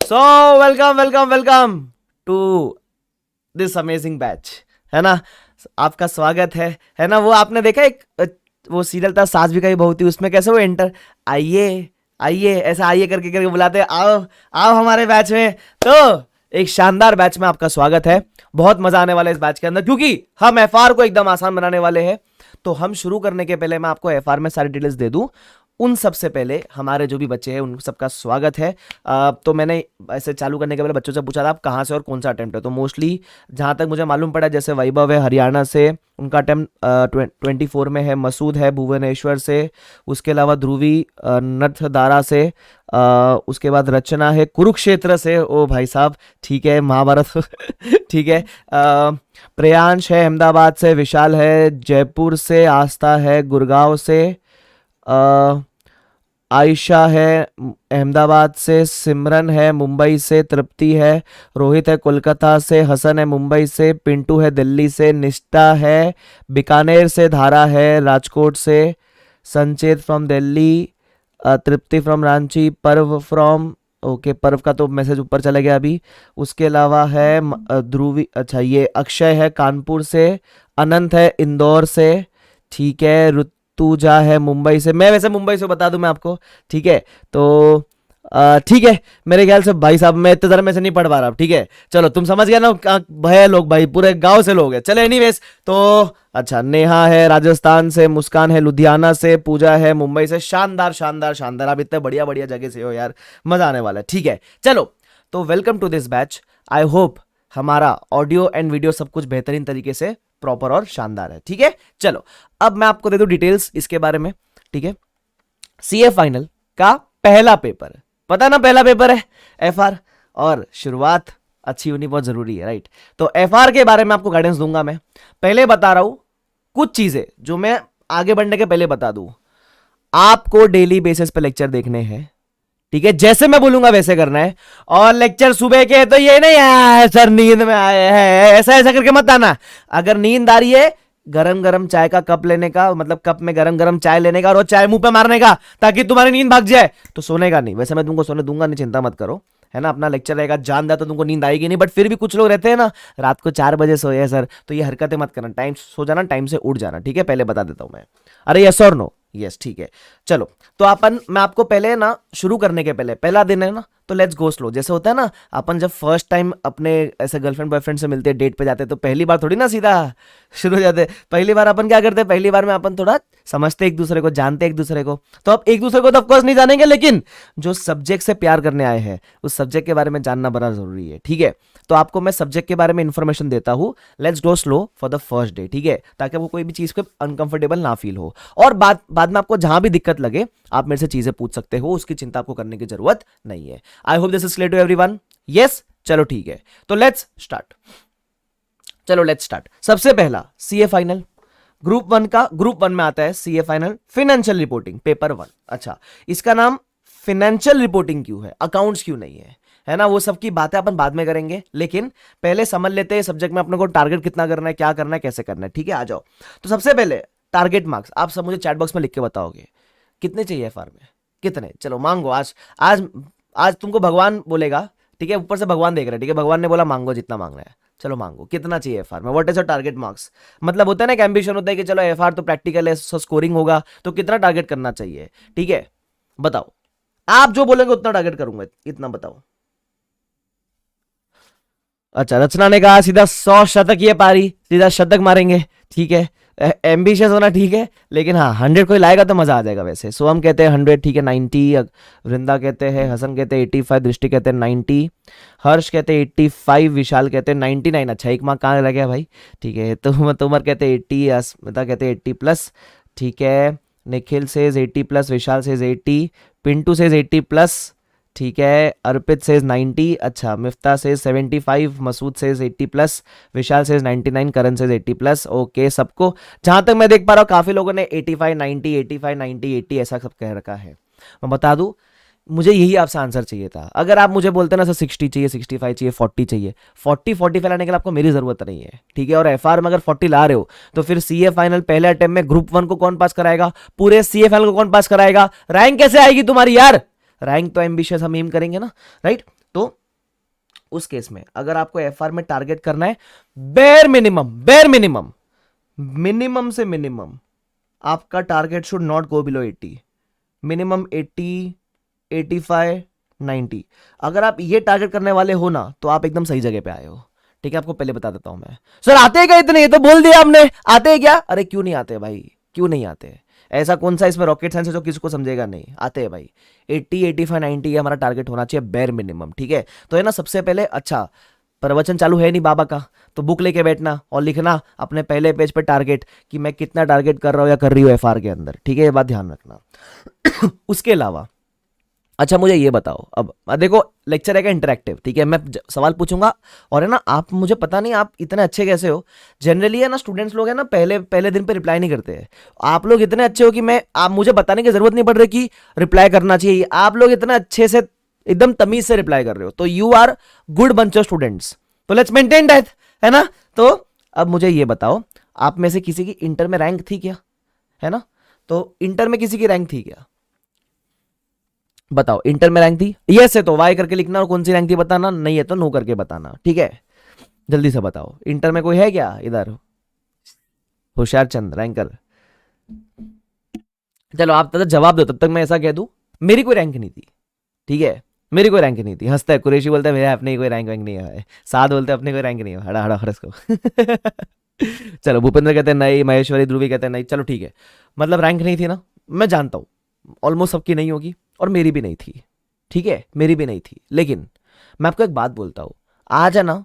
So welcome welcome welcome to this amazing batch, है ना। आपका स्वागत है ना। वो आपने देखा एक वो सीरियल था सास भी कहीं बहू थी, उसमें कैसे वो एंटर आइए आइए ऐसा आइए करके करके बुलाते आओ आओ हमारे बैच में। तो एक शानदार बैच में आपका स्वागत है। बहुत मजा आने वाला है इस बैच के अंदर, क्योंकि हम एफआर को एकदम आसान बनाने वाले हैं। तो हम शुरू करने के पहले मैं आपको एफआर में सारी डिटेल्स दे दूं। उन सबसे पहले हमारे जो भी बच्चे हैं उन सबका स्वागत है। तो मैंने ऐसे चालू करने के पहले बच्चों से पूछा था आप कहाँ से और कौन सा अटेम्प्ट है। तो मोस्टली जहाँ तक मुझे मालूम पड़ा, जैसे वैभव है हरियाणा से, उनका अटेम्प्ट 24 में है। मसूद है भुवनेश्वर से, उसके अलावा ध्रुवी नर्थदारा से, उसके बाद रचना है कुरुक्षेत्र से। ओ भाई साहब, ठीक है, महाभारत ठीक है। प्रियांश है अहमदाबाद से, विशाल है जयपुर से, आस्था है गुड़गांव से, आयशा है अहमदाबाद से, सिमरन है मुंबई से, तृप्ति है, रोहित है कोलकाता से, हसन है मुंबई से, पिंटू है दिल्ली से, निष्ठा है बीकानेर से, धारा है राजकोट से, Sanchet from Delhi, Tripti from Ranchi, Parv from okay पर्व का तो मैसेज ऊपर चला गया अभी। उसके अलावा है ध्रुवी, अच्छा ये अक्षय है कानपुर से, अनंत है इंदौर से, ठीक है। ऋतुजा है मुंबई से, मैं वैसे मुंबई से बता दूं मैं आपको, ठीक है। तो ठीक है, मेरे ख्याल से भाई साहब मैं इतने में से नहीं पढ़ पा रहा, ठीक है। चलो तुम समझ गए ना, भैया लोग भाई पूरे गांव से लोग हैं। चले एनीवेज, तो अच्छा नेहा है राजस्थान से, मुस्कान है लुधियाना से, पूजा है मुंबई से। शानदार शानदार शानदार, आप इतने बढ़िया बढ़िया जगह से हो यार, मजा आने वाला है, ठीक है। चलो तो welcome to this batch. I hope हमारा ऑडियो एंड वीडियो सब कुछ बेहतरीन तरीके से प्रॉपर और शानदार है, ठीक है। चलो अब मैं आपको दे दूं डिटेल्स इसके बारे में, ठीक है। सीए फाइनल का पहला पेपर, पता ना पहला पेपर है एफआर, और शुरुआत अच्छी होनी बहुत जरूरी है, राइट। तो एफआर के बारे में आपको गाइडेंस दूंगा मैं। पहले बता रहा हूं कुछ चीजें जो मैं आगे बढ़ने के पहले बता दूं। आपको डेली बेसिस पे लेक्चर देखने हैं, ठीक है। जैसे मैं बोलूंगा वैसे करना है। और लेक्चर सुबह के तो ये नहीं है सर नींद में आए हैं ऐसा ऐसा करके मत आना। अगर नींद आ रही है, गरम गरम चाय का कप लेने का, मतलब कप में गरम गरम चाय लेने का और वो चाय मुंह पे मारने का, ताकि तुम्हारी नींद भाग जाए। तो सोने का नहीं, वैसे मैं तुमको सोने दूंगा नहीं, चिंता मत करो, है ना। अपना लेक्चर रहेगा, जान दिया तो तुमको नींद आएगी नहीं। बट फिर भी कुछ लोग रहते हैं ना, रात को 4 बजे सोए हैं सर, तो ये हरकतें मत करना। टाइम सो जाना, टाइम से उठ जाना, ठीक है। पहले बता देता हूं मैं। अरे यस और नो, यस ठीक है। चलो तो अपन, मैं आपको पहले ना शुरू करने के पहले, पहला दिन है ना, तो लेट्स गो स्लो। जैसे होता है ना, अपन जब फर्स्ट टाइम अपने ऐसे गर्लफ्रेंड बॉयफ्रेंड से मिलते, डेट पे जाते, तो पहली बार थोड़ी ना सीधा शुरू हो जाते। पहली बार अपन क्या करते, पहली बार में अपन थोड़ा समझते एक दूसरे को, जानते एक दूसरे को। तो अब एक दूसरे को तो ऑफकोर्स नहीं जानेंगे, लेकिन जो सब्जेक्ट से प्यार करने आए हैं उस सब्जेक्ट के बारे में जानना बड़ा जरूरी है, ठीक है। तो आपको मैं सब्जेक्ट के बारे में इंफॉर्मेशन देता हूं। Let's go slow for the first day, ठीक है, ताकि आपको कोई भी चीज पे अनकंफर्टेबल ना फील हो। और बाद में आपको जहां भी दिक्कत लगे आप मेरे से चीजें पूछ सकते हो, उसकी चिंता आपको करने की जरूरत नहीं है। I hope this is clear to everyone. Yes, चलो ठीक है, तो लेट्स स्टार्ट। चलो लेट्स स्टार्ट। सबसे पहला सीए फाइनल ग्रुप 1 का, ग्रुप 1 में आता है CA final financial reporting paper 1। अच्छा, इसका नाम फाइनेंशियल रिपोर्टिंग क्यों है, अकाउंट्स क्यों नहीं है ना। वो सब की बातें अपन बाद में करेंगे, लेकिन पहले समझ लेते हैं सब्जेक्ट में अपने को टारगेट कितना करना है, क्या करना है, कैसे करना है, ठीक है। आ जाओ। तो सबसे पहले टारगेट मार्क्स आप सब मुझे चैट बॉक्स में लिख के बताओगे कितने चाहिए एफआर में, कितने। चलो मांगो। आज आज आज तुमको भगवान बोलेगा, ठीक है, ऊपर से भगवान देख रहे हैं, ठीक है। भगवान ने बोला मांगो जितना मांगना है, चलो मांगो। कितना चाहिए एफआर में, what is your target marks. मतलब होता है ना, एक एम्बिशन होता है कि चलो एफआर तो प्रैक्टिकल है, स्कोरिंग होगा, तो कितना टारगेट करना चाहिए, ठीक है। बताओ, आप जो बोलेंगे उतना टारगेट करूंगा, इतना बताओ। अच्छा, रचना ने कहा सीधा 100 शतक, ये पारी सीधा शतक मारेंगे, ठीक है। एम्बिशियस होना ठीक है, लेकिन हाँ 100 कोई लाएगा तो मजा आ जाएगा। वैसे सोहम कहते हैं 100, ठीक है। 90 वृंदा कहते हैं, हसन कहते हैं 85, दृष्टि कहते हैं 90, हर्ष कहते हैं 85, विशाल कहते हैं 99। अच्छा, एक मार्क कहाँ रह गया भाई, ठीक है। तुमर कहते हैं 80, अस्मिता कहते हैं 80 प्लस, ठीक है। Nikhil says 80 plus, Vishal says 80, Pintu says 80 plus, ठीक है। अर्पित सेज 90, अच्छा। Mifta says 75, Masood says 80 plus, Vishal says 99, Karan says 80 plus. Okay, सबको जहां तक मैं देख पा रहा हूँ काफी लोगों ने 85 90 85 90 80 ऐसा सब कह रखा है। मैं बता दूं, मुझे यही आपसे आंसर चाहिए था। अगर आप मुझे बोलते ना सर 60 चाहिए, 65 चाहिए, 40 चाहिए, 45 लाने के लिए आपको मेरी जरूरत नहीं है, ठीक है। और एफआर में अगर 40 ला रहे हो तो फिर सीए फाइनल पहले अटेम्प्ट में ग्रुप 1 को कौन पास कराएगा, पूरे सीए फाइनल को कौन पास कराएगा, रैंक कैसे आएगी तुम्हारी यार। रैंक तो एम्बिशियस हम एम करेंगे ना, राइट। तो उस केस में अगर आपको एफआर में टारगेट करना है, बेर मिनिमम मिनिमम से मिनिमम आपका target should not go below 80, minimum 80, 85, 90। अगर आप ये टारगेट करने वाले हो ना तो आप एकदम सही जगह पे आए हो, ठीक है। आपको पहले बता देता हूं मैं। सर आते हैं क्या इतने, ये तो बोल दिया आपने, आते हैं क्या? अरे क्यों नहीं आते भाई, क्यों नहीं आते? ऐसा कौन सा इसमें रॉकेट साइंस है जो किसी को समझेगा? नहीं आते हैं भाई। 80, 85, 90 ये हमारा टारगेट होना चाहिए बेर मिनिमम, ठीक है। तो है ना, सबसे पहले अच्छा प्रवचन चालू है नहीं बाबा का, तो बुक लेके बैठना और लिखना अपने पहले पेज पे टारगेट कि मैं कितना टारगेट कर रहा हूं या कर रही हूं एफआर के अंदर, ठीक है। ये बात ध्यान रखना। उसके अलावा अच्छा मुझे ये बताओ, अब देखो लेक्चर है इंटरेक्टिव, ठीक है। मैं सवाल पूछूंगा और है ना, आप मुझे पता नहीं आप इतने अच्छे कैसे हो। जनरली है ना स्टूडेंट्स लोग है ना पहले पहले दिन पे रिप्लाई नहीं करते हैं। आप लोग इतने अच्छे हो कि मैं आप मुझे बताने की जरूरत नहीं पड़ रही कि रिप्लाई करना चाहिए। आप लोग इतने अच्छे से एकदम तमीज से रिप्लाई कर रहे हो, तो you are good bunch of students. तो लेट्स मेंटेन दैट, है ना। तो अब मुझे ये बताओ, आप में से किसी की इंटर में रैंक थी क्या? है ना, तो इंटर में किसी की रैंक थी क्या? बताओ, इंटर में रैंक थी? यस है तो वाई करके लिखना, और कौन सी रैंक थी बताना, नहीं है तो नो करके बताना, ठीक है। जल्दी से बताओ, इंटर में कोई है क्या इधर? होशियार चंद रैंकर, चलो आप तब तक जवाब दो, तब तक मैं ऐसा कह दूं मेरी कोई रैंक नहीं थी, ठीक है। मेरी कोई रैंक नहीं थी। हंसता है कुरैशी, बोलता है मेरे अपने कोई रैंक वैंक नहीं है। साद बोलते हैं अपने कोई रैंक नहीं है, हड़ा हड़ा हड़स को। चलो भूपेंद्र कहते हैं नहीं, महेश्वरी ध्रुवी कहते हैं नहीं, चलो ठीक है। मतलब रैंक नहीं थी ना, मैं जानता हूं ऑलमोस्ट सबकी नहीं होगी, और मेरी भी नहीं थी, ठीक है, मेरी भी नहीं थी। लेकिन मैं आपको एक बात बोलता हूं, आज है ना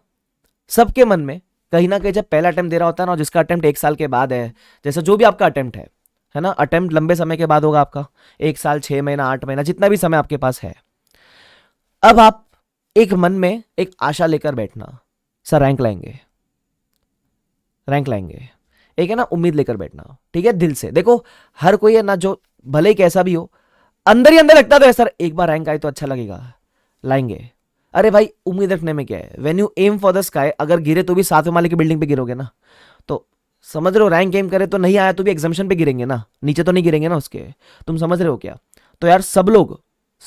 सबके मन में कहीं ना कहीं जब पहला अटेम्प्ट दे रहा होता है ना, जिसका अटेम्प्ट 1 साल के बाद है, जैसे जो भी आपका अटेम्प्ट है ना, अटेम्प्ट लंबे समय के बाद होगा आपका, 1 साल, 6 महीना, 8 महीना, जितना भी समय आपके पास है। अब आप एक मन में एक आशा लेकर बैठना, सर रैंक लाएंगे, रैंक लाएंगे, एक है ना उम्मीद लेकर बैठना, ठीक है। दिल से देखो, हर कोई है ना जो भले ही कैसा भी हो, अंदर ही अंदर लगता तो है सर एक बार रैंक आए तो अच्छा लगेगा, लाएंगे। अरे भाई उम्मीद रखने में क्या है, when you aim for the sky, अगर गिरे तो भी 7वें माले की बिल्डिंग पे गिरोगे ना, तो समझ रहे हो। रैंक एम करे तो नहीं आया तो भी एग्जामिशन पे गिरेंगे ना, नीचे तो नहीं गिरेंगे ना उसके, तुम समझ रहे हो क्या? तो यार सब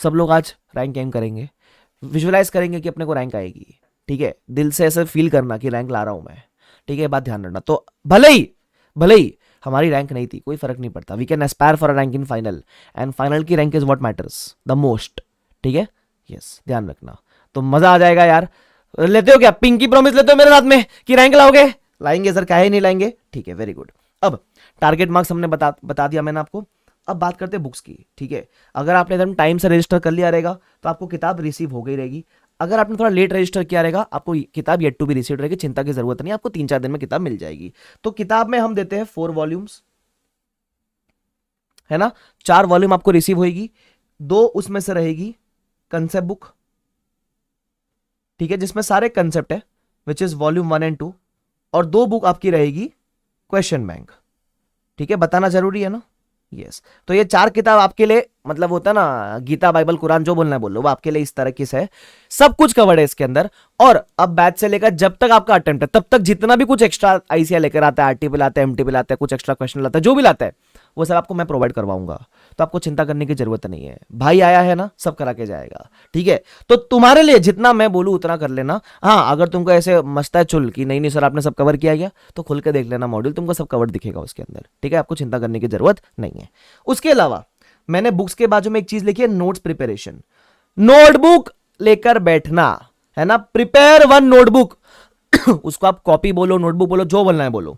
लोग आज रैंक एम करेंगे, विजुअलाइज करेंगे कि अपने को रैंक आएगी, ठीक है। दिल से ऐसे फील करना कि रैंक ला रहा हूं मैं, ठीक है। बात ध्यान रखना। तो भले ही हमारी रैंक नहीं थी, कोई फर्क नहीं पड़ता, we can aspire for a rank in final, and final की rank is what matters the most, ठीक है। यस, ध्यान रखना। तो मजा आ जाएगा यार। लेते हो क्या पिंकी प्रॉमिस, लेते हो मेरे साथ में कि रैंक लाओगे? लाएंगे सर, काहे नहीं लाएंगे, ठीक है, वेरी गुड। अब टारगेट मार्क्स हमने बता दिया मैंने आपको। अब बात करते हैं बुक्स की, ठीक है। अगर आपने एकदम टाइम से रजिस्टर कर लिया रहेगा तो आपको किताब रिसीव हो गई रहेगी। अगर आपने थोड़ा लेट रजिस्टर किया रहेगा, आपको किताब येट टू बी रिसीव रहेगी, चिंता की जरूरत नहीं, आपको 3-4 दिन में किताब मिल जाएगी। तो किताब में हम देते हैं 4 वॉल्यूम्स, है ना। 4 वॉल्यूम आपको रिसीव होगी, 2 उसमें से रहेगी कंसेप्ट बुक, ठीक है, जिसमें सारे कंसेप्ट है, विच इज वॉल्यूम 1 एंड 2, और 2 बुक आपकी रहेगी क्वेश्चन बैंक, ठीक है। बताना जरूरी है ना, यस। तो ये 4 किताब आपके लिए, मतलब होता है ना गीता, बाइबल, कुरान, जो बोलना है बोलो, वो आपके लिए इस तरह की है, सब कुछ कवर्ड है इसके अंदर। और अब बैच से लेकर जब तक आपका अटेम्प्ट है तब तक जितना भी कुछ एक्स्ट्रा आईसीआई लेकर आता है, आरटीपी लाता है, एमटीपी लाता है, कुछ एक्स्ट्रा क्वेश्चन लाता है, जो भी लाता है वो सब आपको मैं प्रोवाइड करवाऊंगा। तो आपको चिंता करने की जरूरत नहीं है, भाई आया है ना, सब करा के जाएगा, ठीक है। तो तुम्हारे लिए जितना मैं बोलूं उतना कर लेना। हाँ, अगर तुमको ऐसे मस्त है चुल कि नहीं नहीं सर आपने सब कवर किया गया, तो खुल के देख लेना मॉड्यूल, तुमको सब कवर दिखेगा उसके अंदर, ठीक है। आपको चिंता करने की जरूरत नहीं है। उसके अलावा मैंने बुक्स के बाजू में एक चीज लिखी है, नोट्स प्रिपरेशन। नोटबुक लेकर बैठना, है ना, प्रिपेयर 1 नोटबुक। उसको आप कॉपी बोलो, नोटबुक बोलो, जो बोलना है बोलो।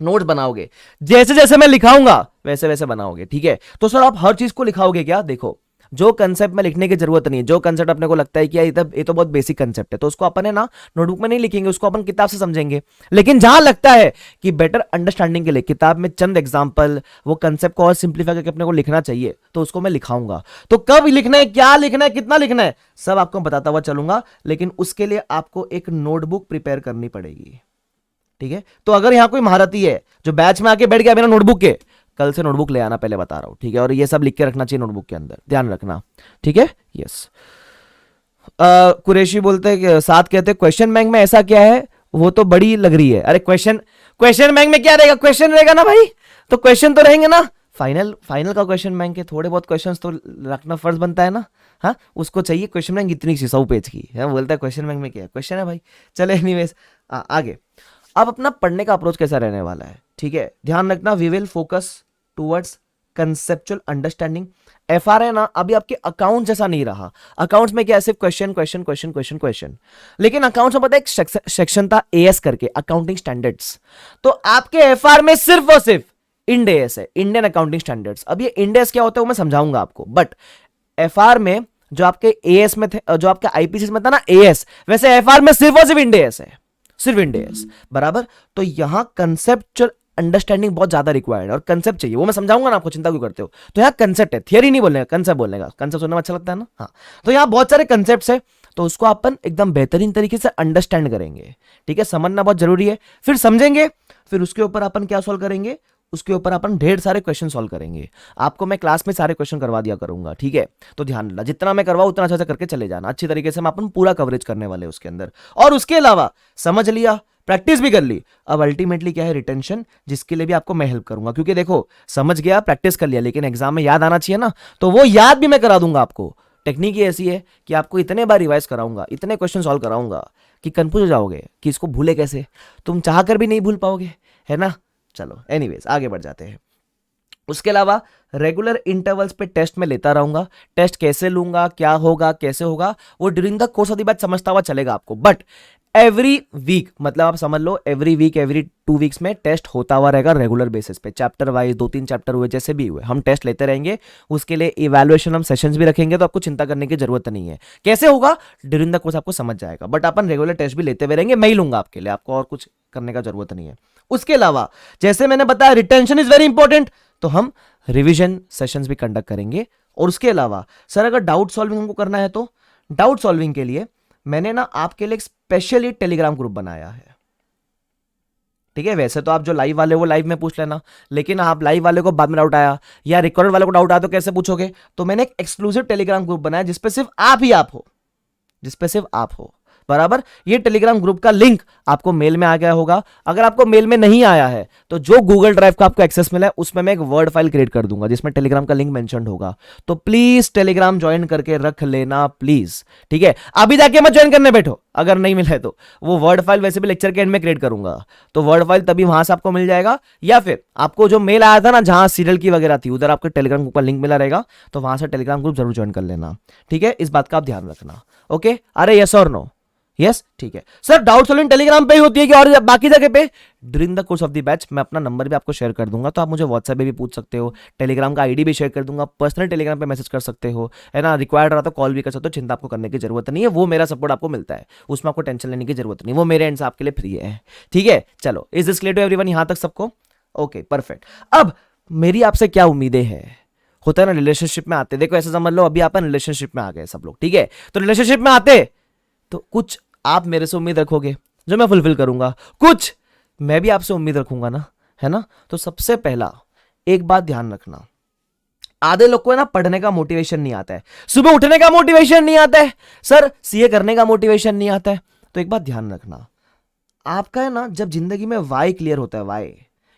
नोट्स बनाओगे, जैसे जैसे मैं लिखाऊंगा वैसे वैसे बनाओगे, ठीक है। तो सर आप हर चीज को लिखाओगे क्या? देखो, जो कंसेप्ट में लिखने की जरूरत नहीं है, जो कंसेप्ट अपने को लगता है कि यार ये तो बहुत बेसिक कंसेप्ट है, तो उसको अपन है ना नोटबुक में नहीं लिखेंगे, उसको अपन किताब से समझेंगे। लेकिन जहां लगता है कि बेटर अंडरस्टैंडिंग के लिए किताब में चंद एग्जांपल, वो कंसेप्ट को और सिंप्लीफाई करके अपने को लिखना चाहिए, तो उसको मैं लिखाऊंगा। तो कब लिखना है, क्या लिखना है, कितना लिखना है, सब आपको बताता हुआ चलूंगा। लेकिन उसके लिए आपको एक नोटबुक प्रिपेयर करनी पड़ेगी, ठीक है। तो अगर यहां कोई महारथी है जो बैच में आके बैठ गया बिना नोटबुक के, कल से नोटबुक ले आना, पहले बता रहा हूं, ठीक है। और ये सब लिख के रखना चाहिए नोटबुक के अंदर, ध्यान रखना, ठीक है। यस, कुरैशी बोलते हैं, साथ कहते हैं क्वेश्चन बैंक में ऐसा क्या है, वो तो बड़ी लग रही है। अरे क्वेश्चन बैंक में क्या रहेगा, क्वेश्चन रहेगा ना भाई, तो क्वेश्चन तो रहेंगे ना। फाइनल फाइनल का क्वेश्चन बैंक है, थोड़े बहुत क्वेश्चंस तो रखना फर्ज बनता है ना। हाँ, उसको चाहिए क्वेश्चन बैंक इतनी सी 100 पेज की है, बोलता है क्वेश्चन बैंक में क्या क्वेश्चन है भाई। चले एनीवेज आगे। अब अपना पढ़ने का अप्रोच कैसा रहने वाला है, ठीक है, ध्यान रखना। We will focus towards conceptual understanding. FR है ना, अभी आपके अकाउंट जैसा नहीं रहा। अकाउंट्स में क्या है, सिर्फ question question question question question, लेकिन अकाउंट्स में पता है एक सेक्शन था एएस करके, अकाउंटिंग स्टैंडर्ड्स। तो आपके एफआर में सिर्फ और सिर्फ इंड एएस है, इंडियन अकाउंटिंग स्टैंडर्ड्स। अब ये इंड एएस क्या होता है वो मैं समझाऊंगा आपको, बट एफआर में जो आपके एएस में थे, जो आपके आईपीसी में था ना एएस, वैसे एफआर में सिर्फ और सिर्फ इंड एएस है, सिर्फ इंड एएस, बराबर। तो यहां कंसेप्चुअल अंडरस्टैंडिंग बहुत ज्यादा रिक्वायर्ड है और कंसेप्ट चाहिए, वो मैं समझाऊंगा ना आपको, चिंता क्यों करते हो। तो यहाँ कंसेप्ट है, थियरी नहीं बोलने का, कंसेप्ट बोलने का। कंसेप्ट सुनने में अच्छा लगता है ना, हाँ। तो यहाँ बहुत सारे कंसेप्ट है, तो उसको अपन एकदम बेहतरीन तरीके से अंडरस्टैंड करेंगे, ठीक है, समझना बहुत जरूरी है। फिर समझेंगे, फिर उसके ऊपर अपन क्या सॉल्व करेंगे, उसके ऊपर अपन ढेर सारे क्वेश्चन सॉल्व करेंगे। आपको मैं क्लास में सारे क्वेश्चन करवा दिया करूंगा, ठीक है। तो ध्यान रखना, जितना मैं करवाऊं उतना अच्छा से करके चले जाना, अच्छी तरीके से हम अपन पूरा कवरेज करने वाले उसके अंदर। और उसके अलावा समझ लिया, प्रैक्टिस भी कर ली, अब अल्टीमेटली क्या है, रिटेंशन, जिसके लिए भी आपको मैं हेल्प करूंगा। क्योंकि देखो, समझ गया, प्रैक्टिस कर लिया, लेकिन एग्जाम में याद आना चाहिए ना, तो वो याद भी मैं करा दूंगा आपको। टेक्निक ही ऐसी है कि आपको इतने बार रिवाइज कराऊंगा, इतने क्वेश्चन सॉल्व कराऊंगा कि कंफ्यूज हो जाओगे कि इसको भूले कैसे, तुम चाह कर भी नहीं भूल पाओगे, है ना। चलो एनीवेज आगे बढ़ जाते हैं। उसके अलावा रेगुलर इंटरवल्स पे टेस्ट में लेता रहूंगा। टेस्ट कैसे लूंगा, क्या होगा, कैसे होगा, वो during the course of the batch समझता हुआ चलेगा आपको। बट एवरी वीक, मतलब आप समझ लो एवरी वीक, एवरी 2 वीक्स में टेस्ट होता हुआ रहेगा रेगुलर बेसिस पे, चैप्टर वाइज 2-3 चैप्टर हुए जैसे भी हुए, हम टेस्ट लेते रहेंगे। उसके लिए इवैल्यूएशन हम सेशंस भी रखेंगे, तो आपको चिंता करने की जरूरत नहीं है। कैसे होगा, ड्यूरिंग द कोर्स आपको समझ जाएगा, बट अपन रेगुलर टेस्ट भी लेते हुए रहेंगे, मैं ही लूंगा आपके लिए, आपको और कुछ करने का जरूरत नहीं है। उसके अलावा जैसे मैंने बताया रिटेंशन इज वेरी इंपॉर्टेंट, तो हम रिवीजन सेशंस भी कंडक्ट करेंगे। और उसके अलावा सर अगर डाउट सॉल्विंग हमको करना है, तो डाउट सॉल्विंग के लिए मैंने ना आपके लिए एक स्पेशली टेलीग्राम ग्रुप बनाया है, ठीक है। वैसे तो आप जो लाइव वाले वो लाइव में पूछ लेना, लेकिन आप लाइव वाले को बाद में डाउट आया या रिकॉर्डेड वाले को डाउट आया तो कैसे पूछोगे, तो मैंने एक एक्सक्लूसिव टेलीग्राम ग्रुप बनाया जिसपे सिर्फ आप ही आप हो, जिसपे सिर्फ आप हो, बराबर। ये टेलीग्राम ग्रुप का लिंक आपको मेल में आ गया होगा। अगर आपको मेल में नहीं आया है तो जो गूगल ड्राइव का आपको एक्सेस मिला है उसमें मैं एक वर्ड फाइल क्रिएट कर दूंगा जिसमें टेलीग्राम का लिंक मेंशन होगा। तो प्लीज टेलीग्राम ज्वाइन करके रख लेना प्लीज, ठीक है। अभी जाके मत ज्वाइन करने बैठो, अगर नहीं मिला है तो वो वर्ड फाइल वैसे भी लेक्चर के एंड में क्रिएट करूंगा, तो वर्ड फाइल तभी वहां से आपको मिल जाएगा, या फिर आपको जो मेल आया था ना जहां सीरियल की वगैरह थी उधर आपको टेलीग्राम ग्रुप का लिंक मिला रहेगा, तो वहां से टेलीग्राम ग्रुप जरूर ज्वाइन कर लेना, ठीक है। इस बात का आप ध्यान रखना, ओके। अरे यस और नो, यस, ठीक है सर। डाउट सॉल्विंग टेलीग्राम पे ही होती है कि और बाकी जगह पे? During the course of the batch मैं अपना नंबर भी आपको शेयर कर दूंगा, तो आप मुझे व्हाट्सएप पे भी पूछ सकते हो, टेलीग्राम का आईडी भी शेयर कर दूंगा, पर्सनल टेलीग्राम पे मैसेज कर सकते हो, है ना। रिक्वायर्ड रहा तो कॉल भी कर सकते हो, चिंता आपको करने की जरूरत नहीं है, वो मेरा सपोर्ट आपको मिलता है, उसमें आपको टेंशन लेने की जरूरत नहीं, वो मेरे एंड से आपके लिए फ्री है, ठीक है। चलो, is this clear to everyone यहां तक सबको? Okay perfect. अब मेरी आपसे क्या उम्मीदें हैं, होता है ना रिलेशनशिप में आते, देखो ऐसे समझ लो अभी अपन रिलेशनशिप में आ गए सब लोग, ठीक है। तो रिलेशनशिप में आते तो कुछ आप मेरे से उम्मीद रखोगे जो मैं फुलफिल करूंगा, कुछ मैं भी आपसे उम्मीद रखूंगा ना, है ना। तो सबसे पहला एक बात ध्यान रखना, आधे लोग को है ना पढ़ने का मोटिवेशन नहीं आता है, सुबह उठने का मोटिवेशन नहीं आता है, सर सीए करने का मोटिवेशन नहीं आता है। तो एक बात ध्यान रखना, आपका है ना जब जिंदगी में वाई क्लियर होता है, वाई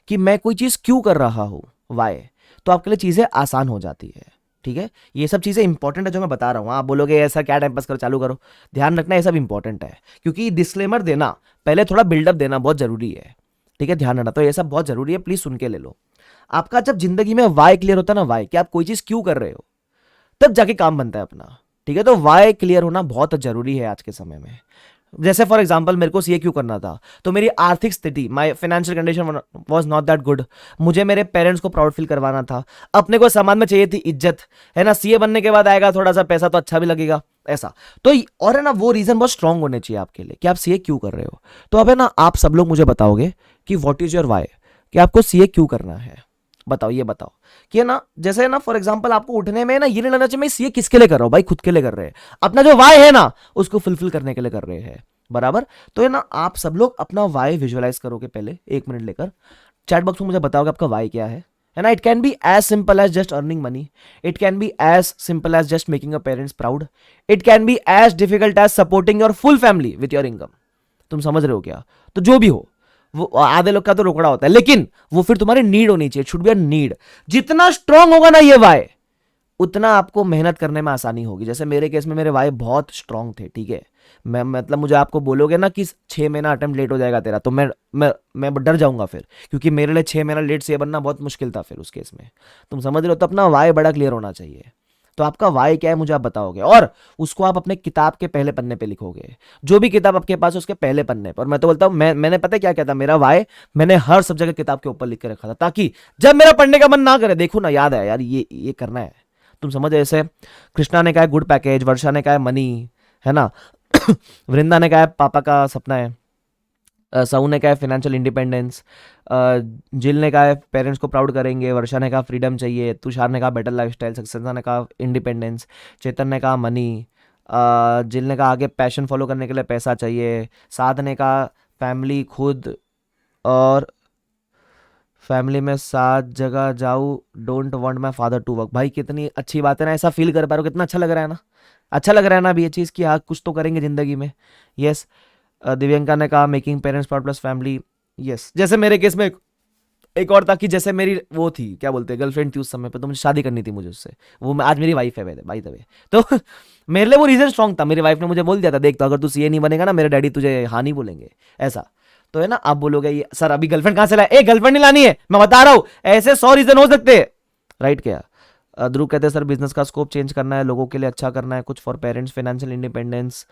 कि मैं कोई चीज क्यों कर रहा हूं, वाई, तो आपके लिए चीजें आसान हो जाती है, ठीक है। ये सब चीजें इंपॉर्टेंट है जो मैं बता रहा हूं। आप बोलोगे ऐसा क्या टाइम पास करो, चालू करो, ध्यान रखना ये सब इंपॉर्टेंट है, क्योंकि डिस्क्लेमर देना, पहले थोड़ा बिल्डअप देना बहुत जरूरी है, ठीक है, ध्यान रखना। तो ये सब बहुत जरूरी है, प्लीज सुन के ले लो। आपका जब जिंदगी में वाई क्लियर होता है ना, वाई कि आप कोई चीज क्यों कर रहे हो, तब जाके काम बनता है अपना, ठीक है। तो वाई क्लियर होना बहुत जरूरी है आज के समय में। जैसे फॉर एग्जाम्पल मेरे को सीए क्यों करना था, तो मेरी आर्थिक स्थिति, माई financial condition was not that good, मुझे मेरे पेरेंट्स को प्राउड फील करवाना था, अपने को समाज में चाहिए थी इज्जत, है ना। सीए बनने के बाद आएगा थोड़ा सा पैसा तो अच्छा भी लगेगा, ऐसा। तो और है ना वो रीजन बहुत स्ट्रांग होने चाहिए आपके लिए कि आप सीए क्यों कर रहे हो। तो अब है ना आप सब लोग मुझे बताओगे कि व्हाट इज योर वाई, कि आपको सीए क्यों करना है, बताओ, ये बताओ कि है ना। जैसे है ना फॉर एग्जांपल आपको उठने में ना ये नहीं लगना चाहिए मैं सीए किसके लिए कर रहा हूं, भाई खुद के लिए कर रहे हैं, अपना जो वाई है ना उसको फुलफिल करने के लिए कर रहे हैं, बराबर। तो है ना आप सब लोग अपना वाई विजुअलाइज करोगे, पहले 1 मिनट लेकर चैट बॉक्स में मुझे बताओगे आपका वाई क्या है ना। It can be as simple as just earning money, it can be as simple as just making your parents proud, it can be as difficult as supporting your full family with your income. तुम समझ रहे हो क्या? तो जो भी हो, वो आधे लोग का तो रोकड़ा होता है, लेकिन वो फिर तुम्हारी नीड होनी चाहिए, शुड बी अ नीड। जितना स्ट्रांग होगा ना ये वाई, उतना आपको मेहनत करने में आसानी होगी। जैसे मेरे केस में मेरे वाई बहुत स्ट्रांग थे, ठीक है। मैं मतलब मुझे आपको बोलोगे ना कि 6 महीना अटेम्प्ट लेट हो जाएगा तेरा, तो मैं डर जाऊंगा फिर, क्योंकि मेरे लिए 6 महीना लेट से बनना बहुत मुश्किल था फिर उस केस में। तुम समझ रहे हो, तो अपना वाई बड़ा क्लियर होना चाहिए। तो आपका वाई क्या है मुझे आप बताओगे, और उसको आप अपने किताब के पहले पन्ने पे लिखोगे, जो भी किताब आपके पास है उसके पहले पन्ने पर। मैं तो बोलता हूँ, मैंने पता है क्या कहता मेरा वाई, मैंने हर सब्जेक्ट किताब के ऊपर लिख के रखा था, ताकि जब मेरा पढ़ने का मन ना करे, देखो ना याद है यार ये करना है। तुम समझ, जैसे कृष्णा ने कहा है गुड पैकेज, वर्षा ने कहा है मनी, है ना। वृंदा ने कहा है पापा का सपना है, साऊ ने कहा है फाइनेंशियल इंडिपेंडेंस, जिल ने कहा है पेरेंट्स को प्राउड करेंगे, वर्षा ने कहा फ्रीडम चाहिए, तुषार ने कहा बेटर लाइफस्टाइल, सक्सेना ने कहा इंडिपेंडेंस, चेतन ने कहा मनी, जिल ने कहा आगे पैशन फॉलो करने के लिए पैसा चाहिए, साध ने कहा फैमिली खुद, और फैमिली में साथ जगह जाऊँ, don't want my father to work. भाई कितनी अच्छी बात है ना, ऐसा फील कर पा रहे हो, कितना अच्छा लग रहा है ना, अच्छा लग रहा है ना अभी ये चीज़ कि हाँ कुछ तो करेंगे ज़िंदगी में। यस। दिव्यंका ने कहा making parents proud plus family. Yes, जैसे मेरे केस में एक और था कि जैसे मेरी वो थी, क्या बोलते हैं, गर्लफ्रेंड थी उस समय पे, तो मुझे शादी करनी थी मुझे उससे, आज मेरी वाइफ है बाई द वे। तो मेरे लिए वो रीजन स्ट्रॉन्ग था, मेरी वाइफ ने मुझे बोल दिया था देख, तो अगर तू सीए नहीं बनेगा ना, मेरे डैडी तुझे हाँ नहीं बोलेंगे, ऐसा। तो है ना, आप बोलोगे ये सर अभी गर्लफ्रेंड कहां से लाए, एक गर्लफ्रेंड नहीं लानी है, मैं बता रहा हूं, ऐसे 100 रीजन हो सकते हैं, राइट। क्या ध्रुव कहते हैं सर बिजनेस का स्कोप चेंज करना है, लोगों के लिए अच्छा करना है, कुछ for parents, financial independence.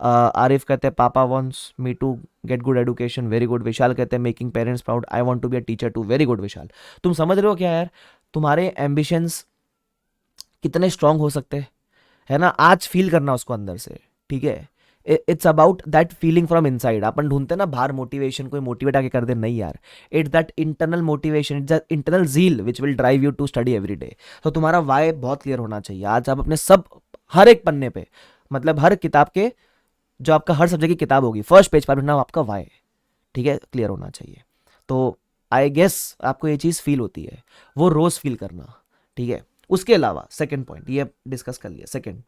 Arif कहते हैं पापा wants me to get good education, very good. Vishal कहते हैं making parents proud, I want to be a teacher too, very good Vishal. तुम समझ रहे हो क्या यार, तुम्हारे एम्बिशंस कितने स्ट्रांग हो सकते हैं, है ना। आज फील करना उसको अंदर से, ठीक है। It's about that feeling from inside. अपन ढूंढते ना बाहर मोटिवेशन, कोई मोटिवेट आके कर दे, नहीं यार, it's that internal motivation, it's that internal zeal which will drive you to study every day. तो तुम्हारा वाई बहुत क्लियर होना चाहिए। आज आप अपने सब, हर एक पन्ने पे, मतलब हर किताब के, जो आपका हर सब्जेक्ट की किताब होगी, फर्स्ट पेज पर लिखना आपका वाई, ठीक है, क्लियर होना चाहिए। तो आई गेस आपको ये चीज़ फील होती है, वो रोज फील करना, ठीक है। उसके अलावा सेकंड पॉइंट ये डिस्कस कर लिया, सेकंड,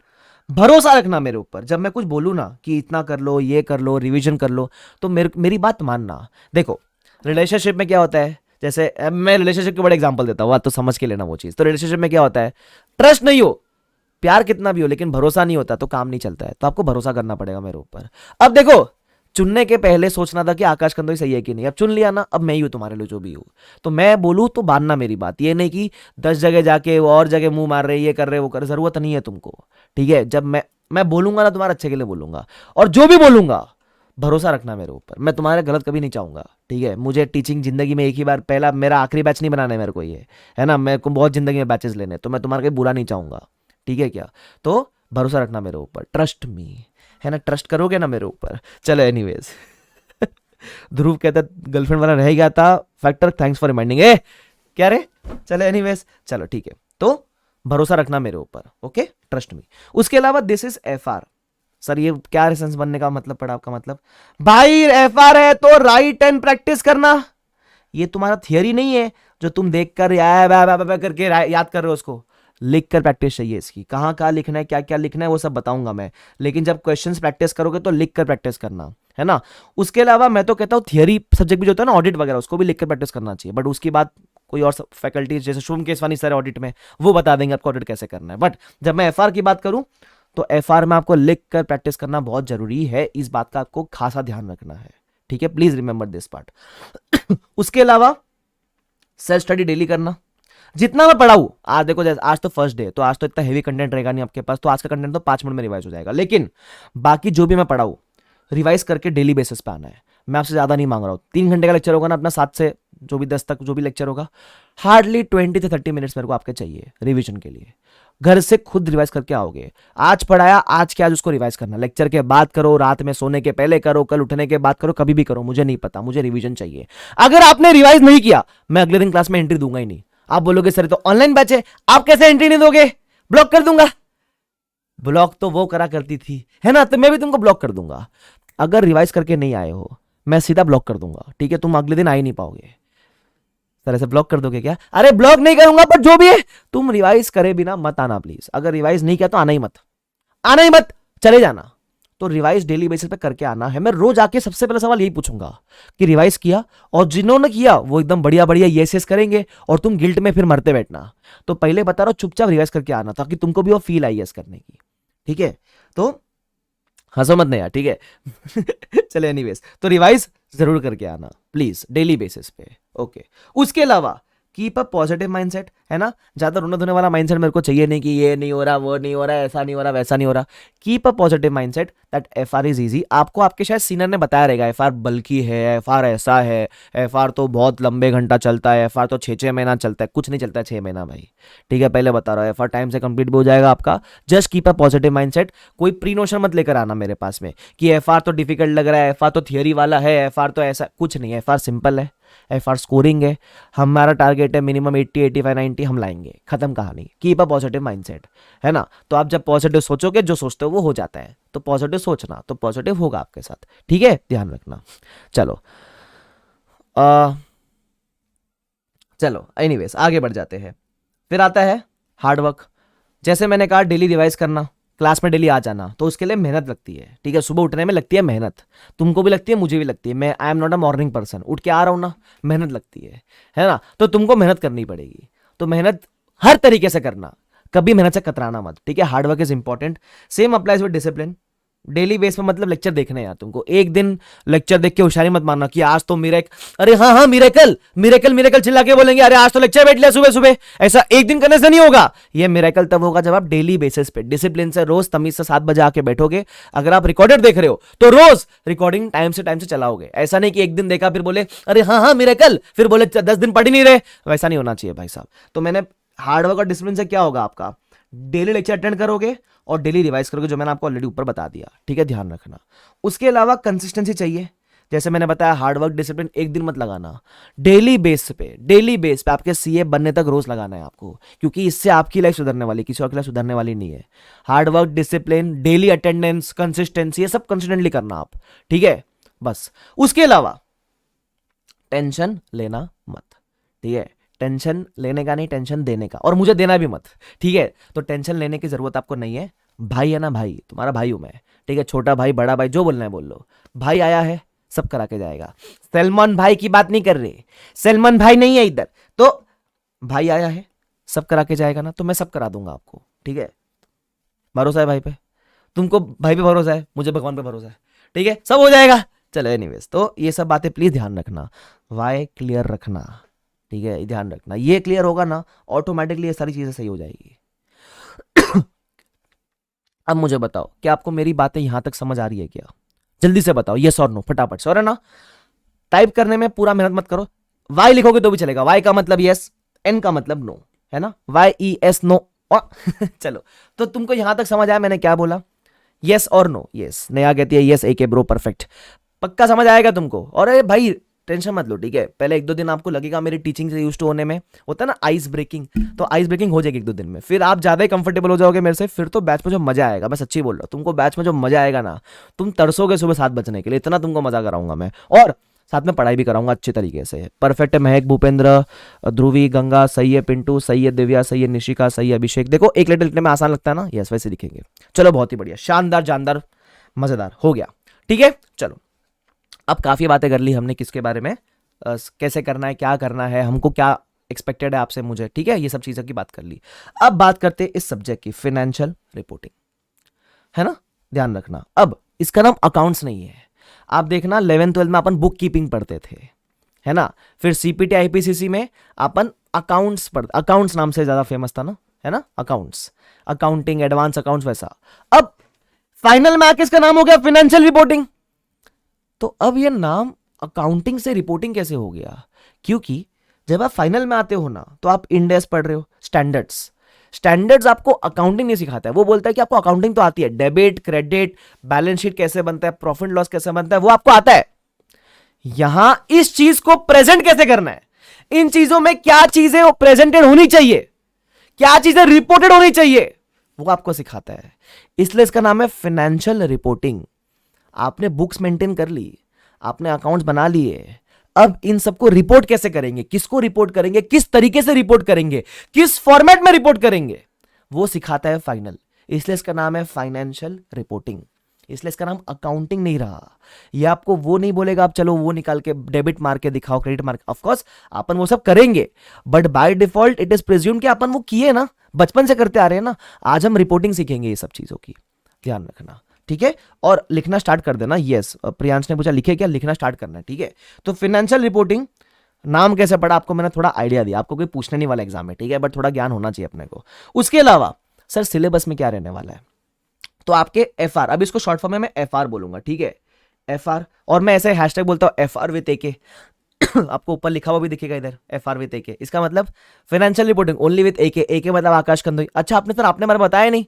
भरोसा रखना मेरे ऊपर। जब मैं कुछ बोलूँ ना कि इतना कर लो, ये कर लो, रिवीजन कर लो, तो मेरी बात मानना। देखो रिलेशनशिप में क्या होता है, जैसे मैं रिलेशनशिप के बड़े एग्जांपल देता हूँ, तो समझ के लेना वो चीज़। तो रिलेशनशिप में क्या होता है, ट्रस्ट नहीं हो, प्यार कितना भी हो, लेकिन भरोसा नहीं होता तो काम नहीं चलता है। तो आपको भरोसा करना पड़ेगा मेरे ऊपर। अब देखो, चुनने के पहले सोचना था कि आकाश कंदोई सही है कि नहीं, अब चुन लिया ना, अब मैं ही हूं तुम्हारे लिए जो भी हूं। तो मैं बोलूं तो मानना मेरी बात, ये नहीं कि 10 जगह जाके वो और जगह मुंह मार रहे, ये कर रहे वो कर रहे, जरूरत नहीं है तुमको, ठीक है। जब मैं बोलूंगा ना, तुम्हारे अच्छे के लिए बोलूंगा, और जो भी बोलूंगा भरोसा रखना मेरे ऊपर, मैं तुम्हारे गलत कभी नहीं चाहूंगा, ठीक है। मुझे टीचिंग जिंदगी में एक ही बार, पहला मेरा आखिरी बैच नहीं बनाना है मेरे को, ये है ना, मेरे को बहुत जिंदगी में बैचेस लेने, तो मैं तुम्हारा कहीं बुरा नहीं चाहूंगा, ठीक है क्या। तो भरोसा रखना मेरे ऊपर, ट्रस्ट मी, है ना, ट्रस्ट करोगे ना मेरे ऊपर। चलो एनीवेज। ध्रुव कहता गर्लफ्रेंड वाला रह गया था फैक्टर, थैंक्स फॉर रिमाइंडिंग। ए क्या रे, चलो एनीवेज, चलो ठीक है। तो भरोसा रखना मेरे ऊपर, ओके, ट्रस्ट मी। उसके अलावा दिस इज एफआर। सर ये क्या रेसेंस बनने का मतलब पड़ा आपका, मतलब भाई एफआर है तो राइट एंड प्रैक्टिस करना। ये तुम्हारा थियरी नहीं है जो तुम देख कर करके याद कर रहे हो, उसको लिख कर प्रैक्टिस चाहिए इसकी। कहाँ कहाँ लिखना है, क्या क्या लिखना है, वो सब बताऊंगा मैं, लेकिन जब क्वेश्चंस प्रैक्टिस करोगे तो लिख कर प्रैक्टिस करना, है ना। उसके अलावा मैं तो कहता हूँ थियरी सब्जेक्ट भी जो होता है ना, ऑडिट वगैरह, उसको भी लिख कर प्रैक्टिस करना चाहिए। बट उसकी बात कोई और फैकल्टीज जैसे शुभम केसवानी सर ऑडिट में, वो बता देंगे आपको ऑडिट कैसे करना है। बट जब मैं एफआर की बात करूं, तो एफआर में आपको लिख कर प्रैक्टिस करना बहुत जरूरी है, इस बात का आपको खासा ध्यान रखना है, ठीक है। Please remember this part. उसके अलावा सेल्फ स्टडी डेली करना, जितना मैं पढ़ाऊँ। आज देखो, जैसे आज तो फर्स्ट डे, तो आज तो इतना हेवी कंटेंट रहेगा नहीं आपके पास, तो आज का कंटेंट तो 5 मिनट में रिवाइज हो जाएगा, लेकिन बाकी जो भी मैं पढ़ाऊँ रिवाइज करके डेली बेसिस पे आना है। मैं आपसे ज्यादा नहीं मांग रहा हूँ, 3 घंटे का लेक्चर होगा ना अपना, 7 से जो भी 10 तक जो भी लेक्चर होगा, हार्डली 20 से 30 मिनट्स मेरे को आपके चाहिए रिवीजन के लिए। घर से खुद रिवाइज करके आओगे, आज पढ़ाया आज के आज उसको रिवाइज करना, लेक्चर के बाद करो, रात में सोने के पहले करो, कल उठने के बाद करो, कभी भी करो, मुझे नहीं पता, मुझे रिवीजन चाहिए। अगर आपने रिवाइज नहीं किया, मैं अगले दिन क्लास में एंट्री दूंगा ही नहीं। आप बोलोगे सर तो ऑनलाइन बैच है, आप कैसे एंट्री नहीं दोगे, ब्लॉक कर दूंगा। ब्लॉक तो वो करा करती थी, है ना, तो मैं भी तुमको ब्लॉक कर दूंगा। अगर रिवाइज करके नहीं आए हो, मैं सीधा ब्लॉक कर दूंगा, ठीक है। तुम अगले दिन आ ही नहीं पाओगे। सर ऐसे ब्लॉक कर दोगे क्या, अरे ब्लॉक नहीं करूंगा, बट जो भी है तुम रिवाइज करे बिना मत आना प्लीज। अगर रिवाइज नहीं किया तो आना ही मत, आना ही मत, चले जाना। तो रिवाइज डेली बेसिस पे करके आना है। मैं रोज आके सबसे पहला सवाल यही पूछूंगा कि रिवाइज किया, और जिन्होंने किया वो एकदम बढ़िया बढ़िया यस करेंगे और तुम गिल्ट में फिर मरते बैठना। तो पहले बता रहा हूं, चुपचाप रिवाइज करके आना ताकि तुमको भी वो फील आई यस करने की, ठीक है। तो हंसो मत नहीं यार, ठीक है। चले एनीवेज, तो रिवाइज जरूर करके आना प्लीज डेली बेसिस पे, ओके। उसके अलावा कीप अ पॉजिटिव माइंडसेट, है ना। ज्यादा रोने धोने वाला माइंडसेट मेरे को चाहिए नहीं कि ये नहीं हो रहा, वो नहीं हो रहा, ऐसा नहीं हो रहा, वैसा नहीं हो रहा। Keep a positive mindset that FR is easy. आपको आपके शायद सीनियर ने बताया रहेगा एफआर बल्कि है, एफआर ऐसा है, एफआर तो बहुत लंबे घंटा चलता है, एफआर तो 6-6 महीना चलता है। कुछ नहीं चलता है 6 महीना भाई, ठीक है, पहले बता रहा हूँ। एफआर टाइम से कंप्लीट भी हो जाएगा आपका। Just keep a positive mindset. कोई प्री नोशन मत लेकर आना मेरे पास में कि एफआर तो डिफिकल्ट लग रहा है, एफआर तो थियोरी वाला है, एफआर तो ऐसा कुछ नहीं है। एफआर सिंपल है, एफआर स्कोरिंग है। हमारा टारगेट है मिनिमम 80, 85, 90 हम लाएंगे, खत्म कहानी। कीप अ पॉजिटिव माइंडसेट, है ना। तो आप जब पॉजिटिव सोचोगे, जो सोचते हो वो हो जाता है। तो पॉजिटिव सोचना, तो पॉजिटिव होगा आपके साथ, ठीक है, ध्यान रखना। चलो चलो एनीवेज आगे बढ़ जाते हैं। फिर आता है हार्डवर्क। जैसे मैंने कहा डेली रिवाइज करना, क्लास में डेली आ जाना, तो उसके लिए मेहनत लगती है, ठीक है। सुबह उठने में लगती है मेहनत, तुमको भी लगती है, मुझे भी लगती है। मैं I am not a morning person, उठ के आ रहा हूं ना, मेहनत लगती है ना। तो तुमको मेहनत करनी पड़ेगी। तो मेहनत हर तरीके से करना, कभी मेहनत से कतराना मत, ठीक है। Hard work is important. Same applies with discipline. Daily base पे मतलब लेक्चर देखने हैं यार तुमको। एक दिन लेक्चर देख के होशियारी मत मानना कि आज तो अरे हाँ हाँ मिरेकल मिरेकल मिरेकल चिल्ला के बोलेंगे, अरे आज तो लेक्चर बैठ लिया सुबह सुबह। ऐसा एक दिन करने से नहीं होगा। ये मिरेकल तब होगा जब आप डेली बेसिस पे डिसिप्लिन से रोज तमीज से 7 बजे आके बैठोगे। अगर आप रिकॉर्डेड देख रहे हो तो रोज रिकॉर्डिंग टाइम से चलाओगे। ऐसा नहीं कि एक दिन देखा फिर बोले अरे हाँ हाँ मिरेकल, फिर बोले 10 दिन पढ़ ही नहीं रहे। वैसा नहीं होना चाहिए भाई साहब। तो मैंने हार्डवर्क और डिसिप्लिन से क्या होगा, आपका डेली लेक्चर अटेंड करोगे और डेली रिवाइज करोगे, जो मैंने आपको ऑलरेडी ऊपर बता दिया, ठीक है, ध्यान रखना। उसके अलावा कंसिस्टेंसी चाहिए। जैसे मैंने बताया हार्डवर्क डिसिप्लिन एक दिन मत लगाना, डेली बेस पे आपके सीए बनने तक रोज लगाना है आपको, क्योंकि इससे आपकी लाइफ सुधरने वाली, किसी और की लाइफ सुधरने वाली नहीं है। Hard work discipline daily attendance consistency, ये सब कंसिस्टेंटली करना आप, ठीक है, बस। उसके अलावा टेंशन लेना मत, ठीक है। टेंशन लेने का नहीं, टेंशन देने का, और मुझे देना भी मत, ठीक है। तो टेंशन लेने की जरूरत आपको नहीं है। भाई है ना, भाई तुम्हारा भाई हूं मैं, ठीक है। छोटा भाई बड़ा भाई जो बोलना है बोल लो। भाई आया है, सब करा के जाएगा। सलमान भाई की बात नहीं कर रहे, सलमान भाई नहीं है इधर। तो भाई आया है, सब करा के जाएगा ना, तो मैं सब करा दूंगा आपको, ठीक है। भरोसा है भाई पे, तुमको भाई पे भरोसा है, मुझे भगवान पे भरोसा है, ठीक है, सब हो जाएगा। चलो एनीवेज, तो ये सब बातें प्लीज ध्यान रखना, वाई क्लियर रखना, ठीक है, ध्यान रखना। ये क्लियर होगा ना, ऑटोमेटिकली ये सारी चीजें सही हो जाएगी। अब मुझे बताओ, क्या आपको मेरी बातें यहां तक समझ आ रही है क्या? जल्दी से बताओ, यस और नो, फटाफट से, और है ना। टाइप करने में पूरा मेहनत मत करो। वाई लिखोगे तो भी चलेगा, वाई का मतलब यस, एन का मतलब नो, है ना, YES नो। चलो, तो तुमको यहां तक समझ आया मैंने क्या बोला, यस और नो। यस नया कहती है यस, AK ब्रो, परफेक्ट, पक्का समझ आएगा तुमको। और अरे भाई टेंशन मत लो, ठीक है। पहले 1-2 दिन आपको लगेगा मेरी टीचिंग से यूज्ड होने में, होता है ना आइस ब्रेकिंग, तो आइस ब्रेकिंग हो जाएगी 1-2 दिन में, फिर आप ज्यादा ही कंफर्टेबल हो जाओगे मेरे से। फिर तो बैच में जो मजा आएगा, मैं सच्ची बोल रहा हूँ, तुमको बैच में जो मजा आएगा ना, तुम तरसोगे सुबह 7 बजने के लिए, इतना तुमको मजा कराऊंगा मैं। और साथ में पढ़ाई भी कराऊंगा अच्छे तरीके से। परफेक्ट है महक, भूपेंद्र, ध्रुवी, गंगा, सही है पिंटू, सही है दिव्या, सही है निशिका, सही है अभिषेक। देखो एक लेटर लिखने में आसान लगता है ना, यस वैसे लिखेंगे। चलो बहुत ही बढ़िया, शानदार, जानदार, मजेदार हो गया, ठीक है। चलो अब काफी बातें कर ली हमने, किसके बारे में, कैसे करना है, क्या करना है, हमको क्या एक्सपेक्टेड है आपसे, मुझे, ठीक है, ये सब चीजों की बात कर ली। अब बात करते हैं इस सब्जेक्ट की, फाइनेंशियल रिपोर्टिंग, है ना, ध्यान रखना। अब इसका नाम अकाउंट्स नहीं है। आप देखना 11th-12th में अपन बुक कीपिंग पढ़ते थे, है ना, फिर CPT IPCC में अपन अकाउंट्स पढ़ते, अकाउंट्स नाम से ज्यादा फेमस था ना, है ना, अकाउंट्स, अकाउंटिंग, एडवांस अकाउंट्स, वैसा। अब फाइनल में आके इसका नाम हो गया फाइनेंशियल रिपोर्टिंग। तो अब ये नाम अकाउंटिंग से रिपोर्टिंग कैसे हो गया? क्योंकि जब आप फाइनल में आते हो ना, तो आप इंड एस पढ़ रहे हो, स्टैंडर्ड्स आपको अकाउंटिंग नहीं सिखाता है। वो बोलता है कि आपको अकाउंटिंग तो आती है, डेबिट क्रेडिट, बैलेंस शीट कैसे बनता है, प्रॉफिट लॉस कैसे बनता है, वो आपको आता है। यहां इस चीज को प्रेजेंट कैसे करना है, इन चीजों में क्या चीजें प्रेजेंटेड होनी चाहिए, क्या चीजें रिपोर्टेड होनी चाहिए, वो आपको सिखाता है। इसलिए इसका नाम है फाइनेंशियल रिपोर्टिंग। आपने बुक्स मेंटेन कर ली, आपने अकाउंट्स बना लिए, अब इन सबको रिपोर्ट कैसे करेंगे, किसको रिपोर्ट करेंगे, किस तरीके से रिपोर्ट करेंगे, किस फॉर्मेट में रिपोर्ट करेंगे, वो सिखाता है फाइनल। इसलिए इसका नाम है फाइनेंशियल रिपोर्टिंग। इसलिए इसका नाम अकाउंटिंग नहीं रहा। ये आपको वो नहीं बोलेगा आप चलो वो निकाल के डेबिट मार के दिखाओ, क्रेडिट मार के, ऑफकोर्स अपन वो सब करेंगे, but by default it is presume कि अपन वो किए ना, बचपन से करते आ रहे हैं ना। आज हम रिपोर्टिंग सीखेंगे ये सब चीजों की, ध्यान रखना, ठीक है। और लिखना स्टार्ट कर देना। यस, प्रियांश ने पूछा लिखे क्या, लिखना स्टार्ट करना है, ठीक है। तो फाइनेंशियल रिपोर्टिंग नाम कैसे पड़ा आपको मैंने थोड़ा आइडिया दिया, आपको कोई पूछने नहीं वाला एग्जाम में, ठीक है, बट थोड़ा ज्ञान होना चाहिए अपने को। उसके अलावा सर सिलेबस में क्या रहने वाला है, तो आपके एफ आर, अब इसको शॉर्ट फॉर्म में मैं एफ आर बोलूंगा, ठीक है, एफ आर, और मैं ऐसे हैशटैग बोलता हूं एफ आर विथ एके आपको ऊपर लिखा हुआ भी दिखेगा इधर, एफ आर विथ एके, इसका मतलब फाइनेंशियल रिपोर्टिंग ओनली विथ एके, एके मतलब आकाश कंदोई। अच्छा आपने सर आपने बारे बताया नहीं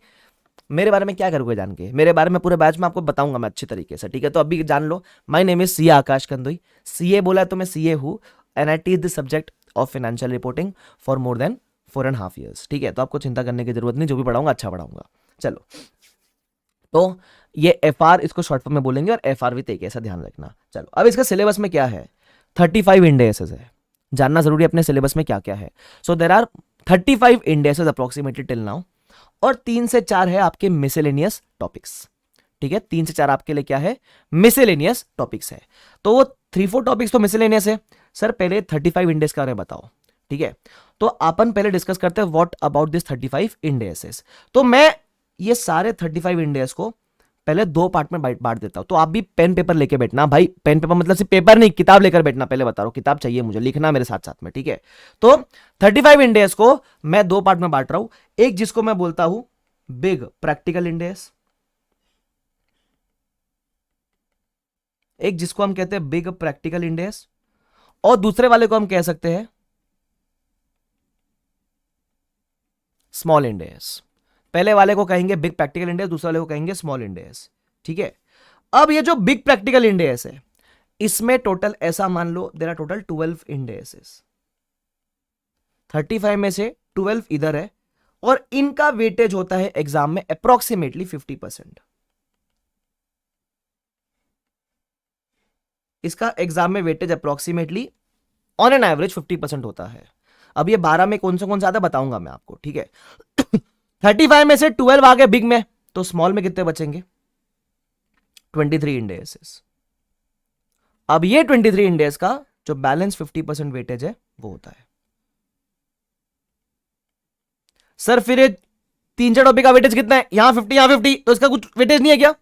मेरे बारे में, क्या करोगे जान के, मेरे बारे में पूरे बैच में आपको बताऊंगा मैं अच्छी तरीके से, ठीक है। तो अभी जान लो, my name is CA Aakash Kandoi, CA बोला तो मैं सीए हूं, and I teach the subject of financial reporting for more than 4.5 years, ठीक है। तो आपको चिंता करने की जरूरत नहीं, जो भी पढ़ाऊंगा अच्छा पढ़ाऊंगा। चलो, तो ये एफ आर इसको शॉर्ट फॉर्म में बोलेंगे, और एफ आर विथ एक, ऐसा ध्यान रखना। चलो, अब इसका सिलेबस में क्या है, 35 इंडेसेस है, जानना जरूरी है अपने सिलेबस में क्या क्या है। So there are 35 Ind ASes approximately till now, और 3 से 4 है आपके मिसेलेनियस टॉपिक्स, ठीक है। 3 से 4 आपके लिए क्या है, मिसेलेनियस टॉपिक्स है। तो वो 3-4 टॉपिक्स तो मिसेलेनियस है। सर पहले 35 इंडेस के बारे में बताओ, ठीक है। तो अपन पहले डिस्कस करते हैं व्हाट अबाउट दिस 35 इंडेसेस। तो मैं ये सारे 35 इंडेस को पहले 2 पार्ट में बांट देता हूं। तो आप भी पेन पेपर लेके बैठना भाई, पेन पेपर मतलब सिर्फ पेपर नहीं, किताब लेकर बैठना, पहले बता रहा हूं, किताब चाहिए मुझे, लिखना मेरे साथ साथ में, ठीक है। तो 35 इंडेस को मैं 2 पार्ट में बांट रहा हूं, एक जिसको मैं बोलता हूं बिग प्रैक्टिकल इंडेस, एक जिसको हम कहते हैं बिग प्रैक्टिकल इंडेस, और दूसरे वाले को हम कह सकते हैं स्मॉल इंडेस। पहले वाले को कहेंगे बिग प्रैक्टिकल इंडेस, दूसरे वाले को कहेंगे स्मॉल इंडेस, ठीक है। अब ये जो बिग प्रैक्टिकल इंडेस है, इसमें टोटल ऐसा मान लो देयर आर टोटल 12 इंडेसेस, 35 में से 12 इधर है, और इनका वेटेज होता है एग्जाम में अप्रोक्सीमेटली 50%। इसका एग्जाम में weightage approximately on an average 50% होता है। अब ये 12 में कौन सा आता बताऊंगा मैं आपको, ठीक है। 35 में से 12 आ गए बिग में, तो स्मॉल में कितने बचेंगे, 23 इंडेसेस। अब ये 23 इंडेस का जो बैलेंस 50% वेटेज है वो होता है। सर फिर ये 3-4 टॉपिक का वेटेज कितना है, यहां 50 यहां 50, तो इसका कुछ वेटेज नहीं है क्या,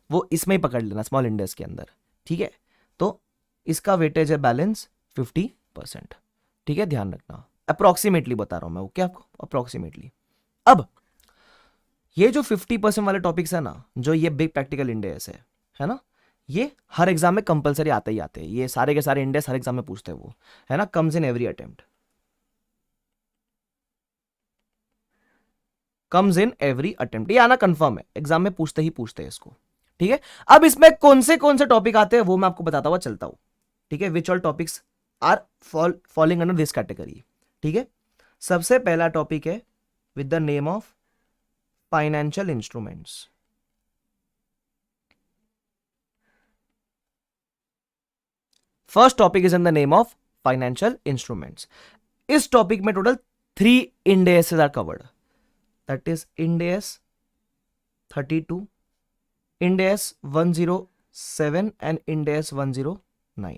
वो इसमें ही पकड़ लेना स्मॉल इंडेस के अंदर, ठीक है। तो इसका वेटेज है बैलेंस 50%, ठीक है, ध्यान रखना, अप्रोक्सीमेटली बता रहा हूं मैं, ओके, आपको अप्रोक्सीमेटली। अब ये जो 50% वाले टॉपिक्स है ना, जो ये बिग प्रैक्टिकल इंडेस है ना, ये हर एग्जाम में कंपलसरी आते ही आते हैं, ये सारे के सारे इंडेस हर एग्जाम में पूछते हैं वो, है ना, comes in every attempt, comes in every attempt, ये आना कंफर्म है, एग्जाम में पूछते ही पूछते हैं इसको, ठीक है। अब इसमें कौन से टॉपिक आते हैं वो मैं आपको बताता हुआ चलता हूं, ठीक है, which all topics are following under this category, ठीक है। सबसे पहला टॉपिक है with the name of financial instruments. First topic is in the name of financial instruments. इस टॉपिक में total 3 Ind ASes are covered, that is Ind AS 32, Ind AS 107 and Ind AS 109,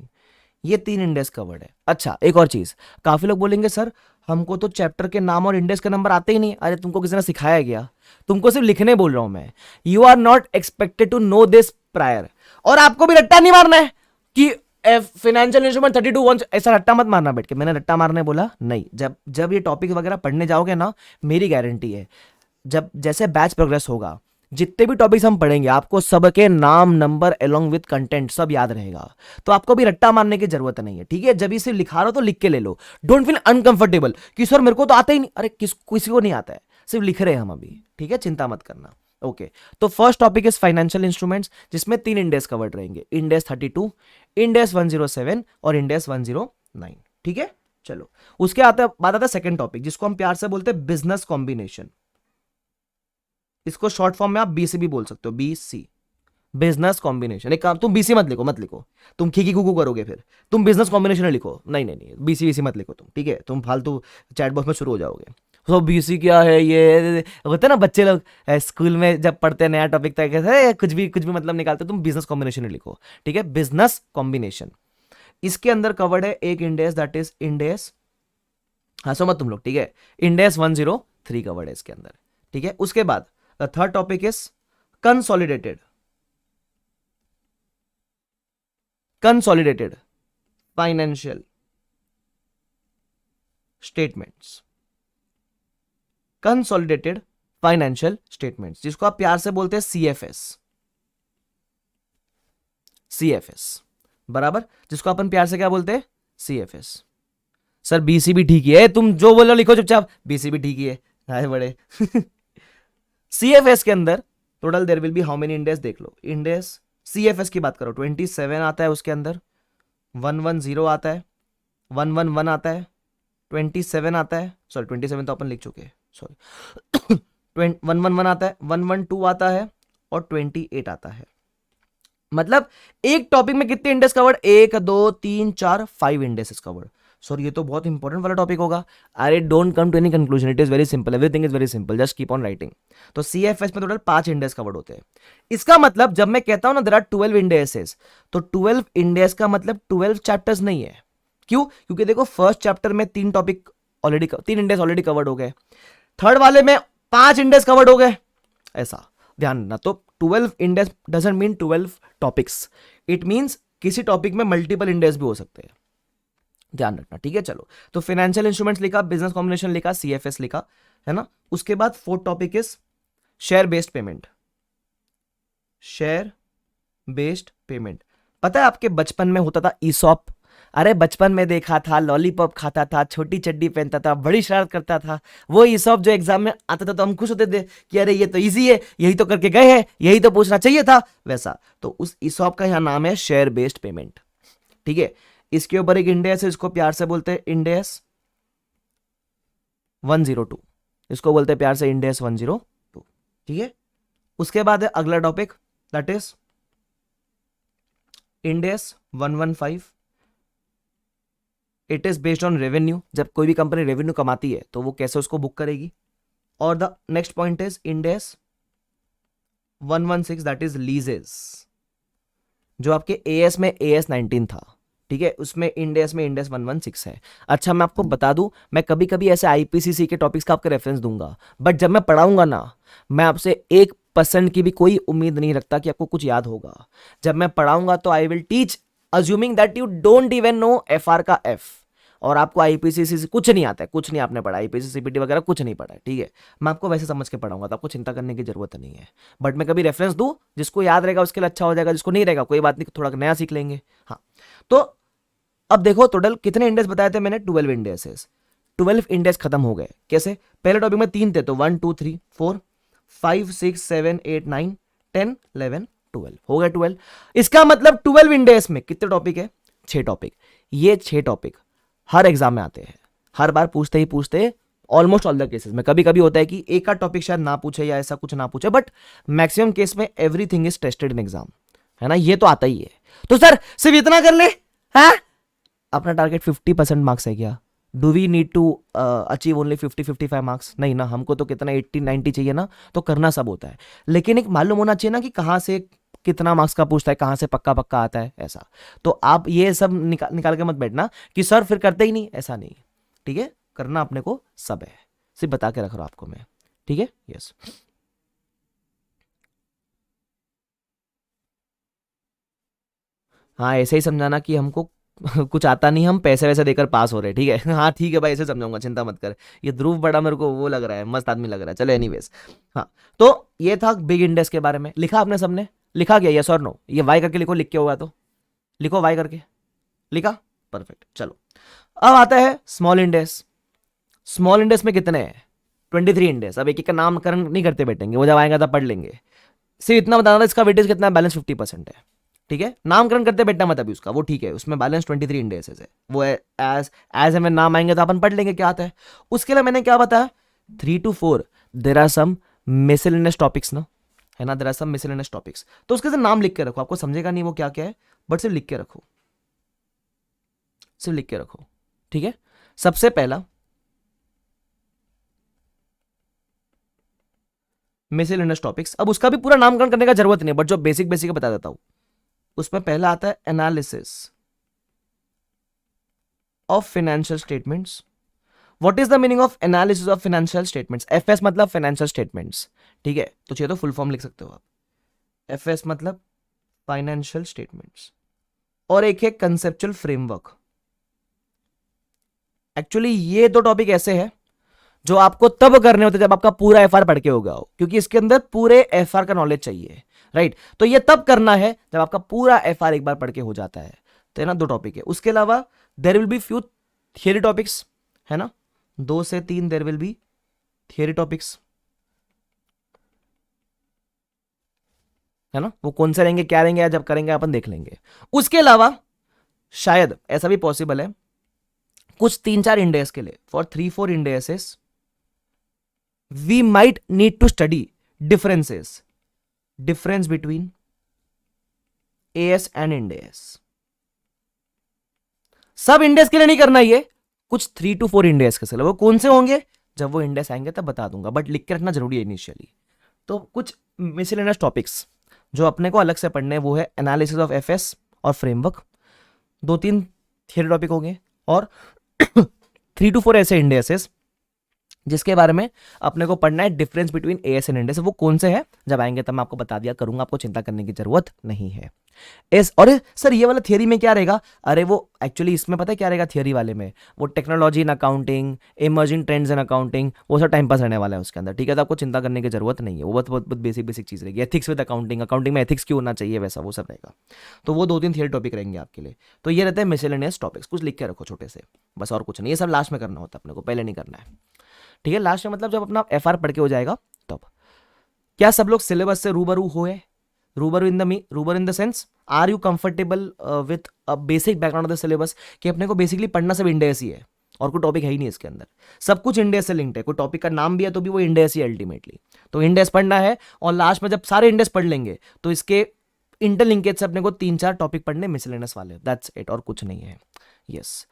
ये 3 इंडेस covered है। अच्छा एक और चीज, काफी लोग बोलेंगे सर हमको तो चैप्टर के नाम और इंडेस का नंबर आते ही नहीं। अरे तुमको किसी ने सिखाया गया, तुमको सिर्फ लिखने बोल रहा हूं मैं, you are not expected to know this prior. और आपको भी रट्टा नहीं मारना है कि फाइनेंशियल इंस्ट्रूमेंट 32 ऐसा रट्टा मत मारना बैठ के, मैंने रट्टा मारने बोला नहीं। जब ये टॉपिक वगैरह पढ़ने जाओगे ना, मेरी गारंटी है जब जैसे बैच प्रोग्रेस होगा, जितने भी टॉपिक्स हम पढ़ेंगे आपको सबके नाम नंबर अलोंग विद कंटेंट सब याद रहेगा। तो आपको भी रट्टा मारने की जरूरत नहीं है, ठीक है। जब इसे लिखा रहा हो तो लिख के ले लो, डोंट फील अनकंफर्टेबल कि सर मेरे को तो आता ही नहीं। अरे किसी को नहीं आता है, सिर्फ लिख रहे हैं हम अभी, ठीक है, चिंता मत करना, ओके। तो first topic is financial instruments, जिसमें 3 इंडेस कवर्ड रहेंगे, इंडेस 32, इंडेस 107 और इंडेस 109, ठीक है। चलो उसके बाद आता है सेकंड टॉपिक, जिसको हम प्यार से बोलते हैं बिजनेस कॉम्बिनेशन। इसको शॉर्ट फॉर्म में आप बीसी भी बोल सकते हो, बीसी, बिजनेस कॉम्बिनेशन। एक काम, तुम बीसी मत लिखो, तुम खीकी कुकू करोगे, फिर तुम बिजनेस कॉम्बिनेशन लिखो, नहीं बीसी मत लिखो तुम, ठीक है, तुम फालतू चैट बॉक्स में शुरू हो जाओगे। तो बीसी क्या है, ये होता है ना बच्चे लोग स्कूल में जब पढ़ते हैं नया टॉपिक तक है, कुछ भी मतलब निकालते हो, तुम बिजनेस कॉम्बिनेशन लिखो, ठीक है, बिजनेस कॉम्बिनेशन। इसके अंदर कवर्ड है एक इंडेस, दैट इज इंडेस, हंसो मत तुम लोग, ठीक है, इंडेस 103 कवर्ड है इसके अंदर, ठीक है। उसके बाद the third topic is consolidated, consolidated financial statements, consolidated financial statements, जिसको आप प्यार से बोलते हैं सीएफएस, सीएफएस बराबर, जिसको अपन प्यार से क्या बोलते हैं, सीएफएस। सर बीसीबी ठीक ही है, तुम जो बोलो लिखो चुपचाप, बीसीबी ठीक ही है, आए बड़े। सीएफएस के अंदर total there will be how many Ind AS, देख लो इंडेस, सीएफएस की बात करो 27 आता है, उसके अंदर 110 आता है, 111 आता है, 27 आता है, सॉरी 27 तो अपन लिख चुके हैं, सॉरी 111 आता है, 112 आता है और 28 आता है। मतलब एक टॉपिक में कितने Ind AS covered, 1 2 3 4 5 Ind ASes covered. Sir ये तो बहुत इंपॉर्टेंट वाला टॉपिक होगा। अरे don't come to any conclusion, it is very simple, everything is very simple, just keep on writing. तो सीएफएस में टोटल 5 इंडेक्स कवर्ड होते हैं। इसका मतलब जब मैं कहता हूं ना देयर आर 12 इंडेक्सेस, तो 12 इंडेक्स का मतलब 12 चैप्टर्स नहीं है। क्यों? क्योंकि देखो फर्स्ट चैप्टर में 3 topic already, 3 index already covered हो गए, थर्ड वाले में 5 इंडेक्स कवर्ड हो गए, ऐसा ध्यान रखना। तो 12 index doesn't mean 12 topics, it means किसी टॉपिक में मल्टीपल इंडेक्स भी हो सकते हैं, ध्यान रखना, ठीक है। चलो, तो फाइनेंशियल इंस्ट्रूमेंट्स लिखा, बिजनेस कॉम्बिनेशन लिखा, सीएफएस लिखा, है ना। उसके बाद fourth topic is share based payment, share based payment. पता है आपके बचपन में होता था ईसॉप, अरे बचपन में देखा था, लॉलीपॉप खाता था, छोटी चड्डी पहनता था, बड़ी शरारत करता था, वो ईसॉप जो एग्जाम में आता था तो हम खुश होते थे कि अरे ये तो इजी है, यही तो करके गए हैं, यही तो पूछना चाहिए था, वैसा। तो उस ईसॉप का यहां नाम है शेयर बेस्ड पेमेंट, ठीक है। इसके ऊपर एक इंडेक्स है, इसको प्यार से बोलते हैं इंडेक्स 102, इसको बोलते हैं प्यार से इंडेक्स 102, ठीक है। उसके बाद है अगला topic, that is index 115, it is based on revenue. जब कोई भी कंपनी रेवेन्यू कमाती है तो वो कैसे उसको बुक करेगी। और the next point is index 116, that is लीजेस, जो आपके एएस में एएस 19 था, ठीक है, उसमें इंडेक्स में इंडेक्स 116 है। अच्छा मैं आपको बता दूं, मैं कभी कभी ऐसे आईपीसीसी के टॉपिक्स का आपके रेफरेंस दूंगा, बट जब मैं पढ़ाऊंगा ना, मैं आपसे 1% की भी कोई उम्मीद नहीं रखता कि आपको कुछ याद होगा। जब मैं पढ़ाऊंगा तो I will teach assuming that you don't even know FR का एफ, और आपको आईपीसीसी से कुछ नहीं आता है, कुछ नहीं आपने पढ़ा, आईपीसी सीपीटी वगैरह कुछ नहीं पढ़ा है, ठीक है। मैं आपको वैसे समझ के पढ़ाऊंगा, तो आपको चिंता करने की जरूरत नहीं है। बट मैं कभी रेफरेंस दूं, जिसको याद रहेगा उसके लिए अच्छा हो जाएगा, जिसको नहीं रहेगा कोई बात नहीं, थोड़ा नया सीख लेंगे। हाँ, तो अब देखो टोटल कितने इंडेक्स बताए थे मैंने, 12 इंडेक्सेस। 12 इंडेक्स खत्म हो गए कैसे, पहले टॉपिक में 3 थे, तो 1 2 3 4 5 6 7 8 9 10 11 12 हो गए 12। इसका मतलब 12 इंडेक्स में कितने टॉपिक है, 6 टॉपिक। ये 6 टॉपिक हर एग्जाम में आते हैं, हर बार पूछते ही पूछते, ऑलमोस्ट ऑल द केसेस में। कभी कभी होता है कि एक आध टॉपिक शायद ना पूछे या ऐसा कुछ ना पूछे, बट मैक्सिमम केस में everything is tested in exam, है ना, ये तो आता ही है। तो सर सिर्फ इतना कर ले, हाँ अपना टारगेट 50% मार्क्स है क्या, do we need to achieve only 50-55 marks, नहीं ना, हमको तो कितना 80-90 चाहिए ना, तो करना सब होता है, लेकिन एक मालूम होना चाहिए ना कि कहाँ से कितना मार्क्स का पूछता है, कहाँ से पक्का पक्का आता है, ऐसा। तो आप ये सब निकाल के मत बैठना कि सर फिर करते ही नहीं, ऐसा नहीं, ठीक है, करना अपने को सब है, सिर्फ बता के रख रहा हूं आपको मैं, ठीक है। यस, हाँ ऐसे ही समझाना कि हमको कुछ आता नहीं, हम पैसे वैसे देकर पास हो रहे हैं, ठीक है। हाँ ठीक है भाई, ऐसे समझाऊंगा, चिंता मत कर। ये ध्रुव बड़ा मेरे को वो लग रहा है, मस्त आदमी लग रहा है, चलो एनीवेज। हाँ, तो ये था बिग इंडेक्स के बारे में। लिखा आपने सबने, लिखा गया यस और नो, ये वाई करके लिखो, लिख के होगा तो लिखो वाई करके, लिखा, परफेक्ट। चलो अब आता है स्मॉल इंडेक्स। स्मॉल इंडेक्स में कितने हैं, 23 इंडेक्स। अब एक एक का नामकरण नहीं करते बैठेंगे, वो जब आएगा तब पढ़ लेंगे। सिर्फ इतना बताना था इसका वेटेज कितना है, बैलेंस 50% है, ठीक है। नामकरण करते बैठना मत अभी उसका, वो ठीक है, उसमें बैलेंस 23 इंडेक्सेस है, वो है एज एज हमें नाम आएंगे तो अपन पढ़ लेंगे क्या आता है। उसके लिए मैंने क्या बताया, 3 to 4 there are some miscellaneous topics ना, है ना, there are some miscellaneous topics. तो उसके से नाम लिख के रखो, आपको समझेगा नहीं वो क्या क्या है, बट सिर्फ लिख के रखो, सिर्फ लिख के रखो, ठीक है। सबसे पहला मिसलेनियस टॉपिक्स। अब उसका भी पूरा नामकरण करने का जरूरत नहीं है, बट जो बेसिक बेसिक बता देता हूं। उसमें पहला आता है analysis of financial statements. What is the meaning of analysis of financial statements? FS मतलब फाइनेंशियल स्टेटमेंट्स, ठीक है, तो चाहिए तो फुल फॉर्म लिख सकते हो आप। एफएस मतलब फाइनेंशियल स्टेटमेंट्स, और एक है कंसेप्चुअल फ्रेमवर्क। एक्चुअली ये दो टॉपिक ऐसे हैं जो आपको तब करने होते जब आपका पूरा एफआर पढ़ के होगा हो, क्योंकि इसके अंदर पूरे एफआर का नॉलेज चाहिए, राइट। तो ये तब करना है जब आपका पूरा एफआर एक बार पढ़ के हो जाता है। तो है ना, दो टॉपिक है। उसके अलावा there will be few theory topics, है ना, 2 से 3 there will be theory topics, है ना। वो कौन से रहेंगे, क्या रहेंगे, या जब करेंगे अपन देख लेंगे। उसके अलावा शायद ऐसा भी पॉसिबल है कुछ 3-4 इंडेक्स के लिए, for 3-4 indexes we might need to study difference between AS and Ind AS। सब इंडेक्स के लिए नहीं करना, ये कुछ 3 to 4 इंडेक्स के लिए। वो कौन से होंगे जब वो इंडेक्स आएंगे तब बता दूंगा, बट लिख के रखना जरूरी है इनिशियली। तो कुछ मिसलेनियस टॉपिक्स जो अपने को अलग से पढ़ने हैं वो है एनालिसिस ऑफ एफएस और फ्रेमवर्क, 2-3 थियरी टॉपिक होंगे, और 3 to 4 ऐसे इंडेक्सेस जिसके बारे में अपने को पढ़ना है difference between as and index. वो कौन से हैं जब आएंगे तब मैं आपको बता दिया करूंगा, आपको चिंता करने की जरूरत नहीं है। और सर ये वाला थियरी में क्या रहेगा? अरे वो एक्चुअली इसमें पता है क्या रहेगा थियरी वाले में, वो technology in accounting, emerging trends in accounting, वो सब टाइम पास रहने वाला है उसके अंदर, ठीक है। तो आपको चिंता करने की जरूरत नहीं है, वो बहुत बहुत बेसिक बेसिक चीज रहेगी। एथिक्स विद अकाउंटिंग, अकाउंटिंग में एथिक्स क्यों होना चाहिए, वैसा वो सब रहेगा। तो वो 2-3 थियरी टॉपिक रहेंगे आपके लिए। तो ये रहते हैं मिसलेनियस टॉपिक्स, कुछ लिख के रखो छोटे से, बस और कुछ नहीं। ये सब लास्ट में करना होता है अपने को, पहले नहीं करना है, ठीक है। लास्ट में मतलब जब अपना एफआर पढ़ के हो जाएगा तब। क्या सब लोग सिलेबस से रूबरू हुए? रूबरू in the sense, are you comfortable with a basic background of the syllabus, कि अपने को बेसिकली पढ़ना सब इंडेस ही है और कोई टॉपिक है ही नहीं इसके अंदर, सब कुछ इंडेस से लिंक्ड है। कोई टॉपिक का नाम भी है तो भी वो इंडेस ही अल्टीमेटली। तो इंडेस पढ़ना है, और लास्ट में जब सारे इंडेस पढ़ लेंगे तो इसके इंटरलिंकेज से अपने को 3-4 टॉपिक पढ़ने मिसलेनियस वाले, दैट्स इट, और कुछ नहीं है। यस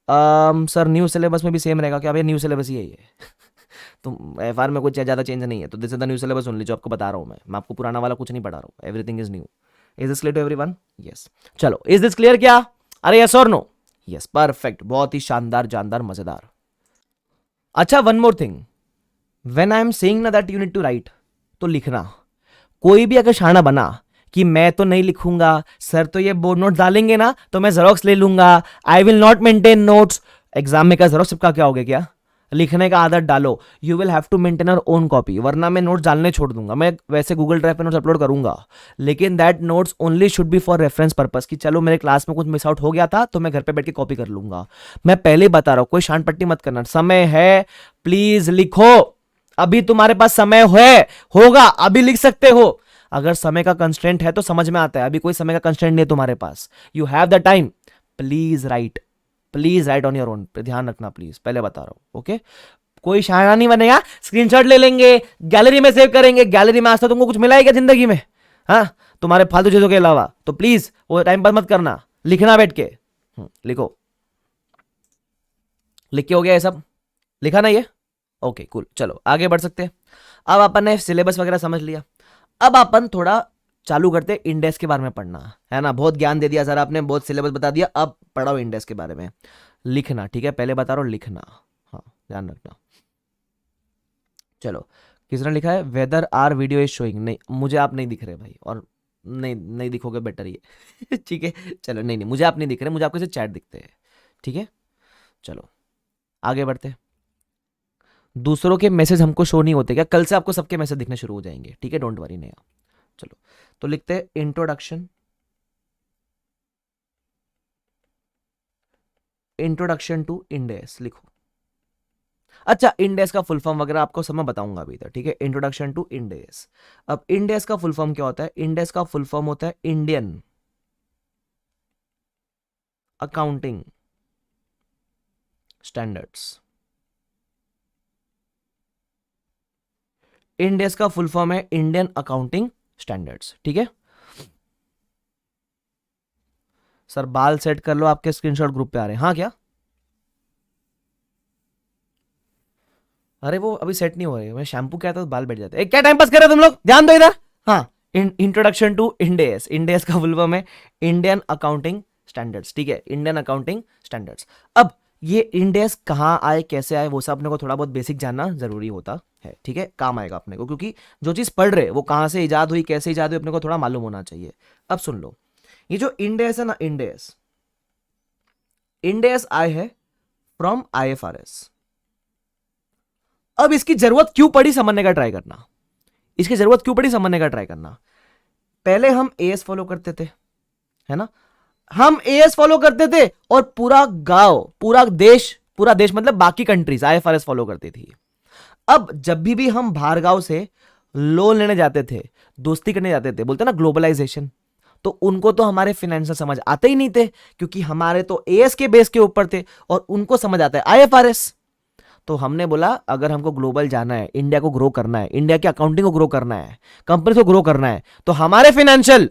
सर न्यू सिलेबस में भी सेम रहेगा क्या? भाई न्यू सिलेबस ही है तो एफआर में कुछ ज़्यादा चेंज नहीं है, तो this is the new syllabus only जो आपको बता रहा हूँ मैं आपको पुराना वाला कुछ नहीं पढ़ा रहा हूँ, everything is new. Is this clear to everyone? Yes. चलो, इज दिस क्लियर क्या? अरे यस और नो? यस, परफेक्ट, बहुत ही शानदार, जानदार, मजेदार। अच्छा, one more thing, when I am saying ना that you need to write, तो लिखना। कोई भी अगर शाना बना कि मैं तो नहीं लिखूंगा सर, तो ये बोर्ड नोट डालेंगे ना तो मैं जेरोक्स ले लूंगा, I will not maintain notes, exam में का जेरोक्स चिपका क्या हो गया क्या? लिखने का आदत डालो। You will have to maintain your own copy, वरना मैं नोट्स डालने छोड़ दूंगा। मैं वैसे गूगल ड्राइव पे नोट्स अपलोड करूंगा, लेकिन that notes only should be for reference purpose, कि चलो मेरे क्लास में कुछ मिस आउट हो गया था तो मैं घर पे बैठ के कॉपी कर लूंगा। मैं पहले बता रहा हूं, कोई शान पट्टी मत करना, समय है, प्लीज लिखो। अभी तुम्हारे पास समय है, होगा, अभी लिख सकते हो। अगर समय का कंस्ट्रेंट है तो समझ में आता है, अभी कोई समय का कंस्ट्रेंट नहीं है तुम्हारे पास, you have the time, please write on your own, ध्यान रखना प्लीज, पहले बता रहा हूं, ओके। कोई शायरा नहीं बनेगा, स्क्रीनशॉट ले लेंगे, गैलरी में सेव करेंगे। गैलरी में आज तक तुमको कुछ मिला है क्या जिंदगी में? हाँ, तुम्हारे फालतू चीजों के अलावा। तो प्लीज वो टाइम पास मत करना, लिखना बैठ के। लिखो, लिख के हो गया ये सब? लिखा ना ये? ओके कूल, चलो आगे बढ़ सकते हैं। अब अपन ने सिलेबस वगैरह समझ लिया, अब अपन थोड़ा चालू करते इंडेक्स के बारे में पढ़ना, है ना। बहुत ज्ञान दे दिया सर आपने, बहुत सिलेबस बता दिया, अब पढ़ाओ इंडेक्स के बारे में। लिखना, ठीक है, पहले बता रहा हूं, लिखना, हाँ ध्यान रखना। चलो, किसने लिखा है whether our video is showing? नहीं, मुझे आप नहीं दिख रहे भाई, और नहीं दिखोगे बेटर ही है ठीक है, चलो, नहीं मुझे आप नहीं दिख रहे, मुझे आपके से चैट दिखते हैं, ठीक है। चलो आगे बढ़ते हैं। दूसरों के मैसेज हमको शो नहीं होते क्या? कल से आपको सबके मैसेज दिखने शुरू हो जाएंगे, ठीक है, डोंट वरी। नहीं, चलो तो लिखते हैं इंट्रोडक्शन टू इंडेक्स, लिखो। अच्छा, इंडेक्स का फुल फॉर्म वगैरह आपको सब मैं बताऊंगा अभी तक, ठीक है। Introduction to Ind AS. अब इंडेक्स का फुल फॉर्म क्या होता है? इंडेक्स का फुल फॉर्म होता है इंडियन अकाउंटिंग स्टैंडर्ड्स। इंडेक्स का फुल फॉर्म है इंडियन अकाउंटिंग स्टैंडर्ड्स, ठीक है। सर बाल सेट कर लो, आपके स्क्रीनशॉट ग्रुप पे आ रहे हैं, हाँ क्या? अरे वो अभी सेट नहीं हो रही है, मैं शैम्पू किया था तो बाल बैठ जाते हैं। क्या टाइम पास कर रहे हो तुम लोग, ध्यान दो इधर। हाँ, इंट्रोडक्शन टू इंडेस। इंडेस का फुल फॉर्म है इंडियन अकाउंटिंग स्टैंडर्ड्स, ठीक है, इंडियन अकाउंटिंग स्टैंडर्ड्स। अब ये इंडेस कहाँ आए, कैसे आए, वो सब अपने को थोड़ा बहुत बेसिक जानना जरूरी होता है, ठीक है, काम आएगा अपने को, क्योंकि जो चीज पढ़ रहे वो कहाँ से इजाद हुई, कैसे इजाद हुई, अपने को थोड़ा मालूम होना चाहिए। अब सुन लो, ये जो इंडेस है ना, इंडेस, इंडेस आए है फ्रॉम IFRS। अब इसकी जरूरत क्यों पड़ी समझने का ट्राई करना, इसकी जरूरत क्यों पड़ी समझने का ट्राई करना। पहले हम एएस फॉलो करते थे, है ना, हम एएस फॉलो करते थे और पूरा गांव, पूरा देश मतलब बाकी कंट्रीज IFRS फॉलो करती थी। अब जब भी हम बाहर गांव से लोन लेने जाते थे, दोस्ती करने जाते थे, बोलते ना ग्लोबलाइजेशन, तो उनको तो हमारे फाइनेंशियल समझ आते ही नहीं थे, क्योंकि हमारे तो एएस के बेस के ऊपर थे और उनको समझ आता है IFRS। तो हमने बोला अगर हमको ग्लोबल जाना है, इंडिया को ग्रो करना है, इंडिया की अकाउंटिंग को ग्रो करना है, कंपनी को ग्रो करना है, तो हमारे फाइनेंशियल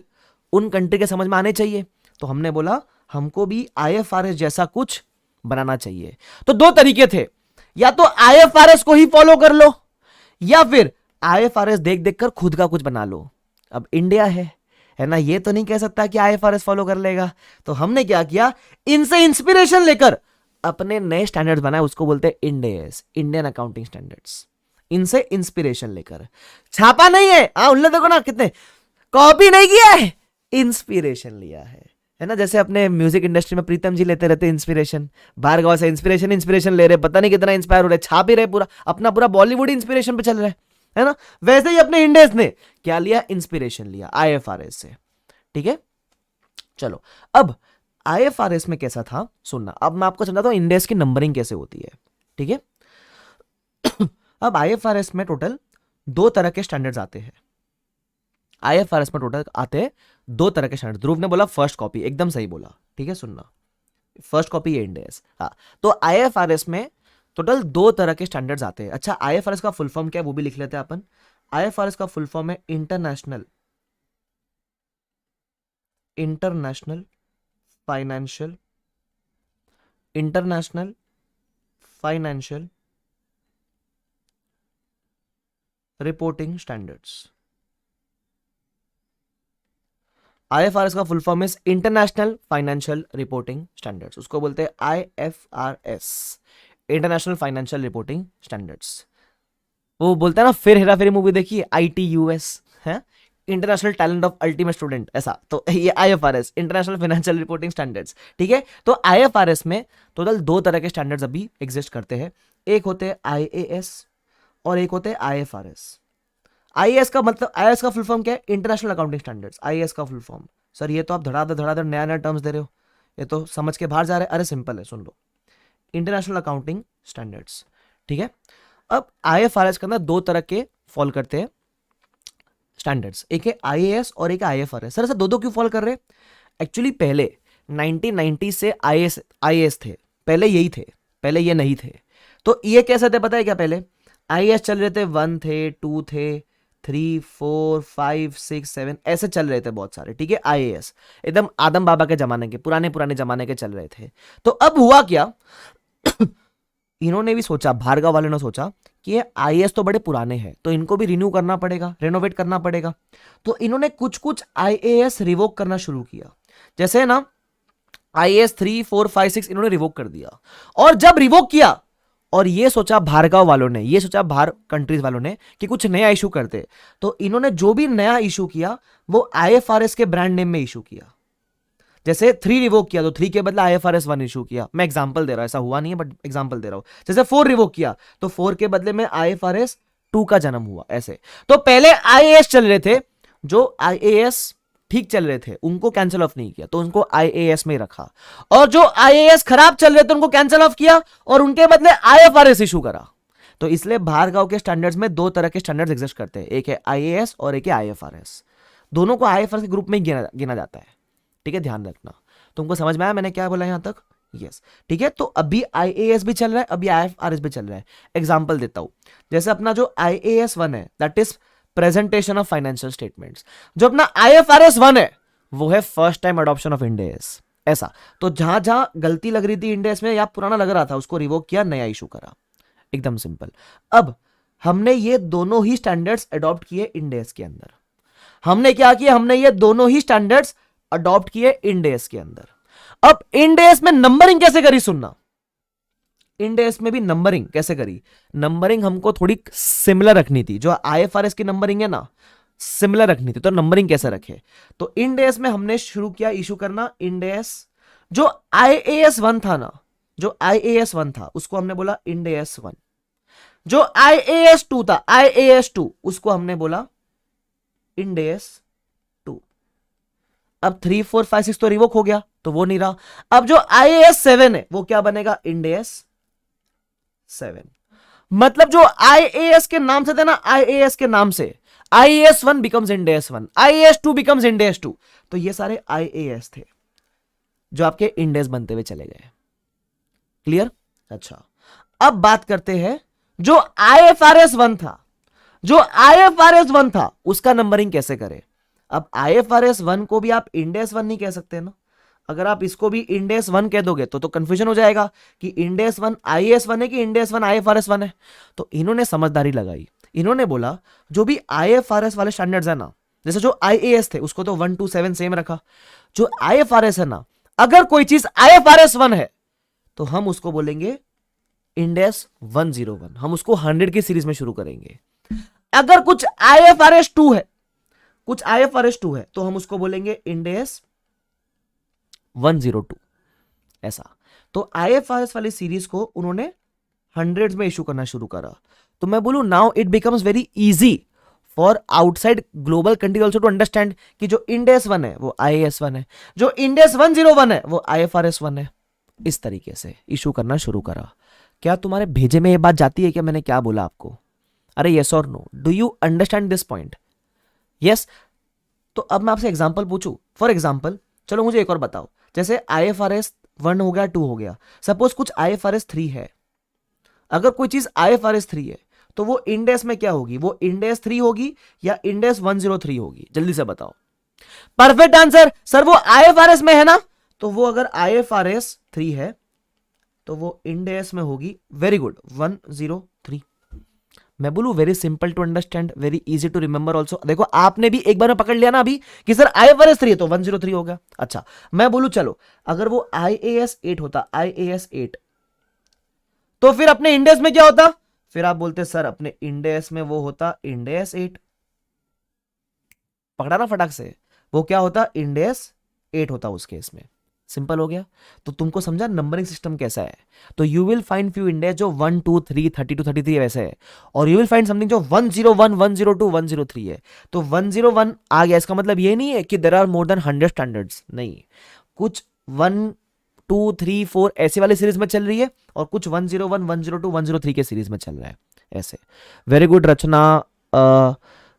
उन कंट्री के समझ में आने चाहिए। तो हमने बोला हमको भी IFRS जैसा कुछ बनाना चाहिए। तो दो तरीके थे, या तो IFRS को ही फॉलो कर लो, या फिर IFRS देख देख कर खुद का कुछ बना लो। अब इंडिया है ना, ये तो नहीं कह सकता कि IFRS फॉलो कर लेगा। तो हमने क्या किया, इनसे इंस्पिरेशन लेकर अपने नए स्टैंडर्ड्स बनाए, उसको बोलते हैं इंडेस, इंडियन अकाउंटिंग स्टैंडर्ड्स। इनसे इंस्पिरेशन लेकर, छापा नहीं है, उल्ले देखो ना कितने, कॉपी नहीं किया है, इंस्पिरेशन लिया है ना। जैसे अपने म्यूजिक इंडस्ट्री में प्रीतम जी लेते रहते इंस्पिरेशन, बाहर गांव से इंस्पिरेशन ले रहे, पता नहीं कितना इंस्पायर हो रहे, छाप ही रहे, पूरा अपना पूरा बॉलीवुड इंस्पिरेशन पे चल रहा है ना। वैसे ही अपने इंडेस ने क्या लिया, इंस्पिरेशन लिया IFRS से, ठीक है। चलो अब IFRS में कैसा था सुनना, अब मैं आपको समझाता हूं इंडेस की नंबरिंग कैसे होती है, ठीक है। अब IFRS में टोटल दो तरह के स्टैंडर्ड्स आते हैं। IFRS में टोटल आते हैं दो तरह के स्टैंडर्ड। ध्रुव ने बोला फर्स्ट कॉपी, एकदम सही बोला, ठीक है, सुनना, फर्स्ट कॉपी ये इंडेस। हाँ, तो IFRS में टोटल दो तरह के स्टैंडर्ड्स आते हैं। अच्छा, IFRS का फुल फॉर्म क्या है वो भी लिख लेते हैं अपन। IFRS का फुल फॉर्म है international financial reporting standards. IFRS का full form is international financial reporting standards, उसको बोलते हैं IFRS, international financial reporting standards. वो बोलता है ना, फिर हेरा फेरी मूवी देखिए, ITUS है, international talent of ultimate student, ऐसा। तो ये IFRS, international financial reporting standards, ठीक है। तो IFRS में टोटल दो तरह के स्टैंडर्ड्स अभी एग्जिस्ट करते हैं, एक होते हैं IAS और एक होते हैं IFRS। IAS का मतलब, IAS का फुल फॉर्म क्या है, इंटरनेशनल अकाउंटिंग स्टैंडर्ड्स, IAS का फुल फॉर्म। सर ये तो आप धड़ाधड़ नया नया टर्म्स दे रहे हो, ये तो समझ के बाहर जा रहे हैं। अरे सिंपल है, सुन लो, इंटरनेशनल अकाउंटिंग स्टैंडर्ड्स, ठीक है। अब IFRS के अंदर दो तरह के फॉलो करते हैं स्टैंडर्ड्स, एक है IAS और एक है IFRS। सर ऐसा दो दो क्यों फॉलो कर रहे हैं, एक्चुअली पहले 1990 से IAS थे, पहले यही थे, पहले ये नहीं थे। तो ये कैसे थे पता है क्या, पहले IAS चल रहे थे, 1 थे, 2 थे, 3, 4, 5, 6, 7 ऐसे चल रहे थे बहुत सारे, ठीक है। IAS एकदम आदम बाबा के जमाने के, पुराने जमाने के चल रहे थे। तो अब हुआ क्या, इन्होंने भी सोचा, भार्गव वालों ने सोचा कि ये IAS तो बड़े पुराने हैं, तो इनको भी रिन्यू करना पड़ेगा, रेनोवेट करना पड़ेगा। तो इन्होंने कुछ कुछ IAS रिवोक करना शुरू किया, जैसे ना IAS 3, 4, 5, 6 इन्होंने रिवोक कर दिया। और जब रिवोक किया, और ये सोचा भार्गव वालों ने, ये सोचा बाहर कंट्रीज वालों ने कि कुछ नया इशू करते, तो इन्होंने जो भी नया इशू किया वो IFRS के ब्रांड नेम में इशू किया। जैसे 3 रिवोक किया तो 3 के बदले IFRS 1 इशू किया, मैं एग्जांपल दे रहा हूं, ऐसा हुआ नहीं है बट एग्जांपल दे रहा हूं। जैसे 4 रिवोक किया तो 4 के बदले में IFRS 2 का जन्म हुआ, ऐसे। तो पहले IAS चल रहे थे, जो IAS ठीक चल रहे थे उनको कैंसिल ऑफ नहीं किया, तो उनको IAS में रखा, और जो IAS खराब चल रहे थे उनको कैंसिल ऑफ किया और उनके बदले IFRS इशू करा। तो इसलिए भार्गव के स्टैंडर्ड्स में दो तरह के स्टैंडर्ड्स एग्जिस्ट करते हैं, एक है IAS और एक है IFRS। दोनों को IFRS के ग्रुप में ही गिना जाता है, ठीक है, ध्यान रखना। तुमको समझ में आया मैंने क्या बोला यहां तक, यस, ठीक है। तो अभी IAS भी चल रहा है, अभी IFRS भी चल रहा है। एग्जांपल देता हूं, जैसे अपना जो IAS 1 है that is presentation of financial statements, जो अपना IFRS 1 है वो है first time adoption of Ind AS, ऐसा। तो जहां जहां गलती लग रही थी इंडेस में या पुराना लग रहा था उसको रिवोक किया, नया इशू करा, एकदम सिंपल। अब हमने ये दोनों ही स्टैंडर्ड्स अडॉप्ट किए इंड एस के अंदर। हमने क्या किया, हमने ये दोनों ही स्टैंडर्ड्स अडॉप्ट किए इंड एस के अंदर। अब इंड एस में नंबरिंग कैसे करी, सुनना। इंड एस में भी नंबरिंग कैसे करी, नंबरिंग हमको थोड़ी सिमिलर रखनी थी, जो आईएफआरएस की नंबरिंग है ना, सिमिलर रखनी थी। तो नंबरिंग कैसे रखे, तो इंड एस में हमने शुरू किया इशू करना इंड एस। जो आईएएस 1 था ना, जो आईएएस 1 था उसको हमने बोला इंड एस 1। जो आईएएस 2 था, आईएएस 2, उसको हमने बोला इंड एस 2। अब 3 4 5 6 तो रिवोक हो गया, तो वो नहीं रहा। अब जो आईएएस 7 है वो क्या बनेगा, इंड एस 7। मतलब जो आईएएस के नाम से थे ना, आईएएस के नाम से IAS 1 becomes end S 1, IAS 2 becomes end S 2। तो ये सारे आईएएस थे जो आपके इंड एस बनते हुए चले गए। क्लियर? अच्छा, अब बात करते हैं जो आईएफआरएस 1 था, जो आईएफआरएस 1 था उसका नंबरिंग कैसे करें। अब आईएफआरएस 1 को भी आप इंड एस 1 नहीं कह सकते ना। अगर आप इसको भी इंड एस 1 कह दोगे तो कंफ्यूजन हो जाएगा कि इंड एस 1 आईएएस 1 है कि इंड एस 1 आईएफआरएस 1 है। तो इन्होंने समझदारी लगाई, इन्होंने बोला जो भी आईएफआरएस वाले स्टैंडर्ड्स है ना, जैसे जो आईएएस थे उसको तो 1 2 7 सेम रखा। जो आईएफआरएस है ना, अगर कोई चीज आईएफआरएस 1 है तो हम उसको बोलेंगे इंड एस 101, हम उसको 100 की सीरीज में शुरू करेंगे। अगर कुछ आईएफआरएस 2 है, कुछ आईएफआरएस 2 है, तो हम उसको बोलेंगे इंड एस 102, ऐसा। तो आईएफआरएस वाली सीरीज को उन्होंने 100 में इशू करना शुरू करा। तो मैं बोलूं now it becomes very easy for outside global country also to understand कि जो इंड एस 1 है वो आईएएस 1 है, जो इंड एस 101 है वो आईएफआरएस 1 है। इस तरीके से इशू करना शुरू करा। क्या तुम्हारे भेजे में ये बात जाती है क्या, मैंने क्या बोला आपको? अरे यस और no, do you understand this point? Yes. तो अब मैं आपसे एग्जांपल पूछूं, फॉर एग्जांपल चलो मुझे एक और बताओ, जैसे आईएफआरएस 1 हो गया, 2 हो गया, सपोज कुछ आईएफआरएस 3 है। अगर कोई चीज आईएफआरएस 3 है तो वो इंड एस में क्या होगी, वो इंड एस 3 होगी या इंड एस 103 होगी, जल्दी से बताओ। परफेक्ट आंसर सर, वो आईएफआरएस में है ना, तो वो अगर आईएफआरएस 3 है तो वो इंड एस में होगी। Very good, 103। मैं बोलूं very simple to understand, very easy to remember also. देखो आपने भी एक बार में पकड़ लिया ना अभी कि सर आईएफआरएस 3 है तो 103 हो गया। अच्छा, मैं बोलूं चलो अगर वो आईएएस 8 होता, आईएएस 8, तो फिर अपने इंड एस में क्या होता? फिर आप बोलते सर अपने इंड एस में वो होता इंड एस 8। पकड़ा ना फटाक से, वो क्या होता, इंड एस 8 होता उस केस में। सिंपल हो गया। तो तुमको समझा नंबरिंग सिस्टम कैसा है। तो you will find few end S जो 1 2 3 32 33 वैसे है, और यू विल फाइंड समथिंग जो 101 102 103 है। तो 101 आ गया, इसका मतलब ये नहीं है कि there are more than 100 standards, नहीं। कुछ 1 2 3 4 ऐसे वाली सीरीज में चल रही है और कुछ 101 102 103 के सीरीज में चल रहा है ऐसे। वेरी गुड रचना,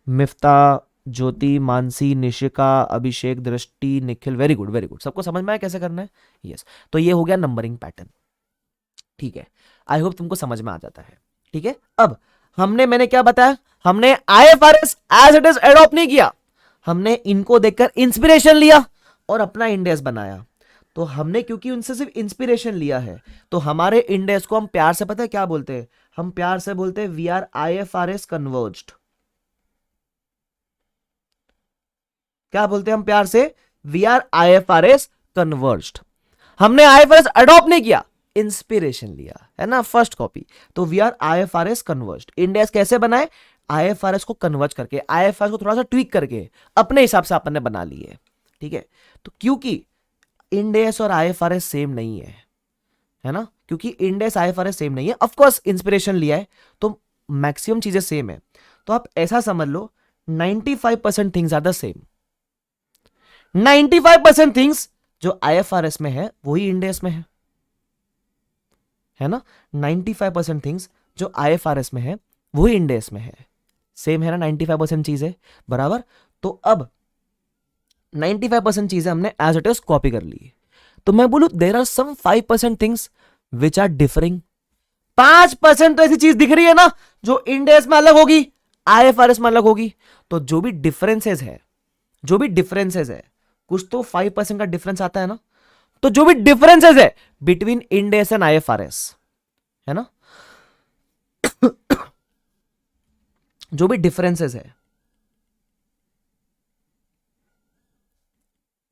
मिफ्ता, ज्योति, मानसी, निशिका, अभिषेक, दृष्टि, Nikhil, very good very good. सबको समझ में आया कैसे करना है? यस। तो ये हो गया नंबरिंग पैटर्न। ठीक है, आई होप तुमको समझ में आ जाता है। ठीक है, अब मैंने क्या बताया, हमने IFRS as it is adopt नहीं किया, हमने इनको देखकर इंस्पिरेशन लिया और अपना इंड एस बनाया। तो हमने क्योंकि उनसे सिर्फ इंस्पिरेशन लिया है तो हमारे इंड एस को हम प्यार से, पता है क्या बोलते हैं, हम प्यार से बोलते हैं वी आर आईएफआरएस कन्वर्ज्ड। क्या बोलते हैं हम प्यार से? We are IFRS converged. हमने आईएफआरएस अडॉप्ट नहीं किया, इंस्पिरेशन लिया है ना, फर्स्ट कॉपी। तो we are IFRS converged. Ind AS कैसे बनाए? आईएफआरएस को कन्वर्ज करके, आईएफआरएस को थोड़ा सा ट्वीक करके अपने हिसाब से आपने बना लिए। ठीक है, तो क्योंकि इंड एस और आईएफआरएस सेम नहीं है ना, क्योंकि इंड एस आईएफआरएस सेम नहीं है, ऑफ कोर्स इंस्पिरेशन लिया है तो मैक्सिमम चीजें सेम है। तो आप ऐसा समझ लो 95% थिंग्स आर द सेम। 95% थिंग्स जो आईएफआरएस में है वही इंड एस में है ना। 95% थिंग्स जो आईएफआरएस में है वही इंड एस में है, सेम है ना, 95% चीजें बराबर। तो अब 95% चीजें हमने एज इट इज कॉपी कर ली। तो मैं बोलूं there are some 5% things which are differing. 5% तो ऐसी चीज दिख रही है ना जो इंड एस में अलग होगी, आईएफआरएस में अलग होगी। तो जो भी डिफरेंसेस है, कुछ तो 5% का डिफरेंस आता है ना। तो जो भी डिफरेंसेस है between end S and IFRS है ना, जो भी डिफरेंसेस है,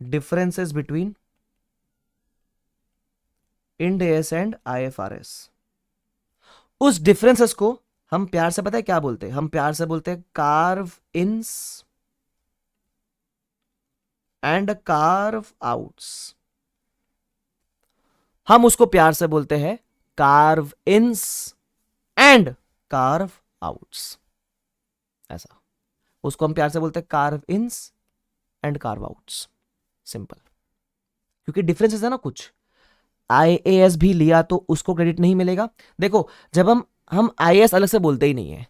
differences between end S and IFRS, उस डिफरेंसेस को हम प्यार से पता है क्या बोलते हैं? हम प्यार से बोलते हैं carve ins and carve outs. हम उसको प्यार से बोलते हैं carve ins and carve outs, ऐसा। उसको हम प्यार से बोलते हैं carve ins and carve outs, simple. क्योंकि डिफरेंसेस है ना कुछ। IAS भी लिया तो उसको क्रेडिट नहीं मिलेगा। देखो, जब हम IAS अलग से बोलते ही नहीं है,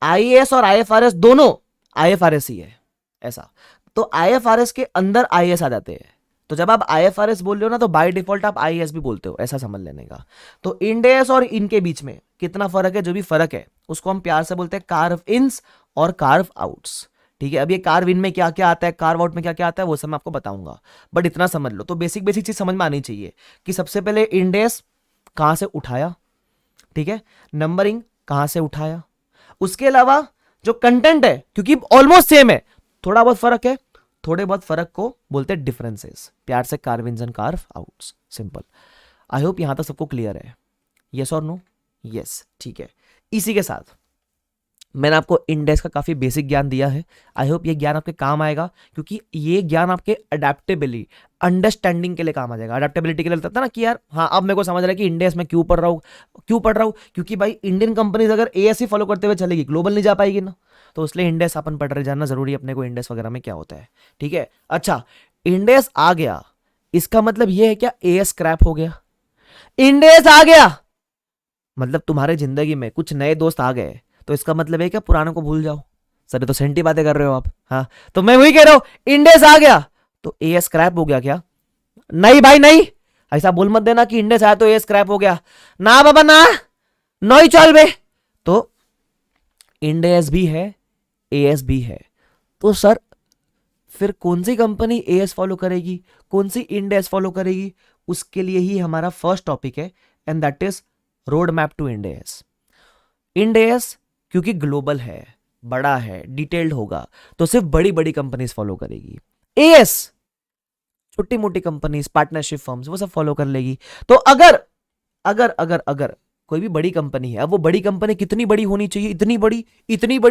IAS और IFRS दोनों IFRS ही है, ऐसा। तो IFRS के अंदर IAS आ जाते हैं। तो जब आप IFRS बोल रहे हो ना, तो बाय डिफॉल्ट आप IAS भी बोलते हो, ऐसा समझ लेने का। तो इंड एस और इनके बीच में कितना फर्क है, जो भी फर्क है उसको हम प्यार से बोलते हैं कार्व इन्स और कार्व आउट्स। ठीक है, अब ये कार्व इन में क्या क्या आता है, कार्व आउट में क्या क्या आता है, वो सब मैं आपको बताऊंगा, बट इतना समझ लो। तो बेसिक बेसिक चीज समझ में आनी चाहिए कि सबसे पहले इंड एस कहां से उठाया, ठीक है, नंबरिंग कहां से उठाया, उसके अलावा जो कंटेंट है, क्योंकि ऑलमोस्ट सेम है, थोड़ा बहुत फर्क है, थोड़े बहुत फर्क को बोलते हैं डिफरेंसेस, प्यार से carve ins and carve outs, simple. I hope यहां तक सबको क्लियर है, यस और नो? यस, ठीक है। इसी के साथ मैंने आपको इंडेक्स का काफी बेसिक ज्ञान दिया है। आई होप ये ज्ञान आपके काम आएगा, क्योंकि ये ज्ञान आपके अडेप्टेबिलिटी, अंडरस्टैंडिंग के लिए काम आ जाएगा। अडेप्टेबिलिटी के लिए लगता था ना कि यार हाँ, अब मेरे को समझ रहा है कि इंडेक्स में क्यों पढ़ रहा हूँ, क्योंकि भाई इंडियन कंपनीज अगर AS ही फॉलो करते हुए चलेगी, ग्लोबल नहीं जा पाएगी ना। तो इसलिए इंडेक्स अपन पढ़ रहे, जानना जरूरी है अपने को इंडेक्स वगैरह में क्या होता है, ठीक है। अच्छा, इंडेक्स आ गया, इसका मतलब ये है क्या AS क्रैप हो गया? इंडेक्स आ गया मतलब तुम्हारे जिंदगी में कुछ नए दोस्त आ गए, तो इसका मतलब है क्या पुराने को भूल जाओ? सर ये तो सेंटी बातें कर रहे हो आप। हाँ, तो मैं वही कह रहा हूं, इंडेक्स आ गया तो AS स्क्रैप हो गया क्या? नहीं भाई नहीं, ऐसा बोल मत देना कि इंडेक्स आया तो AS स्क्रैप हो गया। ना बाबा ना, नहीं चल बे। तो इंडेक्स भी है, AS भी है, तो सर फिर कौन सी कंपनी AS फॉलो करेगी, कौन सी इंडेक्स फॉलो करेगी? उसके लिए ही हमारा फर्स्ट टॉपिक है, and that is road map to Ind AS. Ind AS क्योंकि ग्लोबल है, बड़ा है, डिटेल्ड होगा, तो सिर्फ बड़ी बड़ी कंपनीज फॉलो करेगी। AS छोटी मोटी कंपनीज, पार्टनरशिप फर्म्स, वो सब फॉलो कर लेगी। तो अगर अगर अगर अगर कोई भी बड़ी कंपनी है, अब वो बड़ी कंपनी कितनी बड़ी होनी चाहिए, इतनी बड़ी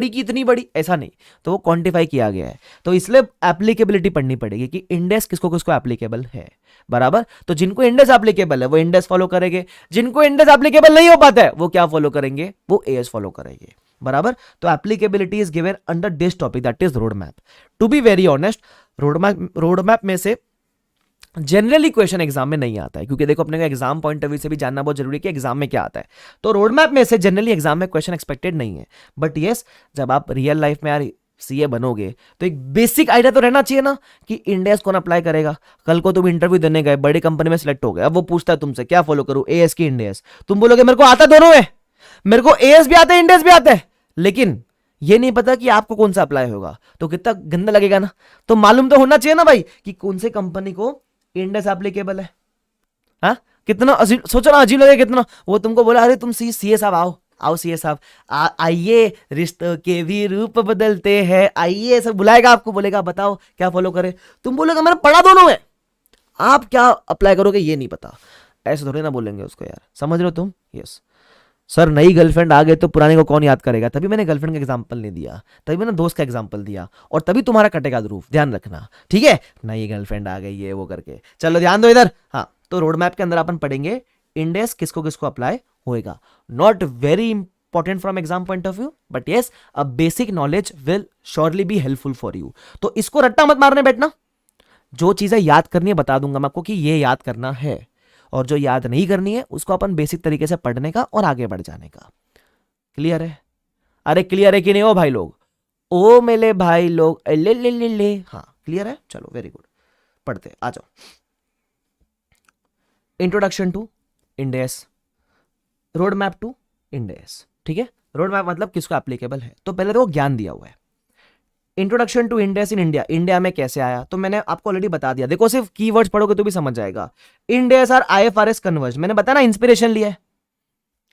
कि इतनी बड़ी, ऐसा नहीं, तो वो क्वांटिफाई किया गया है। तो इसलिए एप्लीकेबिलिटी पढ़नी पड़ेगी कि इंडेक्स किसको किसको एप्लीकेबल है, बराबर। तो जिनको इंडेक्स एप्लीकेबल है वो इंडेक्स फॉलो करेंगे, जिनको इंडेक्स एप्लीकेबल नहीं हो पाता है वो क्या फॉलो करेंगे, वो AS फॉलो करेंगे, बराबर। तो applicability is given under this topic, that is road map. To be very honest, road map में से जनरली क्वेश्चन एग्जाम में नहीं आता है, क्योंकि देखो अपने को एग्जाम पॉइंट ऑफ व्यू से भी जानना बहुत जरूरी है कि एग्जाम में क्या आता है। तो रोड मैप में से जनरली एग्जाम में क्वेश्चन एक्सपेक्टेड नहीं है, बट यस, जब आप रियल लाइफ में यार CA बनोगे तो एक बेसिक आइडिया तो रहना चाहिए ना कि इंडेक्स कौन अप्लाई करेगा। कल को तुम इंटरव्यू देने गए, बड़ी कंपनी में सिलेक्ट हो गए, अब वो पूछता है तुमसे क्या फॉलो करूं, AS की इंडेक्स? तुम बोलोगे मेरे को आता दोनों है, मेरे को AS भी आता है, इंडेक्स भी आता है, लेकिन ये नहीं पता कि आपको कौन सा अप्लाई होगा, तो कितना गंदा लगेगा ना। तो मालूम तो होना चाहिए ना भाई कि कौन से कंपनी को इंडेक्स एप्लीकेबल है। हाँ, कितना अजीब, सोचो ना, अजीब लगेगा कितना। वो तुमको बोला अरे तुम CA साहब आओ CA साहब आइए, रिश्तों के भी रूप बदलते हैं, आइए, सब बुलाएगा आपको, बोलेगा बताओ क्या फॉलो करे, तुम बोलोगे मैंने पढ़ा दोनों है, आप क्या अप्लाई करोगे ये नहीं पता। ऐसे थोड़ी ना बोलेंगे उसको यार, समझ रहे हो तुम? यस सर, नई गर्लफ्रेंड आ गई तो पुराने को कौन याद करेगा, तभी मैंने गर्लफ्रेंड का एग्जांपल नहीं दिया, तभी मैंने दोस्त का एग्जांपल दिया, और तभी तुम्हारा कटेगा ध्रुव, ध्यान रखना, ठीक है। नई गर्लफ्रेंड आ गई है वो करके, चलो ध्यान दो इधर। हाँ, तो रोड मैप के अंदर अपन पढ़ेंगे इंडेक्स किसको किसको अप्लाई होएगा। Not very important from exam point of view, but yes a basic knowledge will surely be helpful for you. तो इसको रट्टा मत मारने बैठना, जो चीजें याद करनी है बता दूंगा मैं आपको कि ये याद करना है, और जो याद नहीं करनी है उसको अपन बेसिक तरीके से पढ़ने का और आगे बढ़ जाने का। क्लियर है? अरे क्लियर है कि नहीं हो भाई लोग? ओ मेरे भाई लोग, ले। हाँ क्लियर है, चलो वेरी गुड, पढ़ते आ जाओ। Introduction to Ind AS, road map to Ind AS, ठीक है। रोड मैप मतलब किसको एप्लीकेबल है, तो पहले तो वो ज्ञान दिया हुआ है। Introduction to Ind AS in India, India में कैसे आया, तो मैंने आपको ऑलरेडी बता दिया, देखो सिर्फ कीवर्ड्स पढ़ोगे तो भी समझ जाएगा। इंडेक्स और IFRS कन्वर्ज, मैंने बताया ना इंस्पिरेशन लिया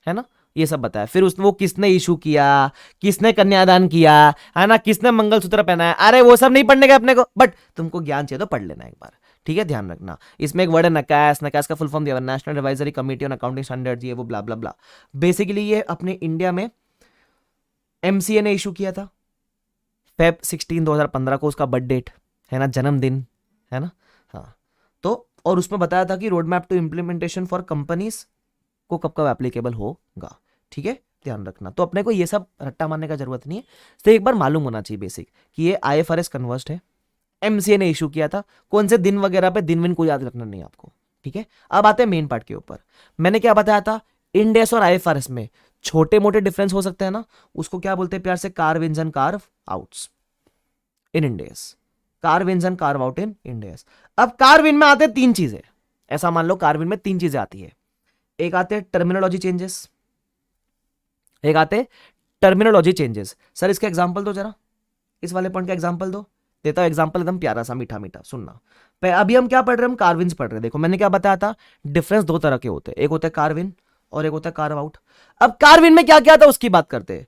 है ना, ये सब बताया। फिर उसने वो किसने इशू किया, किसने कन्यादान किया, है ना, किसने मंगलसूत्र पहना है, अरे वो सब नहीं पढ़ने का अपने को, बट तुमको ज्ञान चाहिए तो पढ़ लेना एक बार, ठीक है, ध्यान रखना। इसमें एक वर्ड है नकास, नकास का फुल फॉर्म दिया हुआ national advisory committee on accounting standards, ये वो ब्ला ब्ला ब्ला। बेसिकली ये अपने इंडिया में एमसीए ने इशू किया था फेब 16 2015 को, उसका बर्थ डेट है ना, जन्मदिन है ना, हाँ। तो और उसमें बताया था कि road map to implementation for companies को कब कब एप्लीकेबल होगा, ठीक है, ध्यान रखना। तो अपने को ये सब रट्टा मारने का जरूरत नहीं है, तो एक बार मालूम होना चाहिए बेसिक कि ये आईएफआरएस कन्वर्स्ड है, एमसीए ने इशू किया था, कौन से दिन वगैरह पे, दिन विन को याद रखना नहीं आपको, ठीक है। अब आते हैं मेन पार्ट के ऊपर। मैंने क्या बताया था, इंड एस और आईएफआरएस में छोटे मोटे डिफरेंस हो सकते हैं ना, उसको क्या बोलते हैं प्यार से, carve ins and carve outs in Ind AS, carve ins and carve out in Ind AS. अब कार्व इन में आते हैं तीन चीजें, ऐसा मान लो कार्व इन में तीन चीजें आती है। एक आते हैं टर्मिनोलॉजी चेंजेस, एक आते हैं टर्मिनोलॉजी चेंजेस। सर इसका एग्जांपल दो जरा, इस वाले पॉइंट का एग्जांपल दो। देता हूं एग्जांपल एकदम प्यारा सा मीठा मीठा, सुनना। अभी हम क्या पढ़ रहे हैं, हम कार्विन्स पढ़ रहे हैं। देखो मैंने क्या बताया था, डिफरेंस दो तरह के होते हैं, एक होता है कार्विन और एक होता है कार्व आउट। अब कार्विन में क्या क्या था उसकी बात करते हैं।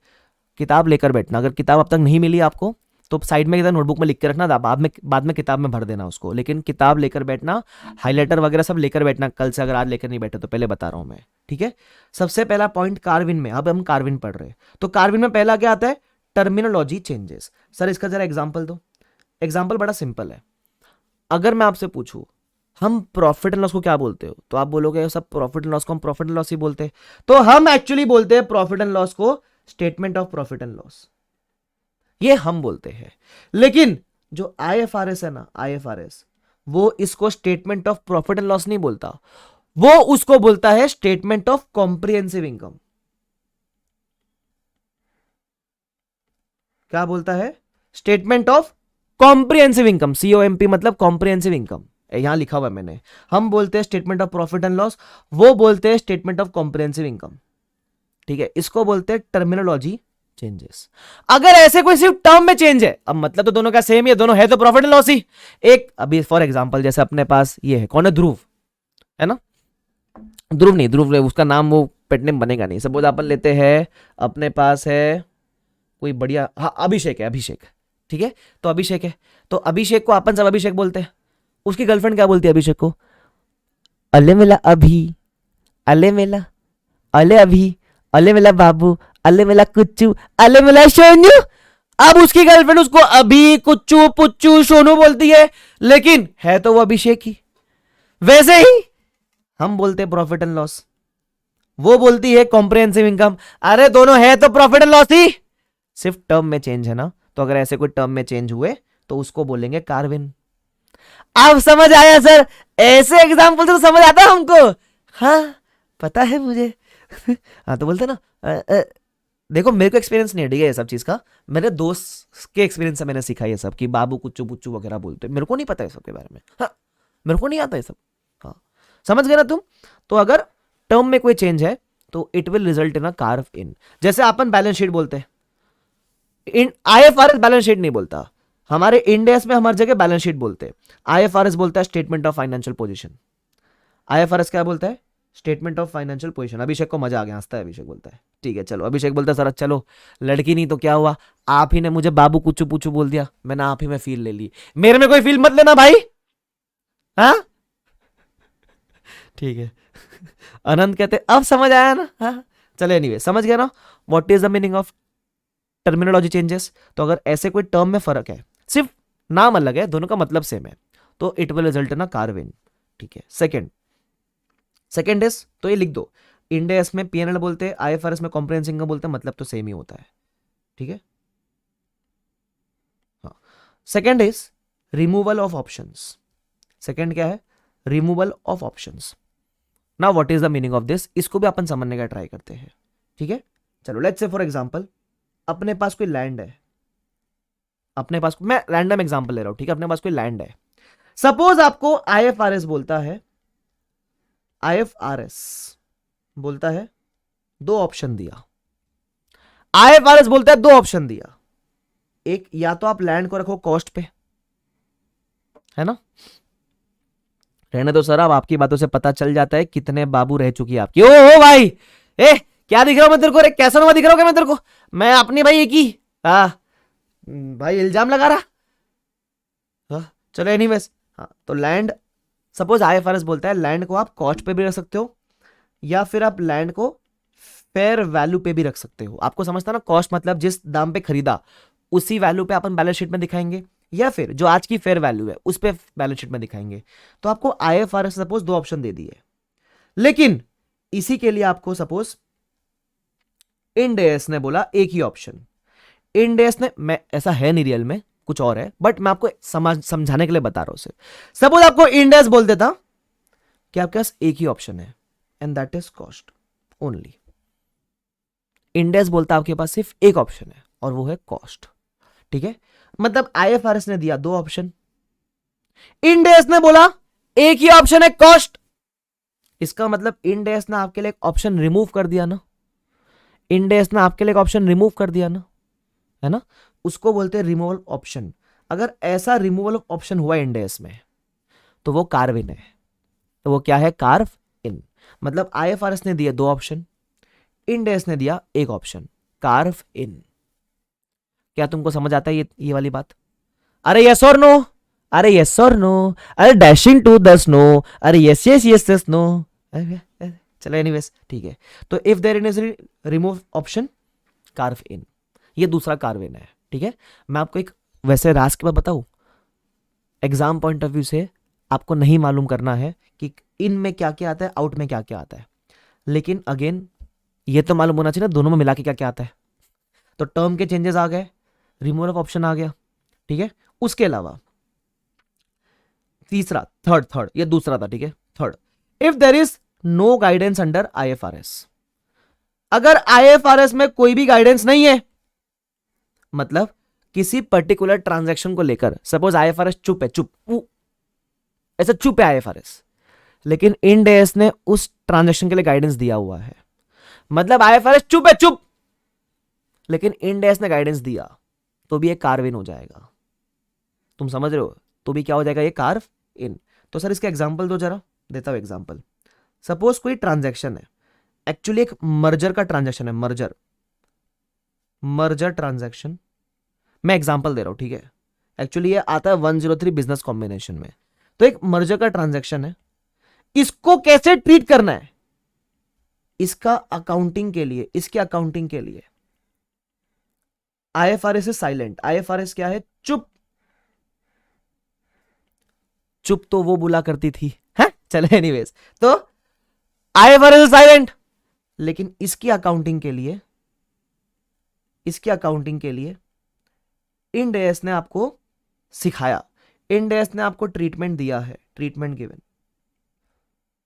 किताब लेकर बैठना, अगर किताब अब तक नहीं मिली आपको तो साइड में इधर नोटबुक में लिख के रखना, बाद में किताब में भर देना उसको, लेकिन किताब लेकर बैठना, हाइलाइटर वगैरह सब लेकर बैठना कल से, अगर आज लेकर नहीं बैठे तो पहले बता रहा हूं मैं, ठीक है। सबसे पहला पॉइंट कार्विन में, अब हम कार्विन पढ़ रहे हैं तो कार्विन में पहला क्या आता है, टर्मिनोलॉजी चेंजेस। सर इसका जरा एग्जाम्पल दो। एग्जाम्पल बड़ा सिंपल है, अगर मैं आपसे पूछूं हम प्रॉफिट एंड लॉस को क्या बोलते हो, तो आप बोलोगे सब प्रॉफिट एंड लॉस को हम प्रॉफिट एंड लॉस ही बोलते हैं, तो हम एक्चुअली बोलते हैं प्रॉफिट एंड लॉस को statement of profit and loss, ये हम बोलते हैं। लेकिन जो आईएफआरएस है ना, आईएफआरएस वो इसको statement of profit and loss नहीं बोलता, वो उसको बोलता है स्टेटमेंट ऑफ कॉम्प्रिहेंसिव इनकम। क्या बोलता है, स्टेटमेंट ऑफ कॉम्प्रिहेंसिव इनकम, सीओएमपी मतलब कॉम्प्रिहेंसिव इनकम, यहां लिखा हुआ है मैंने। हम बोलते हैं statement of profit and loss, वो बोलते हैं स्टेटमेंट ऑफ कॉम्प्रिहेंसिव इनकम, ठीक है। इसको बोलते हैं टर्मिनोलॉजी चेंजेस। अगर ऐसे कोई सिर्फ टर्म में चेंज है, अब मतलब तो दोनों का सेम ही है, दोनों है तो प्रॉफिट एंड लॉस ही। एक अभी फॉर एग्जांपल जैसे अपने पास ये है, कौन है, ध्रुव है ना, ध्रुव नहीं, ध्रुव उसका नाम वो पेट नेम बनेगा नहीं। सपोज अपन लेते हैं, अपने पास है कोई बढ़िया, हाँ अभिषेक है, अभिषेक, ठीक है। तो अभिषेक है, तो अभिषेक को अपन सब अभिषेक बोलते हैं। उसकी गर्लफ्रेंड क्या बोलती है अभिषेक को, अले मेला अभी, अले मेला, अले अभी, अले मेला बाबू, अले मेला कुच्चू, अले मेला सोनू। अब उसकी गर्लफ्रेंड उसको अभी, कुच्चू, पुच्चू, सोनू बोलती है, लेकिन है तो वो अभिषेक ही। वैसे ही हम बोलते हैं प्रॉफिट एंड लॉस, वो बोलती है कॉम्प्रिहेंसिव इनकम। अरे दोनों है तो प्रॉफिट एंड लॉस ही, सिर्फ टर्म में चेंज है ना। तो अगर ऐसे कोई टर्म में चेंज हुए तो उसको बोलेंगे कार्विन। अब समझ आया सर, ऐसे एग्जांपल तो समझ आता है हमको, हाँ पता है मुझे हाँ तो बोलते ना देखो मेरे को एक्सपीरियंस नहीं है, ठीक है, ये सब चीज का, मेरे दोस्त के एक्सपीरियंस से मैंने सीखा ये सब कि बाबू कुच्चू पुच्चू वगैरह बोलते, मेरे को नहीं पता है सब के बारे में, हाँ मेरे को नहीं आता है सब, हाँ समझ गए ना तुम। तो अगर टर्म में कोई चेंज है तो it will result in a carve in. जैसे अपन बैलेंस शीट बोलते हैं, आईएफआरएस बैलेंस शीट नहीं बोलता, हमारे इंड एस में हमारी जगह बैलेंस शीट बोलते हैं। आईएफआरएस बोलता है statement of financial position. IFRS क्या बोलता है, स्टेटमेंट ऑफ फाइनेंशियल पोजीशन। अभिषेक को मजा आ गया, हंसता है अभिषेक, बोलता है ठीक है चलो। अभिषेक बोलता है सर चलो लड़की नहीं तो क्या हुआ, आप ही ने मुझे बाबू कुछ पूछू बोल दिया, मैंने आप ही में फील ले ली, मेरे में कोई फील मत लेना भाई, हाँ ठीक है अनंत कहते अब समझ आया ना, हाँ चले एनीवे समझ गया ना what is the meaning of terminology changes. तो अगर ऐसे कोई टर्म में फर्क है, सिर्फ नाम अलग है, दोनों का मतलब सेम है, तो it will result in a Corvin, ठीक है। सेकंड इज, तो ये लिख दो, इंड एस में पीएनएल बोलते हैं, आईएफआरएस में कॉम्प्रिहेंसिव इनकम बोलते हैं, मतलब तो सेम ही होता है, ठीक है। हाँ second is removal of options. Second क्या है, removal of options. Now what is the meaning of this, इसको भी अपन समझने का ट्राई करते हैं, ठीक है। चलो लेट्स से फॉर एग्जांपल अपने पास कोई लैंड है, अपने पास, मैं रैंडम एग्जांपल ले रहा हूं, ठीक है, अपने पास कोई लैंड है। सपोज आपको आईएफआरएस बोलता है, आईएफआरएस बोलता है दो ऑप्शन दिया, आईएफआरएस बोलता है दो ऑप्शन दिया, एक या तो आप लैंड को रखो कॉस्ट पे, है ना, रहने दो सर, अब आपकी बातों से पता चल जाता है कितने बाबू रह चुकी है आपकी। ओ भाई ए क्या दिख रहा हूं मैं तेरे को? रे कैसा नुमा दिख रहा हूं क्या मैं तेरे को? मैं अपनी भाई एक ही हाँ भाई इल्जाम लगा रहा। हाँ, चलो एनीवेज। हाँ तो लैंड, सपोज आईएफआरएस बोलता है लैंड को आप कॉस्ट पे भी रख सकते हो या फिर आप लैंड को फेयर वैल्यू पे भी रख सकते हो। आपको समझता ना, कॉस्ट मतलब जिस दाम पे खरीदा उसी वैल्यू पे अपन बैलेंस शीट में दिखाएंगे, या फिर जो आज की फेयर वैल्यू है उस पे बैलेंस शीट में दिखाएंगे। तो आपको आईएफआरएस सपोज दो ऑप्शन दे दिए, लेकिन इसी के लिए आपको सपोज इंड एएस ने बोला एक ही ऑप्शन। इंड एएस ने, मैं ऐसा है नहीं रियल में, कुछ और है, बट मैं आपको समझाने के लिए बता रहा हूं सिर्फ। सपोज आपको इंड एएस बोल देता कि आपके पास एक ही ऑप्शन है and that is cost only. Ind AS बोलता आपके पास सिर्फ एक ऑप्शन है और वो है कॉस्ट। ठीक है, मतलब आईएफआरएस ने दिया दो ऑप्शन, इंड एएस ने बोला एक ही ऑप्शन है कॉस्ट। इसका मतलब इंड एएस ने आपके लिए एक ऑप्शन रिमूव कर दिया ना, इंड एएस ने आपके लिए एक ऑप्शन रिमूव कर दिया ना, है ना, उसको बोलते हैं रिमूवल ऑप्शन। अगर ऐसा रिमूवल ऑप्शन हुआ इंड एएस में तो वो कार्व इन है। तो वो क्या है? कार्व इन। मतलब आईएफआरएस ने दिया दो ऑप्शन, इंड एएस ने दिया एक ऑप्शन, कार्व इन। क्या तुमको समझ आता है ये वाली बात? अरे यस और नो, अरे यस और नो, अरे डैशिंग टू दस नो, अरे yes yes yes yes no. चलो एनीवेज ठीक है। तो if there is remove option carve in, ये दूसरा कार्व इन है। ठीक है, मैं आपको एक वैसे राज के बाद बताऊं, एग्जाम पॉइंट ऑफ व्यू से आपको नहीं मालूम करना है कि इन में क्या क्या आता है, आउट में क्या क्या आता है, लेकिन अगेन ये तो मालूम होना चाहिए ना दोनों में मिला के क्या क्या आता है। तो टर्म के चेंजेस आ गए, रिमूवल ऑफ ऑप्शन आ गया। ठीक है, उसके अलावा तीसरा, थर्ड ये दूसरा था। ठीक है, third, if there is no guidance under IFRS. अगर आईएफआरएस में कोई भी गाइडेंस नहीं है, मतलब किसी पर्टिकुलर ट्रांजैक्शन को लेकर, सपोज आईएफआरएस चुप है, चुप ऐसा चुप है आईएफआरएस, लेकिन इंड एएस ने उस ट्रांजैक्शन के लिए गाइडेंस दिया हुआ है। मतलब आईएफआरएस चुप है, चुप, लेकिन इंड एएस ने गाइडेंस दिया तो भी ये कार्व इन हो जाएगा। तुम समझ रहे हो? तो भी क्या हो जाएगा? ये कार्व इन। तो सर इसके एग्जांपल दो जरा। देता हूं एग्जांपल। सपोज कोई ट्रांजैक्शन है, एक्चुअली एक मर्जर का ट्रांजैक्शन है, मर्जर ट्रांजैक्शन। मैं एग्जांपल दे रहा हूं, ठीक है। एक्चुअली ये आता है 103 बिजनेस कॉम्बिनेशन में। तो एक मर्जर का ट्रांजैक्शन है, इसको कैसे ट्रीट करना है, इसका अकाउंटिंग के लिए, इसके अकाउंटिंग के लिए आईएफआरएस इज साइलेंट। आईएफआरएस क्या है? चुप। चुप तो वो बुला करती थी, है? चले एनीवेज, तो आईएफआरएस इज साइलेंट, लेकिन इसकी अकाउंटिंग के लिए, इसके अकाउंटिंग के लिए इंड एएस ने आपको सिखाया, इंड एएस ने आपको ट्रीटमेंट दिया है, ट्रीटमेंट गिवन,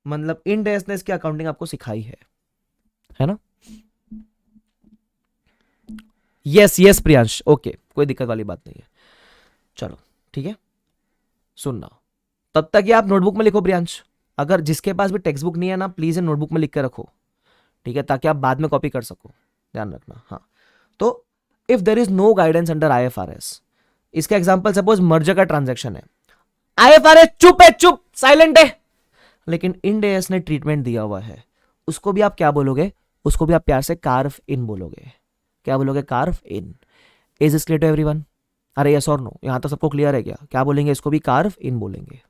मतलब इंड एएस ने इसकी अकाउंटिंग आपको सिखाई है ना? यस यस प्रियांश, ओके, कोई दिक्कत वाली बात नहीं है। चलो ठीक है, सुनना। तब तक ये आप नोटबुक में लिखो प्रियांश। अगर जिसके पास भी टेक्स्ट बुक नहीं है ना, प्लीज ये नोटबुक में लिख के रखो, ठीक है, ताकि आप बाद में कॉपी कर सको, ध्यान रखना। हाँ, तो if there is no guidance under IFRS, इसका एग्जांपल सपोज मर्जर का ट्रांजैक्शन है, आईएफआरएस चुप है, चुप, साइलेंट है, लेकिन इंड एएस ने ट्रीटमेंट दिया हुआ है, उसको भी आप क्या बोलोगे? उसको भी आप प्यार से कार्व इन बोलोगे। क्या बोलोगे? Carve in. Is this clear to everyone? अरे यस और नो, यहां तो सबको क्लियर है क्या? क्या बोलेंगे? इसको भी कार्व इन बोलेंगे।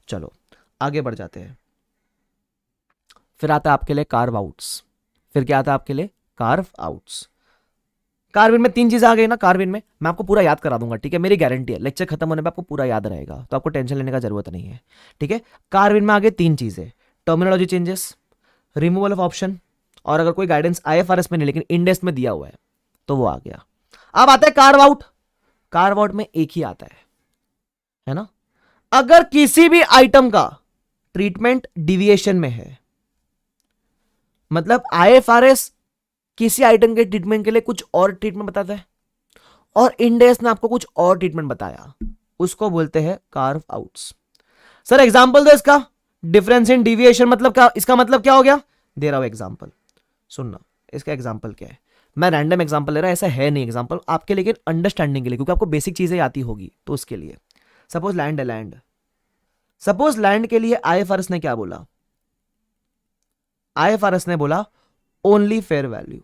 चलो आगे बढ़ जाते हैं। फिर आता है आपके लिए कार्व आउट्स। फिर क्या आता है आपके लिए? Curve outs. कार्विन में तीन चीजें आ गई ना। कार्विन में मैं आपको पूरा याद करा दूंगा, ठीक है, मेरी गारंटी है, लेक्चर खत्म होने पे आपको पूरा याद रहेगा, तो आपको टेंशन लेने का जरूरत नहीं है, ठीक है। कार्विन में आ गए तीन चीजें, terminology changes, removal of option, और अगर कोई गाइडेंस आईएफआरएस में नहीं लेकिन इंडेक्स में दिया हुआ है तो वो आ गया। अब आता है कार्व आउट। कार्व आउट में एक ही आता है ना, अगर किसी भी आइटम का ट्रीटमेंट डिविएशन में है, मतलब आईएफआरएस किसी आइटम के ट्रीटमेंट के लिए कुछ और ट्रीटमेंट बताता है और इंडेक्स ने आपको कुछ और ट्रीटमेंट बताया, उसको बोलते हैं कार्व आउट्स। सर एग्जांपल दो इसका। डिफरेंस इन डिविएशन मतलब क्या? इसका मतलब क्या हो गया? दे रहा हूं एग्जांपल, सुनना। इसका एग्जांपल क्या है? मैं रैंडम एग्जांपल ले रहा हूं, ऐसा है नहीं एग्जांपल आपके, लेकिन अंडरस्टैंडिंग के लिए, क्योंकि आपको बेसिक चीजें आती होगी तो उसके लिए। सपोज लैंड है, लैंड। सपोज लैंड के लिए आईएफआरएस ने क्या बोला? आईएफआरएस ने बोला ओनली फेयर वैल्यू।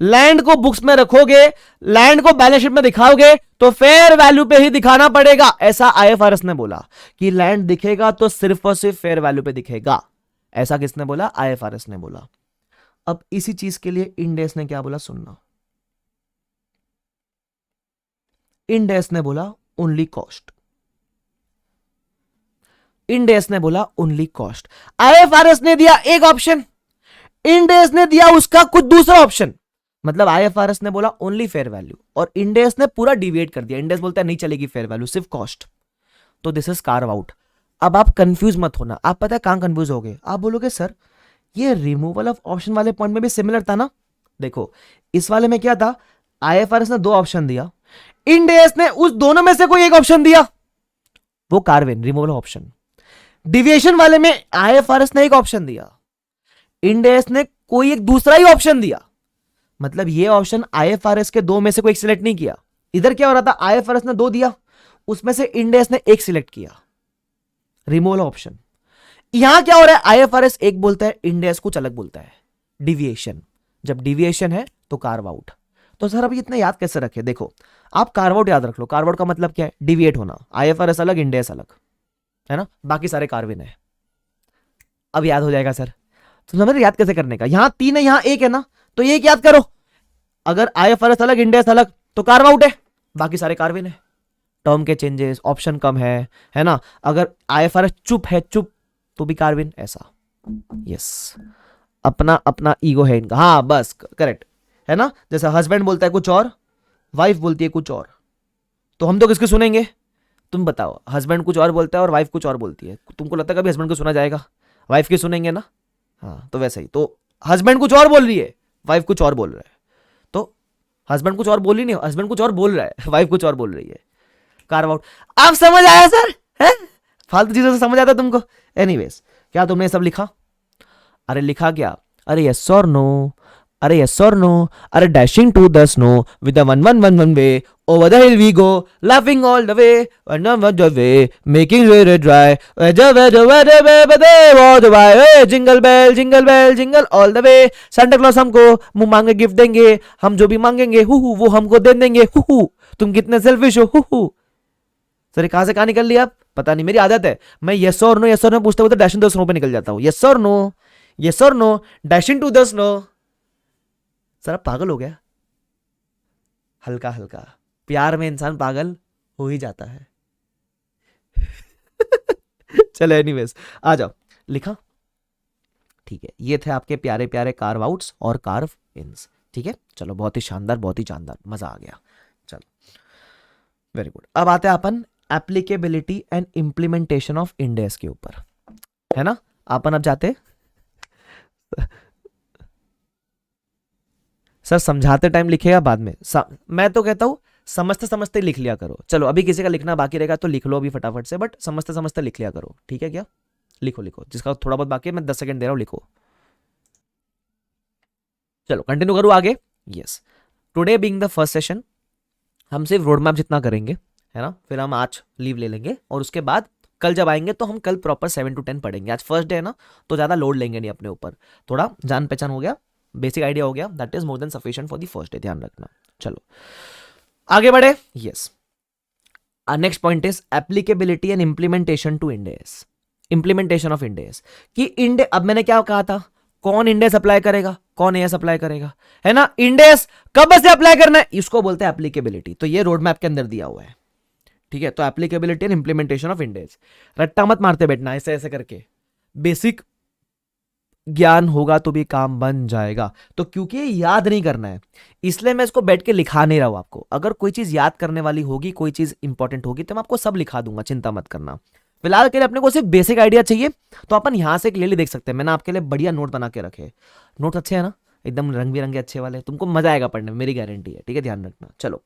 लैंड को बुक्स में रखोगे, लैंड को बैलेंस शीट में दिखाओगे तो फेयर वैल्यू पे ही दिखाना पड़ेगा, ऐसा आईएफआरएस ने बोला कि लैंड दिखेगा तो सिर्फ और सिर्फ फेयर वैल्यू पे दिखेगा। ऐसा किसने बोला? आईएफआरएस ने बोला। अब इसी चीज के लिए इंड एस ने क्या बोला सुनना। इंड एस ने बोला ओनली कॉस्ट। इंड एस ने बोला ओनली कॉस्ट। आईएफआरएस ने दिया एक ऑप्शन, इंड एस ने दिया उसका कुछ दूसरा ऑप्शन। मतलब आईएफआरएस ने बोला ओनली फेयर वैल्यू और इंड एस ने पूरा डिविएट कर दिया। इंड एस बोलता है नहीं चलेगी फेयर वैल्यू, सिर्फ कॉस्ट। तो दिस इज कार्व आउट। अब आप कंफ्यूज मत होना। आप पता है कहां कंफ्यूज हो गए? आप बोलोगे सर ये रिमूवल ऑफ ऑप्शन वाले पॉइंट में भी सिमिलर था ना। देखो इस वाले में क्या था, आईएफआरएस ने दो ऑप्शन दिया, इंड एस ने उस दोनों में से कोई एक ऑप्शन दिया, वो कार्विन रिमूवल ऑप्शन। डिविएशन वाले में आईएफआरएस ने एक ऑप्शन दिया, इंड एस ने कोई एक दूसरा ही ऑप्शन दिया। मतलब ये ऑप्शन आईएफआरएस के दो में से कोई सिलेक्ट नहीं किया। इधर क्या हो रहा था, आईएफआरएस ने दो दिया, उसमें से इंड एस ने एक सिलेक्ट किया, रिमूवल ऑप्शन। यहां क्या हो रहा है, आईएफआरएस एक बोलता है, इंड एस कुछ अलग बोलता है, डिविएशन। जब डिविएशन है तो कार्व आउट। तो सर अभी इतना याद कैसे रखे? देखो आप कार्व आउट याद रख लो। कार्व आउट का मतलब क्या है? डिविएट होना। आईएफआरएस अलग, इंड एस अलग, है ना, बाकी सारे कार्विन है। अब याद हो जाएगा सर। तो समझ याद कैसे करने का? यहां तीन है, यहां एक है ना, तो एक याद करो। अगर आईएफआरएस अलग, इंड एस अलग तो कार्व आउट है, बाकी सारे कार्विन है। टर्म के चेंजेस, ऑप्शन कम है ना। अगर आईएफआरएस चुप है, चुप, तो भी कार्विन। ऐसा यस, अपना अपना ईगो है इनका। हाँ बस करेक्ट है ना। जैसा हस्बैंड बोलता है कुछ और, वाइफ बोलती है कुछ और, तो हम तो किसके सुनेंगे? तुम बताओ। हस्बैंड कुछ और बोलता है और वाइफ कुछ और बोलती है, तुमको लगता है कभी हस्बैंड को सुना जाएगा? वाइफ की सुनेंगे ना। हाँ तो वैसे ही, तो हस्बैंड कुछ और बोल रही है, वाइफ कुछ और बोल रहा है, तो हस्बैंड कुछ और बोल ही नहीं, हस्बैंड कुछ और बोल रहा है, वाइफ कुछ और बोल रही है। Carve out. आप समझ आया सर? है फालतू चीजों से समझ आता तुमको? एनीवेज, क्या तुमने सब लिखा? अरे लिखा क्या? अरे यस और नो, अरे यस और नो, अरे dashing to the snow with the 1 way over the hill we go laughing all the way the way making ray dry jingle bell jingle all the way. Santa Claus हमको मुंह मांगे gift देंगे, हम जो भी मांगेंगे who वो हमको दे देंगे हु। तुम कितने सेल्फिश हो हु। सर कहां से कहां निकल लिया आप? पता नहीं, मेरी आदत है, मैं यस और नो पूछते हुए डैशिंग टू द स्नो पे निकल जाता हूं। यस और no dashing to the snow. Sir आप पागल हो गया? हल्का हल्का प्यार में इंसान पागल हो ही जाता है। चलो एनीवेज आ जाओ। लिखा? ठीक है, ये थे आपके प्यारे प्यारे कार्व आउट्स और कार्व इन्स। ठीक है, चलो बहुत ही शानदार, बहुत ही शानदार, मजा आ गया। चलो वेरी गुड। अब आते हैं अपन applicability and implementation of Ind AS के ऊपर, है ना। अपन अब जाते सर समझाते टाइम लिखेगा बाद में। मैं तो कहता हूं समझते समझते लिख लिया करो। चलो अभी किसी का लिखना बाकी रहेगा तो लिख लो अभी फटाफट से, बट समझते समझते लिख लिया करो। ठीक है क्या? लिखो लिखो, जिसका थोड़ा बहुत बाकी है मैं 10 सेकंड दे रहा हूं, लिखो। चलो कंटिन्यू करूं आगे। Yes, today being the first session हम सिर्फ रोड मैप जितना करेंगे, है ना। फिर हम आज लीव ले लेंगे और उसके बाद कल जब आएंगे तो हम कल प्रॉपर 7 to 10 पढ़ेंगे। आज फर्स्ट डे है ना, तो ज्यादा लोड लेंगे नहीं अपने ऊपर। थोड़ा जान पहचान हो गया, बेसिक आइडिया हो गया, that is more than sufficient for the first day, ध्यान रखना। चलो आगे बढ़े। Yes, next point is applicability and implementation to Ind AS. Implementation of Ind AS कि इंड, अब मैंने क्या कहा था, कौन इंड एस अप्लाई करेगा, कौन एएस अप्लाई करेगा, है ना। इंड एस कब से अप्लाई करना है, इसको बोलते हैं एप्लीकेबिलिटी। तो ये रोड मैप के अंदर दिया हुआ है। ठीक है, तो applicability and implementation of Ind S. रट्टा मत मारते बैठना, ऐसे ऐसे करके बेसिक ज्ञान होगा तो भी काम बन जाएगा। तो क्योंकि याद नहीं करना है इसलिए मैं इसको बैठ के लिखा नहीं रहा हूं आपको। अगर कोई चीज याद करने वाली होगी, कोई चीज इंपॉर्टेंट होगी तो मैं आपको सब लिखा दूंगा, चिंता मत करना। फिलहाल के लिए अपने को सिर्फ बेसिक आइडिया चाहिए तो अपन यहां से क्लियरली देख सकते हैं। मैंने आपके लिए बढ़िया नोट बना के रखे। नोट अच्छे है ना, एकदम रंग बिरंगे अच्छे वाले, तुमको मजा आएगा पढ़ने में, मेरी गारंटी है। ठीक है, ध्यान रखना। चलो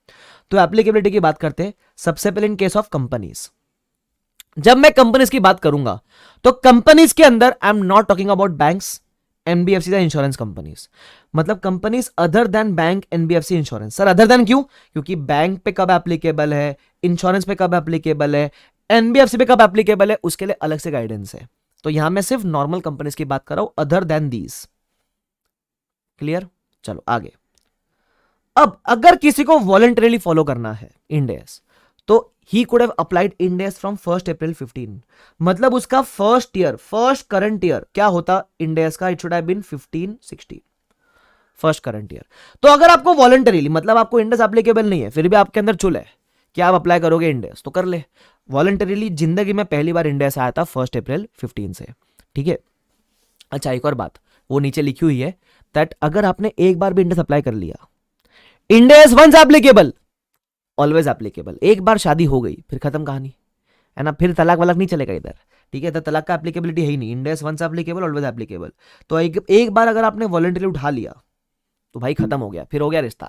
तो एप्लीकेबिलिटी की बात करते हैं। सबसे पहले इन केस ऑफ कंपनीज, जब मैं कंपनीज की बात करूंगा तो कंपनीज के अंदर I am not talking about banks, NBFC या इंश्योरेंस कंपनीज। मतलब companies other than bank, NBFC, insurance. Sir other than क्यों? क्योंकि बैंक पे कब एप्लीकेबल है, इंश्योरेंस पे कब एप्लीकेबल है, एनबीएफसी पे कब एप्लीकेबल है, उसके लिए अलग से गाइडेंस है। तो यहां मैं सिर्फ नॉर्मल कंपनीज की बात कर रहा हूं, अदर देन दीज। क्लियर? चलो आगे। अब अगर किसी को वॉलंटरीली फॉलो करना है इंड एस, तो he could have applied Ind AS from 1 April 15। मतलब उसका फर्स्ट करंट ईयर क्या होता इंड एस का? It should have been 15-16 first current year. तो अगर आपको वॉलंटरीली, मतलब आपको इंड एस एप्लीकेबल नहीं है, फिर भी आपके अंदर चुल है कि आप अप्लाई करोगे इंड एस, तो कर ले। वॉलंटरीली जिंदगी में पहली बार इंड एस आया था 1 अप्रैल 15 से, ठीक है। अच्छा एक और बात वो नीचे लिखी हुई है दैट अगर आपने एक बार भी इंड एस अप्लाई कर लिया, Ind AS once applicable always applicable. एक बार शादी हो गई फिर खत्म कहानी, है ना, फिर तलाक वलाक नहीं चलेगा इधर, ठीक है। तो तलाक का एप्लीकेबिलिटी है ही नहीं, Ind AS once applicable always applicable. तो एक बार अगर आपने वॉलंटरी उठा लिया तो भाई खत्म हो गया, फिर हो गया रिश्ता।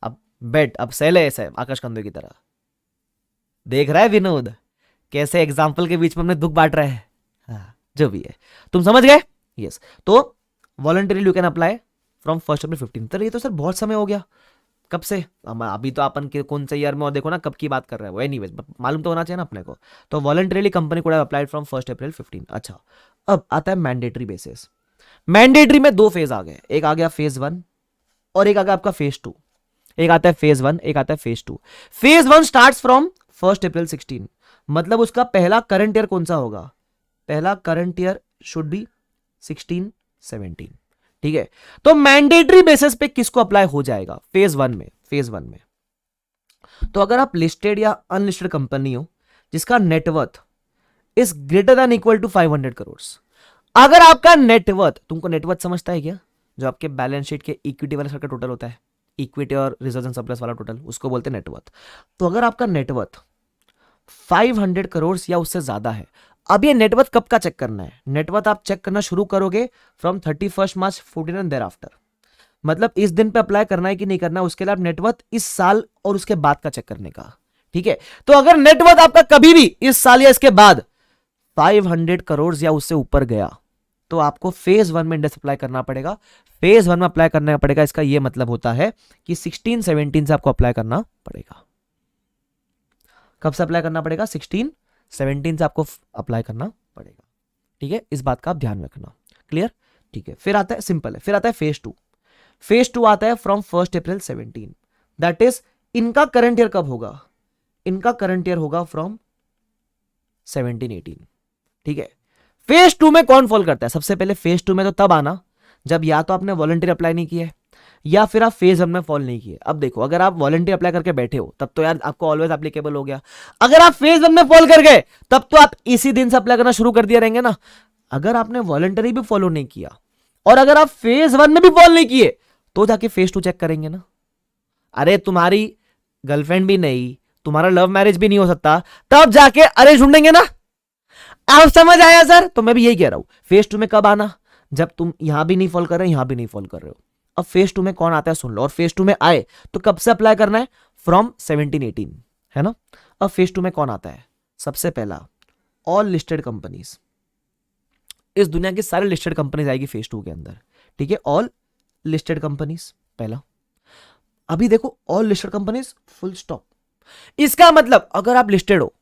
अब बेट अब सेल है ऐसे आकाश कंदे की तरह। देख रहा है विनोद कैसे एग्जाम्पल के बीच में हमने दुख बांट रहे हैं? हाँ, जो भी है तुम समझ गए। यस, तो voluntary you can apply from 1 April 15। तो ये तो सर बहुत समय हो गया, कब से? अभी तो अपन के कौन से ईयर में, और देखो ना कब की बात कर रहे हैं वो, एनीवेज मालूम तो होना चाहिए ना अपने को। तो voluntarily company could have applied from 1 April 15। अच्छा अब आता है मैंडेटरी बेसिस। मैंडेटरी में दो फेज आ गए, एक आ गया फेज 1 और एक आ गया आपका फेज 2। एक आता है फेज 1, एक आता है फेज 2। फेज 1 स्टार्ट्स फ्रॉम 1 अप्रैल 16। मतलब उसका पहला करंट ईयर कौन सा होगा? पहला करंट ईयर शुड बी 16-17, ठीक है। तो मैंडेटरी बेसिस पे किसको अप्लाई हो जाएगा? फेज 1 में। फेज 1 में तो अगर आप लिस्टेड या अनलिस्टेड कंपनी हो जिसका net worth is greater than equal to 500 crore, अगर आपका नेटवर्थ, तुमको नेटवर्थ समझता है क्या? जो आपके बैलेंस शीट के इक्विटी वाला का टोटल होता है, इक्विटी और रिजर्व एंड सरप्लस वाला टोटल, उसको बोलते हैं नेटवर्थ। तो अगर आपका नेटवर्थ 500 करोड़ या उससे ज्यादा है, अब ये नेटवर्थ कब का चेक करना है? नेटवर्थ आप चेक करना शुरू करोगे from 31 March 14 and thereafter. मतलब इस दिन पे अप्लाई करना है कि नहीं करना है, उसके लिए आप नेटवर्थ इस साल और उसके बाद का चेक करने का, ठीक है। तो अगर नेटवर्थ आपका कभी भी इस साल या इसके बाद 500 करोड़ या उससे ऊपर गया तो आपको फेज 1 में इंडेक्स अप्लाई करना पड़ेगा। फेज 1 में अप्लाई करना पड़ेगा, इसका यह मतलब होता है कि 16-17 से आपको अप्लाई करना पड़ेगा। कब से अप्लाई करना पड़ेगा? 16-17 से आपको अप्लाई करना पड़ेगा, ठीक है। इस बात का आप ध्यान रखना, क्लियर, ठीक है। फिर आता है, सिंपल है, फिर आता है फेज 2। फेज 2 आता है फ्रॉम 1 अप्रैल 17। दैट इज इनका करंट ईयर कब होगा? इनका करंट ईयर होगा फ्रॉम 17-18, ठीक है। फेज 2 में कौन फॉल करता है? सबसे पहले फेज 2 में तो तब आना जब या तो आपने वॉलंटियर अप्लाई नहीं किया है या फिर आप फेज 1 में फॉल नहीं किए। अब देखो, अगर आप वॉलंटियर अप्लाई करके बैठे हो तब तो यार आपको ऑलवेज एप्लीकेबल हो गया। अगर आप फेज 1 में फॉल कर गए तब तो आप इसी दिन से अप्लाई करना शुरू कर दिया रहेंगे ना। अगर आपने वॉलंटरी भी फॉलो नहीं किया और अगर आप फेज 1 में भी फॉल नहीं किए तो जाके फेज 2 चेक करेंगे ना। अरे तुम्हारी गर्लफ्रेंड भी नहीं, तुम्हारा लव मैरिज भी नहीं हो सकता, तब जाके अरे ढूंढेंगे ना। आप समझ आया सर? तो मैं भी यही कह रहा हूं, फेज 2 में कब आना? जब तुम यहां भी नहीं फॉल कर रहे हो, यहां भी नहीं फॉल कर रहे हो। अब फेज 2 में कौन आता है सुन लो, और फेज 2 में आए तो कब से अप्लाई करना है? फ्रॉम 17-18, है ना। अब फेज 2 में कौन आता है? सबसे पहला ऑल लिस्टेड कंपनीज, इस दुनिया की सारी लिस्टेड कंपनीज आएगी फेज 2 के अंदर, ठीक है। ऑल लिस्टेड कंपनीज पहला। अभी देखो, all listed companies full stop. इसका मतलब अगर आप लिस्टेड हो,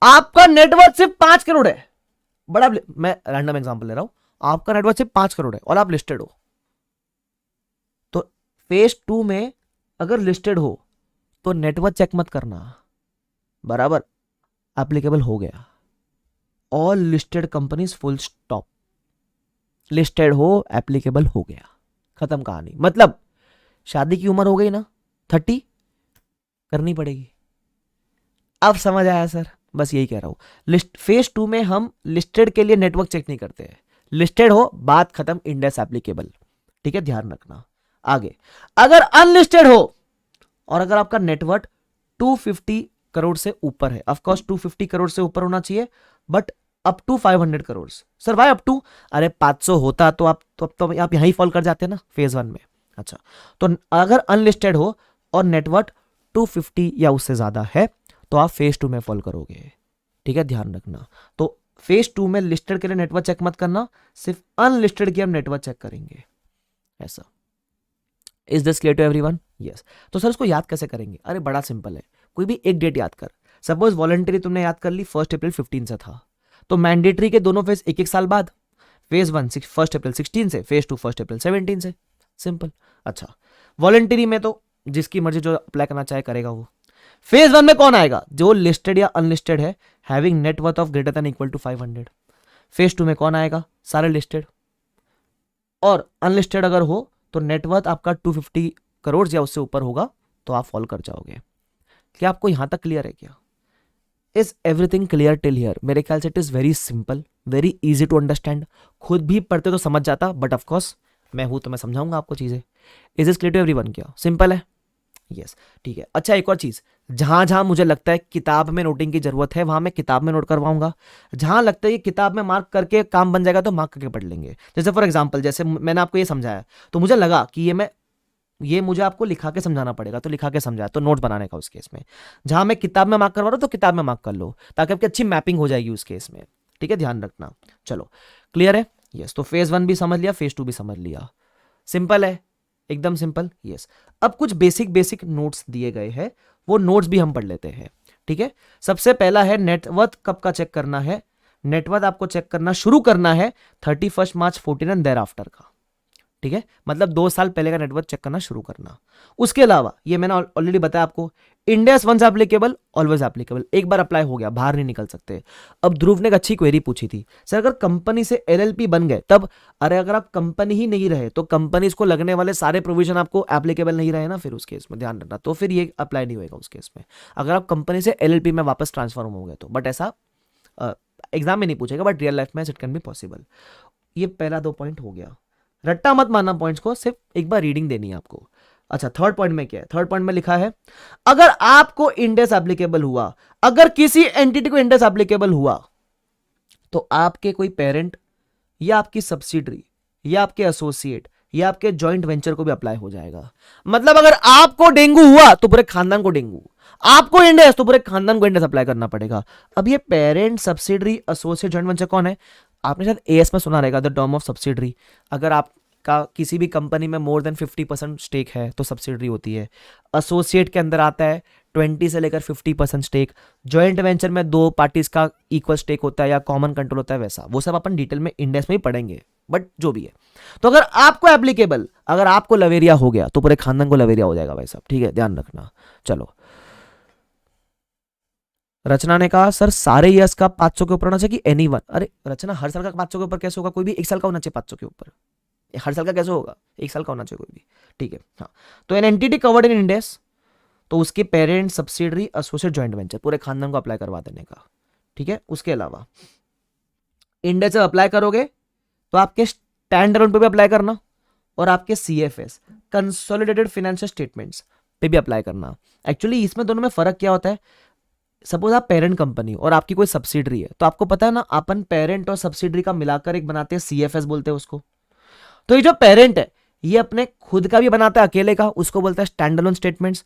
आपका नेटवर्थ सिर्फ 5 करोड़ है, बड़ा, मैं रैंडम एग्जांपल ले रहा हूं, आपका नेटवर्थ सिर्फ 5 करोड़ है और आप लिस्टेड हो, तो फेज 2 में अगर लिस्टेड हो तो नेटवर्थ चेक मत करना, बराबर एप्लीकेबल हो गया। All listed companies full stop, listed हो एप्लीकेबल हो गया, खत्म कहानी। मतलब शादी की उम्र हो गई ना 30, करनी पड़ेगी। अब समझ आया सर? बस यही कह रहा हूं, लिस्ट फेज 2 में हम लिस्टेड के लिए नेटवर्क चेक नहीं करते हैं, लिस्टेड हो बात खत्म, इंडेक्स एप्लीकेबल, ठीक है, ध्यान रखना। आगे अगर अनलिस्टेड हो और अगर आपका नेटवर्क 250 करोड़ से ऊपर है, ऑफ कोर्स 250 करोड़ से ऊपर होना चाहिए, but up to 500 crore. Sir भाई अप टू, अरे 500 होता तो आप यहीं फॉल कर जाते ना फेज 1 में। अच्छा, तो अगर अनलिस्टेड हो और नेटवर्क 250 या उससे ज्यादा है तो आप फेज 2 में फॉल करोगे, ठीक है, ध्यान रखना। तो फेज 2 में लिस्टेड के लिए नेटवर्क चेक मत करना, सिर्फ अनलिस्टेड की हम नेटवर्क चेक करेंगे, ऐसा। Is this clear to everyone? Yes. तो सर इसको याद कैसे करेंगे? अरे बड़ा सिंपल है, कोई भी एक डेट याद कर। सपोज वॉलंटरी तुमने याद कर ली 1 अप्रैल 15 से था, तो मैंडेटरी के दोनों फेज एक एक साल बाद, फेज 1 1 अप्रैल 16 से, फेज 2 1 अप्रैल 17 से, सिंपल। अच्छा, वॉलंटरी में तो जिसकी मर्जी जो अप्लाई करना चाहे करेगा वो। फेज 1 में कौन आएगा? जो लिस्टेड या अनलिस्टेड है, having net worth of greater than equal to 500। Phase 2 में कौन आएगा? सारे लिस्टेड, और अनलिस्टेड अगर हो तो नेटवर्थ आपका 250 करोड़ या उससे ऊपर होगा तो आप फॉल कर जाओगे। क्या आपको यहां तक क्लियर है क्या? Is everything clear till here? मेरे ख्याल से it is very simple, very easy to understand. खुद भी पढ़ते तो समझ जाता, बट ऑफकोर्स मैं हूं तो मैं समझाऊंगा आपको चीजें। Is is clear to everyone? क्या सिंपल है? यस, ठीक है। अच्छा, एक और चीज, जहां जहां मुझे लगता है किताब में नोटिंग की जरूरत है वहां मैं किताब में नोट करवाऊंगा। जहां लगता है कि किताब में मार्क करके काम बन जाएगा तो मार्क करके पढ़ लेंगे। जैसे फॉर एग्जांपल, जैसे मैंने आपको ये समझाया तो मुझे लगा कि ये मुझे आपको लिखा के समझाना पड़ेगा, तो लिखा के समझाया, तो नोट बनाने का उस केस में। जहां मैं किताब में मार्क करवा रहा हूं तो किताब में मार्क कर लो, ताकि आपकी अच्छी मैपिंग हो जाएगी उस केस में। ठीक है, ध्यान रखना। चलो, क्लियर है? यस, तो फेज 1 भी समझ लिया, फेज 2 भी समझ लिया। सिंपल है, एकदम सिंपल। यस, अब कुछ बेसिक नोट्स दिए गए हैं, वो नोट्स भी हम पढ़ लेते हैं। ठीक है, सबसे पहला है नेटवर्थ कब का चेक करना है। नेटवर्थ आपको चेक करना शुरू करना है 31 मार्च 14 एंड देयर आफ्टर का। ठीक है, मतलब 2 साल पहले का नेटवर्थ चेक करना शुरू करना। उसके अलावा ये मैंने ऑलरेडी बताया आपको, इंडेस वंस एप्लीकेबल, ऑलवेज एप्लीकेबल, एक बार अप्लाई हो गया बाहर नहीं निकल सकते। अब ध्रुव ने एक अच्छी क्वेरी पूछी थी, सर अगर कंपनी से एलएलपी बन गए तब? अरे अगर आप कंपनी ही नहीं रहे तो कंपनीज को लगने वाले सारे प्रोविजन आपको एप्लीकेबल नहीं रहे ना, फिर उस केस में ध्यान रखना, तो फिर ये अप्लाई नहीं होगा उस केस में, अगर आप कंपनी से एलएलपी में वापस ट्रांसफॉर्म हो गए तो। बट ऐसा एग्जाम में नहीं पूछेगा, बट रियल लाइफ में इट कैन बी पॉसिबल। ये पहला 2 पॉइंट हो गया, रट्टा मत मानना पॉइंट्स को, सिर्फ एक बार रीडिंग देनी है आपको। अच्छा, थर्ड पॉइंट में क्या है? थर्ड पॉइंट में लिखा है अगर आपको इंडेस एप्लीकेबल हुआ, अगर किसी एंटिटी को इंडेस एप्लीकेबल हुआ तो आपके कोई पेरेंट या आपकी सब्सिडरी या आपके एसोसिएट या आपके जॉइंट वेंचर को भी अप्लाई हो जाएगा। मतलब अगर आपको डेंगू हुआ तो पूरे खानदान को डेंगू, आपको इंडेस तो पूरे खानदान को इंडेस अप्लाई करना पड़ेगा। अब ये parent, subsidiary, associate, joint venture कौन है? आपने शायद एएस में सुना रहेगा, द टर्म ऑफ सब्सिडरी। अगर आपका किसी भी कंपनी में मोर देन 50% स्टेक है तो सब्सिडरी होती है। एसोसिएट के अंदर आता है 20 से लेकर 50% स्टेक। जॉइंट वेंचर में 2 पार्टीज का इक्वल स्टेक होता है या कॉमन कंट्रोल होता है, वैसा वो सब अपन डिटेल में इंडेक्स में ही पढ़ेंगे, बट जो भी है। तो अगर आपको एप्लीकेबल, अगर आपको लवेरिया हो गया तो पूरे खानदान को लवेरिया हो जाएगा भाई साहब। ठीक है, ध्यान रखना। चलो, रचना ने कहा सर सारे ईयर्स का 500 के ऊपर होना चाहिए कि एनी वन? अरे रचना, हर साल का 500 के ऊपर कैसे होगा? कोई भी एक साल का होना चाहिए 500 के ऊपर, हर साल का कैसे होगा? एक साल का होना चाहिए कोई भी। ठीक है, हाँ। तो एन एंटिटी कवर्ड इन इंडेस, तो उसके parent, subsidiary, associate, joint venture, पूरे खानदान को अप्लाई करवा देने का। ठीक है, उसके अलावा इंडेस जब अप्लाई करोगे तो आपके स्टैंड अलोन पे भी अप्लाई करना, और आपके सीएफएस, कंसोलिडेटेड फाइनेंशियल स्टेटमेंट्स पे भी अप्लाई करना। एक्चुअली इसमें दोनों में फर्क क्या होता है? सपोज आप पेरेंट कंपनी और आपकी कोई सब्सिडरी है, तो आपको पता है ना, अपन पेरेंट और सब्सिडरी का मिलाकर एक बनाते हैं, सीएफएस बोलते हैं उसको। तो ये जो पेरेंट है ये अपने खुद का भी बनाता है अकेले का, उसको बोलता है स्टैंड अलोन स्टेटमेंट्स,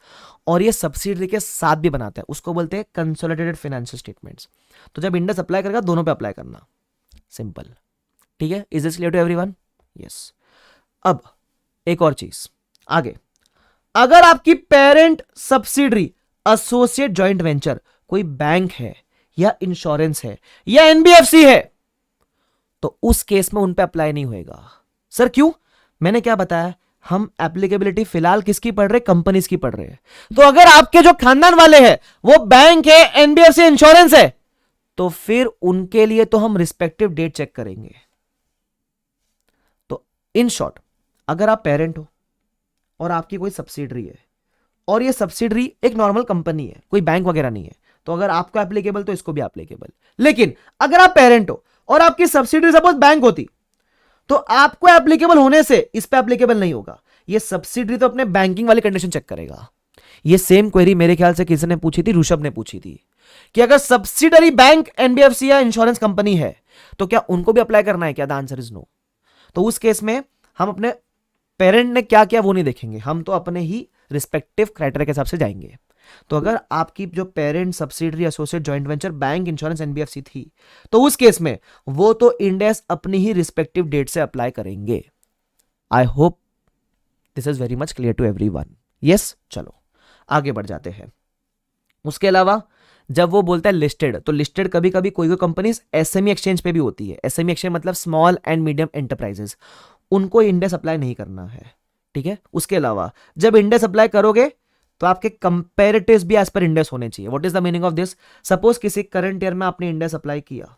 और ये सब्सिडरी के साथ भी बनाता है, उसको बोलते हैं कंसोलिडेटेड फाइनेंशियल स्टेटमेंट्स। तो जब इंडेस अप्लाई करेगा दोनों पे अप्लाई करना, सिंपल। ठीक है, is this clear to everyone? Yes. अब एक और चीज आगे, अगर आपकी parent, subsidiary, associate, joint venture कोई बैंक है या इंश्योरेंस है या एनबीएफसी है, तो उस केस में उन पे अप्लाई नहीं होएगा। सर क्यों? मैंने क्या बताया, हम एप्लीकेबिलिटी फिलहाल किसकी पढ़ रहे? कंपनीज की पढ़ रहे हैं। तो अगर आपके जो खानदान वाले हैं वो बैंक है, एनबीएफसी, इंश्योरेंस है, तो फिर उनके लिए तो हम रिस्पेक्टिव डेट चेक करेंगे। तो इन शॉर्ट, अगर आप पेरेंट हो और आपकी कोई सब्सिडरी है, और ये सब्सिडरी एक नॉर्मल कंपनी है, कोई बैंक वगैरह नहीं है, तो अगर आपको एप्लीकेबल तो इसको भी एप्लीकेबल। लेकिन अगर आप पेरेंट हो और आपकी सब्सिडरी सपोज बैंक होती, तो आपको एप्लीकेबल होने से इस पे एप्लीकेबल नहीं होगा। ये सब्सिडरी तो अपने बैंकिंग वाली कंडीशन चेक करेगा। ये सेम क्वेरी मेरे ख्याल से किसने पूछी थी? ऋषभ ने पूछी थी कि अगर सब्सिडरी बैंक, एनबीएफसी या इंश्योरेंस कंपनी है तो क्या उनको भी अप्लाई करना है क्या? The answer is no. तो उस केस में हम अपने पेरेंट ने क्या किया वो नहीं देखेंगे, हम तो अपने ही रिस्पेक्टिव क्राइटेरिया के हिसाब से जाएंगे। तो अगर आपकी जो parent, subsidiary, associate, joint venture, bank, insurance, NBFC थी, तो उस केस में वो तो इंडेस अपनी ही रिस्पेक्टिव डेट से अप्लाई करेंगे। I hope this is very much clear to everyone. Yes, चलो आगे बढ़ जाते हैं। उसके अलावा जब वो बोलता है लिस्टेड, तो लिस्टेड कभी कभी कोई कोई कंपनीज एसएमई एक्सचेंज पे भी होती है। एसएमई एक्सचेंज मतलब स्मॉल एंड मीडियम एंटरप्राइजेस, उनको इंडेक्स अप्लाई नहीं करना है, ठीक है। उसके अलावा जब इंडेक्स अप्लाई करोगे तो आपके कंपेरेटिव्स भी एज पर इंडेक्स होने चाहिए। What is the meaning of this? Suppose किसी करंट ईयर में आपने इंडेक्स अप्लाई किया,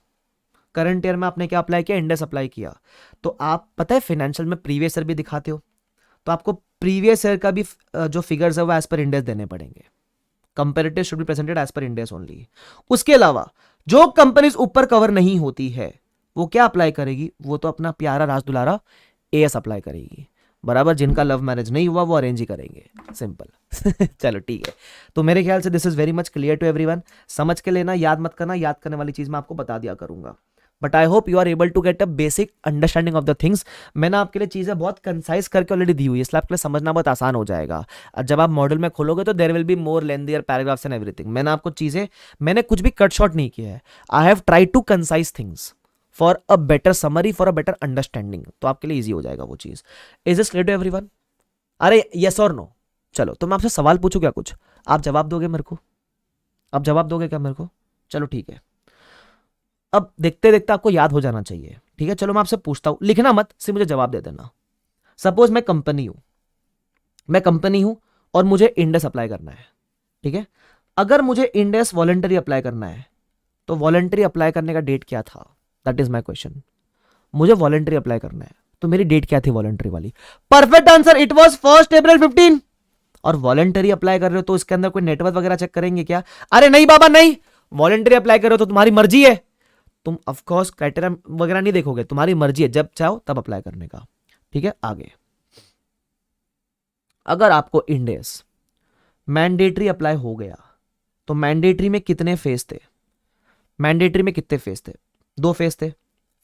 करंट ईयर में आपने क्या अप्लाई किया? इंडेक्स अप्लाई किया, तो आप पता है फाइनेंशियल में प्रीवियस ईयर भी दिखाते हो, तो आपको प्रीवियस ईयर का भी जो फिगर्स है वो एज पर इंडेक्स देने पड़ेंगे। Comparative should be presented as per Ind AS only. उसके अलावा जो कंपनीज ऊपर कवर नहीं होती है वो क्या अप्लाई करेगी? वो तो अपना प्यारा राज दुलारा एएस अप्लाई करेगी, बराबर। जिनका लव मैरिज नहीं हुआ वो अरेंज ही करेंगे, सिंपल। चलो ठीक है, तो मेरे ख्याल से this is very much clear to everyone. समझ के लेना, याद मत करना, याद करने वाली चीज मैं आपको बता दिया करूंगा, but I hope you are able to get a basic understanding of the things. मैंने आपके लिए चीजें बहुत कंसाइज करके ऑलरेडी दी हुई है, इसलिए आपके लिए समझना बहुत आसान हो जाएगा। और जब आप मॉड्यूल में खोलोगे तो there will be more lengthier paragraphs and everything. मैंने आपको चीजें, मैंने कुछ भी कट शॉर्ट नहीं किया है। I have try to concise things for a better summary, for a better understanding, तो आपके लिए ईजी हो जाएगा वो चीज। Is this clear to everyone? अरे यस और नो? चलो तो मैं आपसे सवाल पूछूं क्या कुछ, आप जवाब दोगे मेरे को? आप जवाब दोगे क्या मेरे को? चलो ठीक है, अब देखते देखते आपको याद हो जाना चाहिए, ठीक है। चलो मैं आपसे पूछता हूं, लिखना मत, सिर्फ मुझे जवाब दे देना। सपोज मैं कंपनी हूं, मैं कंपनी हूं और मुझे इंडेक्स अप्लाई करना है, ठीक है। अगर मुझे इंडेक्स वॉलंटरी अप्लाई करना है तो वॉलंटरी अप्लाई करने का डेट क्या था? That is my question. मुझे वॉलंटरी अप्लाई करना है तो मेरी डेट क्या थी वॉलंटरी वाली? Perfect answer, it was 1 April 15। और वॉलंटरी अप्लाई कर रहे हो तो इसके अंदर कोई नेटवर्क वगैरह चेक करेंगे क्या? अरे नहीं बाबा नहीं, वॉलंटरी अप्लाई कर रहे हो तो तुम्हारी मर्जी है, तुम ऑफ कोर्स क्राइटेरिया वगैरह नहीं देखोगे, तुम्हारी मर्जी है, जब चाहो तब अप्लाई करने का, ठीक है। आगे, अगर आपको इंडेक्स मैंडेटरी अप्लाई हो गया तो मैंडेटरी में कितने फेज थे? मैंडेटरी में कितने फेज थे? 2 फेज थे,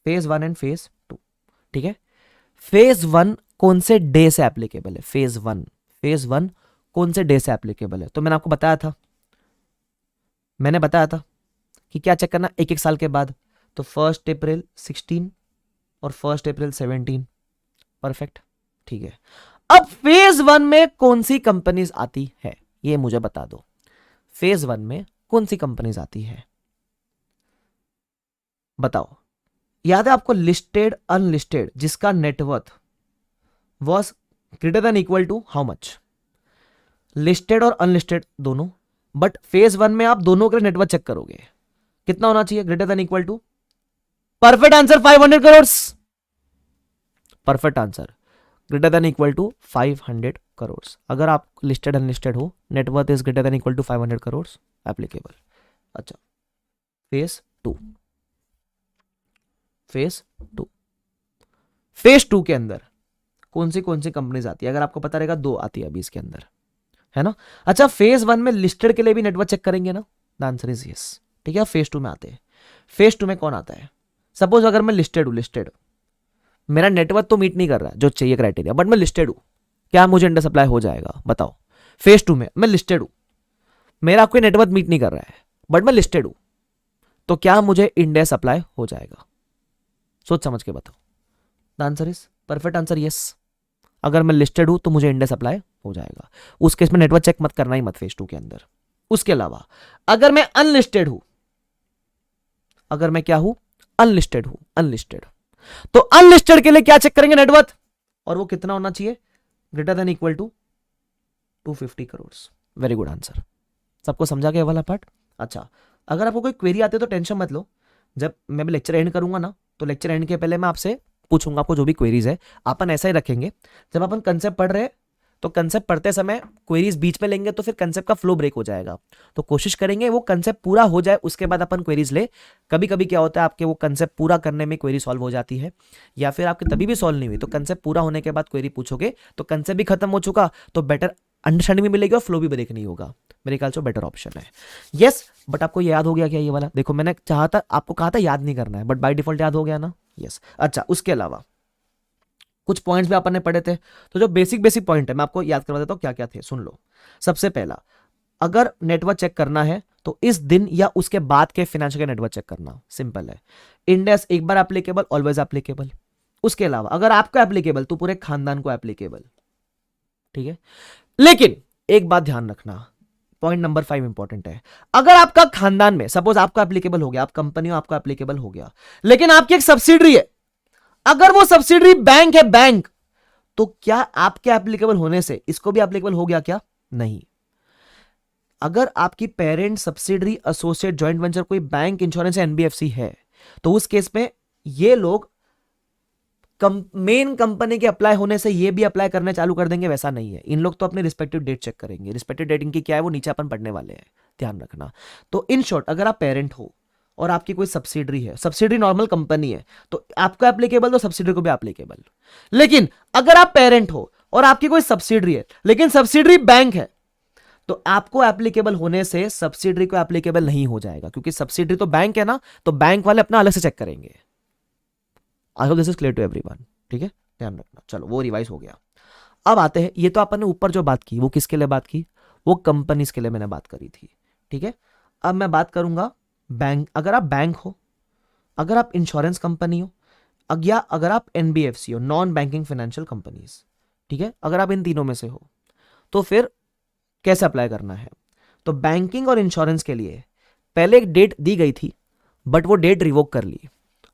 फेज 1 एंड फेज 2, ठीक है। फेज 1 कौन से डे से एप्लीकेबल है? फेज वन कौन से डे से एप्लीकेबल है? तो मैंने आपको बताया था, मैंने बताया था कि क्या चेक करना एक एक साल के बाद, तो 1 अप्रैल 16 और 1 अप्रैल 17, परफेक्ट, ठीक है। अब फेज 1 में कौन सी कंपनीज आती है ये मुझे बता दो। फेज 1 में कौन सी कंपनीज आती है बताओ? याद है आपको लिस्टेड अनलिस्टेड जिसका net worth was greater than equal to how much? Listed और अनलिस्टेड दोनों, बट फेज 1 में आप दोनों के नेटवर्थ चेक करोगे, कितना होना चाहिए? Greater than equal to, perfect answer 500 crore. Perfect answer, greater than equal to 500 crore. अगर आप लिस्टेड अनलिस्टेड हो, net worth is greater than equal to 500 crore, applicable. अच्छा, फेज 2, फेज 2, फेज 2 के अंदर कौन सी कंपनीज आती है? अगर आपको पता रहेगा 2 आती है अभी इसके अंदर, है ना। अच्छा, फेज 1 में लिस्टेड के लिए भी नेटवर्क चेक करेंगे ना? द आंसर इज यस, ठीक है। फेज 2 में आते हैं। फेज 2 में कौन आता है? सपोज अगर मैं लिस्टेड हूं, लिस्टेड, मेरा नेटवर्क तो मीट नहीं कर रहा है जो चाहिए क्राइटेरिया, बट मैं लिस्टेड हूं, क्या मुझे इंडेक्स अप्लाई हो जाएगा? बताओ। फेज 2 में मैं लिस्टेड हूं, मेरा कोई नेटवर्क मीट नहीं कर रहा है, बट मैं लिस्टेड हूं, तो क्या मुझे इंडेक्स अप्लाई हो जाएगा? सोच समझ के बताओ। The answer is perfect answer yes. अगर मैं लिस्टेड हूं तो मुझे इंडेक्स अप्लाई हो जाएगा, उस केस में नेटवर्क चेक मत करना ही मत फेज 2 के अंदर। उसके अलावा अगर मैं अनलिस्टेड हूं, अगर मैं क्या हूं? अनलिस्टेड हूं, अनलिस्टेड, तो अनलिस्टेड के लिए क्या चेक करेंगे? नेटवर्थ, और वो कितना होना चाहिए? Greater than equal to 250 crore. Very good answer. सबको समझा गया वाला पार्ट? अच्छा, अगर आपको कोई क्वेरी आती है तो टेंशन मत लो, जब मैं लेक्चर एंड करूंगा ना, तो लेक्चर एंड के पहले मैं आपसे पूछूंगा, आपको जो भी क्वेरीज है अपन ऐसा ही रखेंगे। जब अपन कंसेप्ट पढ़ रहे हैं तो कंसेप्ट पढ़ते समय क्वेरीज बीच में लेंगे तो फिर कंसेप्ट का फ्लो ब्रेक हो जाएगा, तो कोशिश करेंगे वो कंसेप्ट पूरा हो जाए उसके बाद अपन क्वेरीज ले। कभी कभी क्या होता है, आपके वो कंसेप्ट पूरा करने में क्वेरी सॉल्व हो जाती है, या फिर आपके तभी भी सॉल्व नहीं हुई तो कंसेप्ट पूरा होने के बाद क्वेरी पूछोगे तो कंसेप्ट भी खत्म हो चुका, तो बेटर अंडरस्टैंडिंग भी मिलेगी और फ्लो भी ब्रेक नहीं होगा। मेरे ख्याल से बेटर ऑप्शन है यस। बट आपको याद हो गया क्या ये वाला? देखो मैंने चाहता आपको कहा था याद नहीं करना है, बट बाय डिफॉल्ट याद हो गया ना? यस। अच्छा, उसके अलावा कुछ पॉइंट्स भी अपन ने पढ़े थे, तो जो बेसिक पॉइंट है मैं आपको याद करवा देता हूं क्या क्या थे, सुन लो। सबसे पहला, अगर नेटवर्क चेक करना है तो इस दिन या उसके बाद के फाइनेंशियल का नेटवर्क चेक करना, सिंपल है। इंडेक्स एक बार एप्लीकेबल, ऑलवेज एप्लीकेबल। उसके अलावा अगर आपको एप्लीकेबल तो पूरे खानदान को एप्लीकेबल, ठीक है। लेकिन एक बात ध्यान रखना, पॉइंट नंबर 5 इंपॉर्टेंट है। अगर आपका खानदान में, सपोज आपका एप्लीकेबल हो गया, आप कंपनी हो, आपका एप्लीकेबल हो गया, लेकिन आपकी एक सब्सिडरी है, अगर वो सब्सिडरी बैंक है, बैंक, तो क्या आपके एप्लीकेबल होने से इसको भी एप्लीकेबल हो गया क्या? नहीं। अगर आपकी parent, subsidiary, associate, joint venture कोई बैंक, इंश्योरेंस या एनबीएफसी है, तो उस केस में ये लोग मेन कंपनी के अप्लाई होने से ये भी अप्लाई करने चालू कर देंगे, वैसा नहीं है। इन लोग तो अपने रिस्पेक्टिव डेट चेक करेंगे। रिस्पेक्टिव डेट इनकी क्या है वो नीचे अपन पढ़ने वाले हैं, ध्यान रखना। तो इन शॉर्ट, अगर आप पेरेंट हो और आपकी कोई सब्सिडरी है, सब्सिडरी नॉर्मल कंपनी है, तो आपका एप्लीकेबल तो सब्सिडरी को भी एप्लीकेबल। लेकिन अगर आप पेरेंट हो और आपकी कोई सब्सिडरी है लेकिन सब्सिडरी बैंक है, तो आपको एप्लीकेबल होने से सब्सिडरी को एप्लीकेबल नहीं हो जाएगा, क्योंकि सब्सिडरी तो बैंक है ना, तो बैंक वाले अपना अलग से चेक करेंगे। I hope this is clear to everyone, ठीक है, ध्यान रखना। चलो वो रिवाइज हो गया। अब आते हैं, ये तो अपन ने ऊपर जो बात की वो किसके लिए बात की, वो कंपनीज के लिए मैंने बात करी थी, ठीक है। अब मैं बात करूंगा बैंक, अगर आप बैंक हो, अगर आप इंश्योरेंस कंपनी हो, या अगर आप एनबीएफसी हो, नॉन बैंकिंग फाइनेंशियल कंपनीज, ठीक है, अगर आप इन तीनों में से हो, तो फिर कैसे अप्लाई करना है। तो बैंकिंग और इंश्योरेंस के लिए पहले एक डेट दी गई थी, बट वो डेट रिवोक कर ली,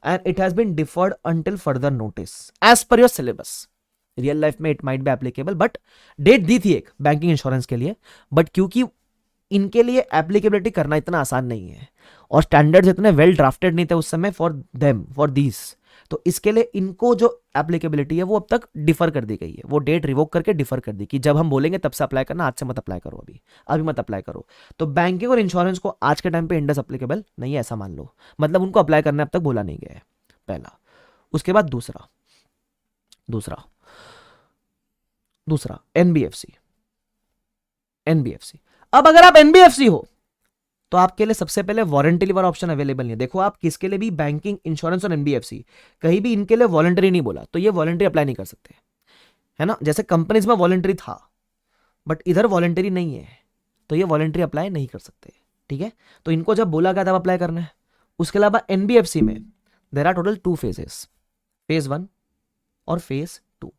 and it has been deferred until further notice as per your syllabus. Real life में it might be applicable, but date दी थी एक बैंकिंग इंश्योरेंस के लिए, बट क्योंकि इनके लिए एप्लीकेबिलिटी करना इतना आसान नहीं है और स्टैंडर्ड्स इतने वेल ड्राफ्टेड नहीं थे उस समय फॉर देम, फॉर दीज, तो इसके लिए इनको जो एप्लीकेबिलिटी है वो अब तक डिफर कर दी गई है। वो डेट रिवोक करके डिफर कर दी कि जब हम बोलेंगे तब से अप्लाई करना, आज से मत अप्लाई करो, अभी मत अप्लाई करो। तो बैंकिंग और इंश्योरेंस को आज के टाइम पे इंडस एप्लीकेबल नहीं है, ऐसा मान लो, मतलब उनको अप्लाई करना अब तक बोला नहीं गया है, पहला। उसके बाद दूसरा एनबीएफसी। अब अगर आप एनबीएफसी हो तो आपके लिए सबसे पहले वॉलंटरी वाला ऑप्शन अवेलेबल नहीं है। देखो, आप किसके लिए भी, बैंकिंग, इंश्योरेंस और एनबीएफसी, कहीं भी इनके लिए वॉलंटरी नहीं बोला, तो ये वॉलंटरी अप्लाई नहीं कर सकते, है ना। जैसे कंपनीज में वॉलंटरी था, बट इधर वॉलंटरी नहीं है, तो ये वॉलंटरी अप्लाई नहीं कर सकते, ठीक है। तो इनको जब बोला गया तब अप्लाई करना है। उसके अलावा एनबीएफसी में there are total 2 phases, phase 1 और फेज 2।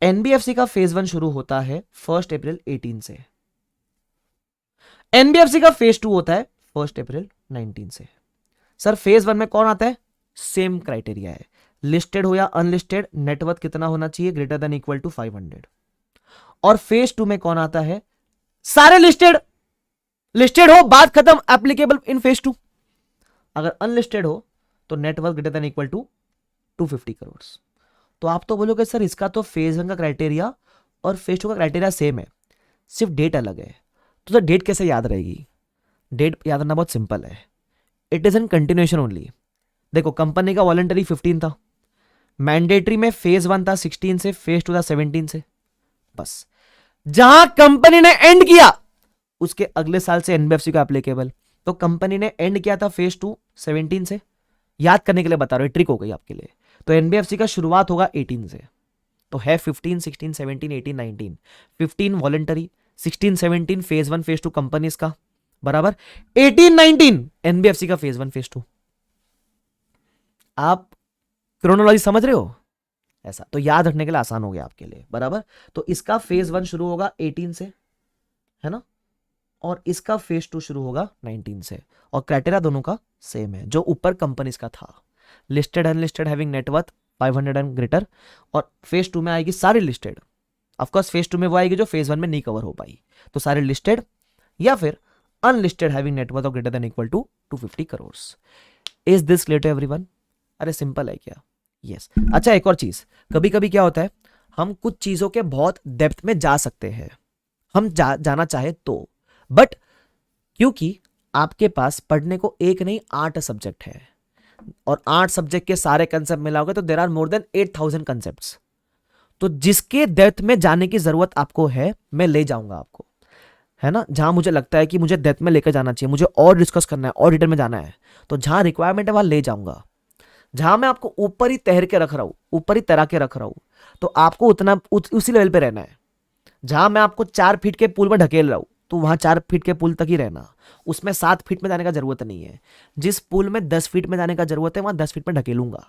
एनबीएफसी का फेज 1 शुरू होता है 1 अप्रैल 18 से, एनबीएफसी का फेज 2 होता है 1 अप्रैल 19 से। सर फेज 1 में कौन आता है? सेम क्राइटेरिया है, लिस्टेड हो या अनलिस्टेड, नेटवर्थ कितना होना चाहिए, ग्रेटर देन इक्वल टू 500। और फेज 2 में कौन आता है? सारे लिस्टेड हो, बात खत्म, एप्लीकेबल इन फेज 2। अगर अनलिस्टेड हो तो net worth greater than equal to 250 crore. तो आप तो बोलोगे सर इसका तो फेज 1 का क्राइटेरिया और फेज 2 का क्राइटेरिया सेम है, सिर्फ डेट अलग है। तो डेट कैसे याद रहेगी? डेट याद रखना बहुत सिंपल है, it is in continuation only. देखो, कंपनी का वॉलंटरी 15 था, मैंडेटरी में फेज 1 था 16 से, फेज 2 था 17 से, बस। जहां कंपनी ने एंड किया उसके अगले साल से एनबीएफसी का एप्लीकेबल। तो कंपनी ने एंड किया था फेज 2 17 से, याद करने के लिए बता रहा हूं, ट्रिक हो गई आपके लिए। तो एनबीएफसी का शुरुआत होगा 18 से, तो है 15, 16, 17, 18, 19। 15 वॉलंटरी, 16, 17 फेज 1 फेज 2 कंपनीज का, बराबर। 18, 19 एनबीएफसी का फेज 1 फेज 2। आप क्रोनोलॉजी समझ रहे हो? ऐसा तो याद रखने के लिए आसान हो गया आपके लिए, बराबर। तो इसका फेज 1 शुरू होगा 18 से, है ना, और इसका फेज 2 शुरू होगा 19 से। और क्राइटेरिया दोनों का सेम है जो ऊपर कंपनीज का था, listed, unlisted, having net worth 500 and greater. और फेज 2 में आएगी सारी लिस्टेड, ऑफकोर्स फेज 2 में वो आएगी जो फेज 1 में नहीं कवर हो पाई, तो सारे लिस्टेड या फिर unlisted having net worth of greater than equal to 250 crore. Is this clear to everyone? अरे सिंपल है क्या? यस। अच्छा, एक और चीज, कभी कभी क्या होता है, हम कुछ चीजों के बहुत डेप्थ में जा सकते हैं, हम जाना चाहे तो, बट क्योंकि आपके पास पढ़ने को एक नहीं 8 सब्जेक्ट है, और 8 सब्जेक्ट के सारे कंसेप्ट मिलाओगे तो there are more than 8000 concepts. तो जिसके डेप्थ में जाने की जरूरत आपको है, मैं ले जाऊंगा आपको, है ना। जहां मुझे लगता है कि मुझे डेप्थ में लेकर जाना चाहिए, मुझे और डिस्कस करना है, और डिटेल में जाना है, तो जहां रिक्वायरमेंट है वहां ले जाऊंगा। जहां मैं आपको ऊपर ही तैर के रख रहा हूं, ऊपर ही तैरा के रख रहा हूं, तो आपको उतना उसी लेवल पे रहना है। जहां मैं आपको 4 फीट के पूल में ढकेल रहा हूं, तो वहां 4 फीट के पुल तक ही रहना, उसमें 7 फीट में जाने का जरूरत नहीं है। जिस पुल में 10 फीट में जाने का जरूरत है वहां 10 फीट में ढकेलूंगा,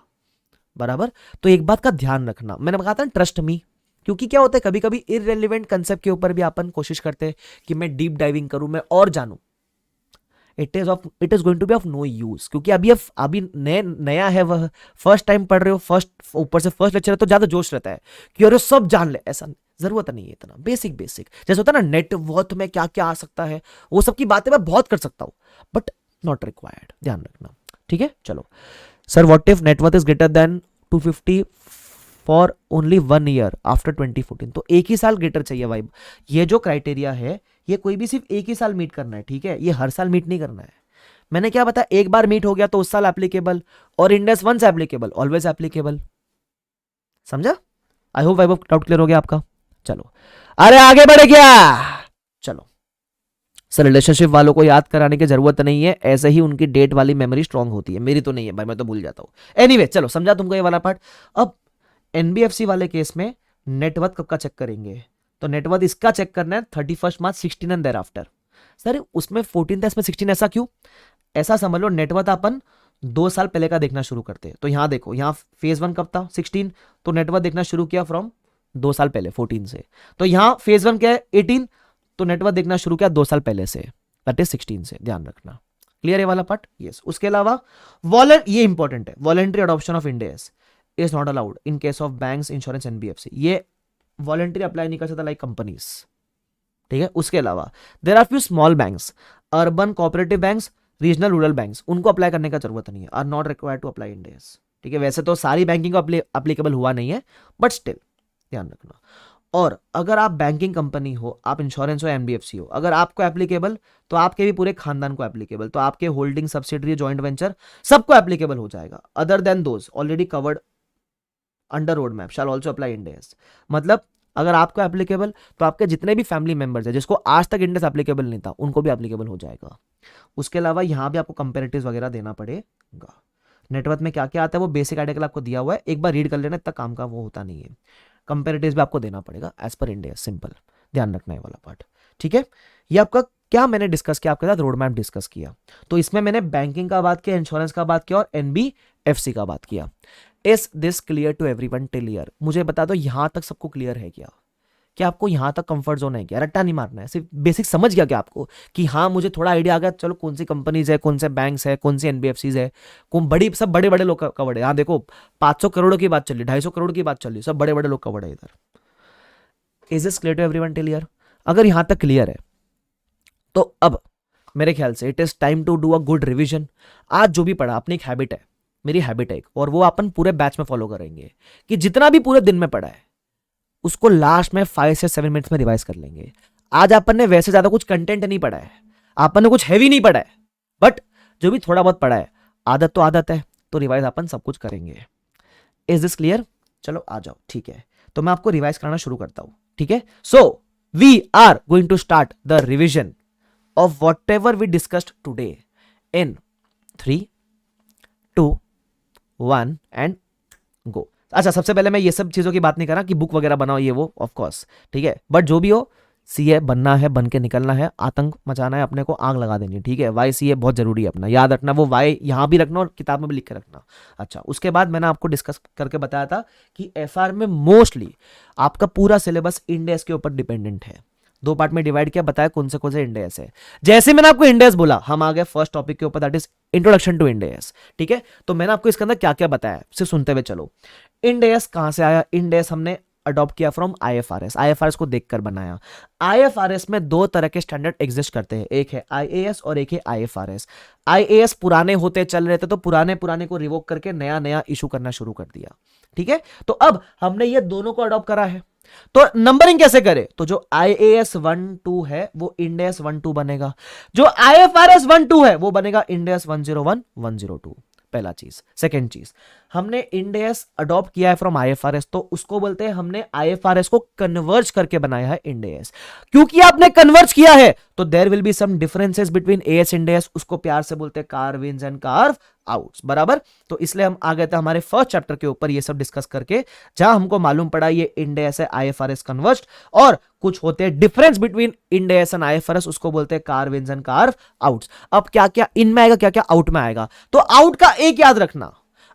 बराबर। तो एक बात का ध्यान रखना, मैंने कहा था ट्रस्ट मी, क्योंकि क्या होता है कभी कभी इररिलेवेंट कंसेप्ट के ऊपर भी अपन कोशिश करते हैं कि मैं डीप डाइविंग करूं, मैं और जानूं, it is going to be of no use, क्योंकि अभी नया है, वह फर्स्ट टाइम पढ़ रहे हो, फर्स्ट ऊपर से फर्स्ट लेक्चर है तो ज्यादा जोश रहता है कि अरे सब जान ले, ऐसा जरूरत नहीं है इतना। बेसिक बेसिक जैसे होता है ना नेटवर्थ में क्या क्या आ सकता है, वो सब की बातें मैं बहुत कर सकता हूं, बट नॉट रिक्वायर्ड, ध्यान रखना। ठीक है, चलो। Sir what if net worth is greater than 250 for only 1 year after 2014? तो एक ही साल ग्रेटर चाहिए भाई। ये जो क्राइटेरिया है ये कोई भी सिर्फ एक ही साल मीट करना है, ठीक है, ये हर साल मीट नहीं करना है। मैंने क्या बताया, एक बार मीट हो गया तो उस साल एप्लीकेबल, और इंडेस वंस एप्लीकेबल ऑलवेज एप्लीकेबल। समझा? आई होप भाई डाउट क्लियर हो गया आपका। चलो अरे आगे बढ़े क्या? चलो सर रिलेशनशिप वालों को याद कराने की जरूरत नहीं है, ऐसे ही उनकी डेट वाली मेमोरी स्ट्रांग होती है। मेरी तो नहीं है भाई, मैं तो भूल जाता हूं। एनीवे चलो समझा तुमको ये वाला पार्ट। अब एनबीएफसी वाले केस में नेटवर्थ कब का चेक करेंगे? तो नेटवर्थ इसका चेक करना है 31 मार्च 16 एंड देयर आफ्टर। सर उसमें 14 था, इसमें 16, ऐसा क्यों? ऐसा समझ लो नेटवर्थ अपन 2 साल पहले का देखना शुरू करते हैं। तो यहां देखो, यहां फेज 1 कब था? 16, तो नेटवर्थ देखना शुरू किया फ्रॉम 2 साल पहले 14 से। तो यहां फेज 1 क्या है? 18, तो नेटवर्थ देखना शुरू किया 2 साल पहले से, दैट इज 16 से। ध्यान रखना, क्लियर है वाला पार्ट? यस। उसके अलावा ये इंपॉर्टेंट है, voluntary adoption of Ind AS is not allowed in case of banks, insurance, NBFC. ये वॉलंटरी अप्लाई नहीं कर सकता लाइक कंपनीज, ठीक है। उसके अलावा there are few small banks, urban cooperative banks, regional rural banks, उनको अप्लाई करने का जरूरत नहीं है, are not required to apply Ind AS, ठीक है। वैसे तो सारी बैंकिंग को अप्लीकेबल हुआ नहीं है, बट स्टिल ध्यान रखना। और अगर आप बैंकिंग कंपनी हो, आप इंश्योरेंस हो, एनबीएफसी हो, अगर आपको एप्लीकेबल तो आपके भी पूरे खानदान को एप्लीकेबल, तो आपके होल्डिंग सब्सिडरी, जॉइंट वेंचर सबको एप्लीकेबल हो जाएगा। Other than those already covered under road map shall also apply Ind S. मतलब अगर आपको एप्लीकेबल तो आपके जितने भी फैमिली मेंबर्स है जिसको आज तक इंडेस एप्लीकेबल नहीं था उनको भी एप्लीकेबल हो जाएगा। उसके अलावा यहां भी आपको कंपेरेटिव्स वगैरह देना पड़ेगा। नेटवर्थ में क्या क्या आता है वो बेसिक आइडिया आपको दिया हुआ है, एक बार रीड कर लेना, इतना काम का वो होता नहीं है। कंपेरेटिव्स भी आपको देना पड़ेगा एज पर इंडेस, सिंपल, ध्यान रखना है वाला पार्ट, ठीक है। ये आपका क्या मैंने डिस्कस किया आपके साथ, रोड मैप डिस्कस किया। तो इसमें मैंने बैंकिंग का बात किया, इंश्योरेंस का बात किया और एनबीएफसी का बात किया। Is this clear to everyone till here? मुझे बता दो यहां तक सबको क्लियर है क्या? क्या आपको यहां तक कंफर्ट जोन है क्या? रट्टा नहीं मारना है, सिर्फ बेसिक समझ गया क्या आपको कि हाँ मुझे थोड़ा आइडिया आ गया, चलो कौन सी कंपनीज है, कौन से बैंक्स है, कौन सी एनबीएफसीज है, कौन बड़ी, सब बड़े बड़े लोग कवर्ड है। यहाँ देखो 500 करोड़ की बात चल रही, 250 करोड़ की बात चल रही, सब बड़े बड़े लोग कवर्ड है इधर। Is this clear to everyone till here? अगर यहां तक क्लियर है तो अब मेरे ख्याल से it is time to do a good revision. आज जो भी पढ़ा, अपनी एक हैबिट है, मेरी हैबिट है, और वो अपन पूरे बैच में फॉलो करेंगे कि जितना भी पूरे दिन में पढ़ा है उसको लास्ट में 5 से 7 मिनट्स में रिवाइज कर लेंगे। आज अपन ने वैसे ज्यादा कुछ कंटेंट नहीं पढ़ा है, अपन ने कुछ हैवी नहीं पढ़ा है, बट जो भी थोड़ा बहुत पढ़ा है, आदत तो आदत है, तो रिवाइज अपन सब कुछ करेंगे। Is this clear? चलो आ जाओ, ठीक है। तो मैं आपको रिवाइज कराना शुरू करता हूं, ठीक है। So we are going to start the revision of whatever we discussed today in 3, 2, 1 and go। अच्छा, सबसे पहले मैं ये सब चीजों की बात नहीं कर रहा कि बुक वगैरह बनाओ ये वो, ऑफ कोर्स, ठीक है, बट जो भी हो सीए बनना है, बन के निकलना है, आतंक मचाना है, अपने को आग लगा देनी है, ठीक है। वाई सीए बहुत जरूरी है, अपना याद रखना, वो वाई यहां भी रखना और किताब में भी लिख के रखना। अच्छा, उसके बाद मैंने आपको डिस्कस करके बताया था कि एफआर में मोस्टली आपका पूरा सिलेबस इंडेस के ऊपर डिपेंडेंट है। 2 पार्ट में डिवाइड किया, बताया कौन से इंडेस है। जैसे मैंने आपको इंडेस बोला, हम आ गए फर्स्ट टॉपिक के ऊपर, दैट इज इंट्रोडक्शन टू इंडेस, ठीक है। तो मैंने आपको इसके अंदर क्या क्या बताया, सिर्फ सुनते हुए चलो। इंडेस कहां से आया? इंडेस हमने अडॉप्ट किया फ्रॉम आईएफआरएस, आईएफआरएस को देखकर बनाया। आईएफआरएस में 2 तरह के स्टैंडर्ड एग्जिस्ट करते हैं, एक है आईएएस और एक है आईएफआरएस। आईएएस पुराने होते चल रहे थे, तो पुराने को रिवोक करके नया इशू करना शुरू कर दिया, ठीक है। तो अब हमने ये दोनों को अडॉप्ट करा है, तो नंबरिंग कैसे करें? तो जो IAS 1-2 है वो इंडेस 1-2 बनेगा, जो IFRS 1-2 है वो बनेगा इंडेस 101-102। पहला चीज। सेकेंड चीज, हमने इंडेस अडॉप्ट किया है फ्रॉम IFRS, तो उसको बोलते हैं हमने IFRS को कन्वर्ज करके बनाया है इंडेस। क्योंकि आपने कन्वर्ज किया है तो there will be some differences between AS Ind AS, उसको प्यार से बोलते हैं carve ins and carve outs, बराबर। तो इसलिए हम आ गए थे हमारे फर्स्ट चैप्टर के ऊपर ये सब डिस्कस करके, जहां हमको मालूम पड़ा ये इंडेस है IFRS कन्वर्ज्ड, और कुछ होते हैं डिफरेंस बिटवीन इंडेस एंड IFRS, उसको बोलते हैं carve ins and carve outs. अब क्या क्या इन में आएगा, क्या क्या आउट में आएगा, तो आउट का एक याद रखना,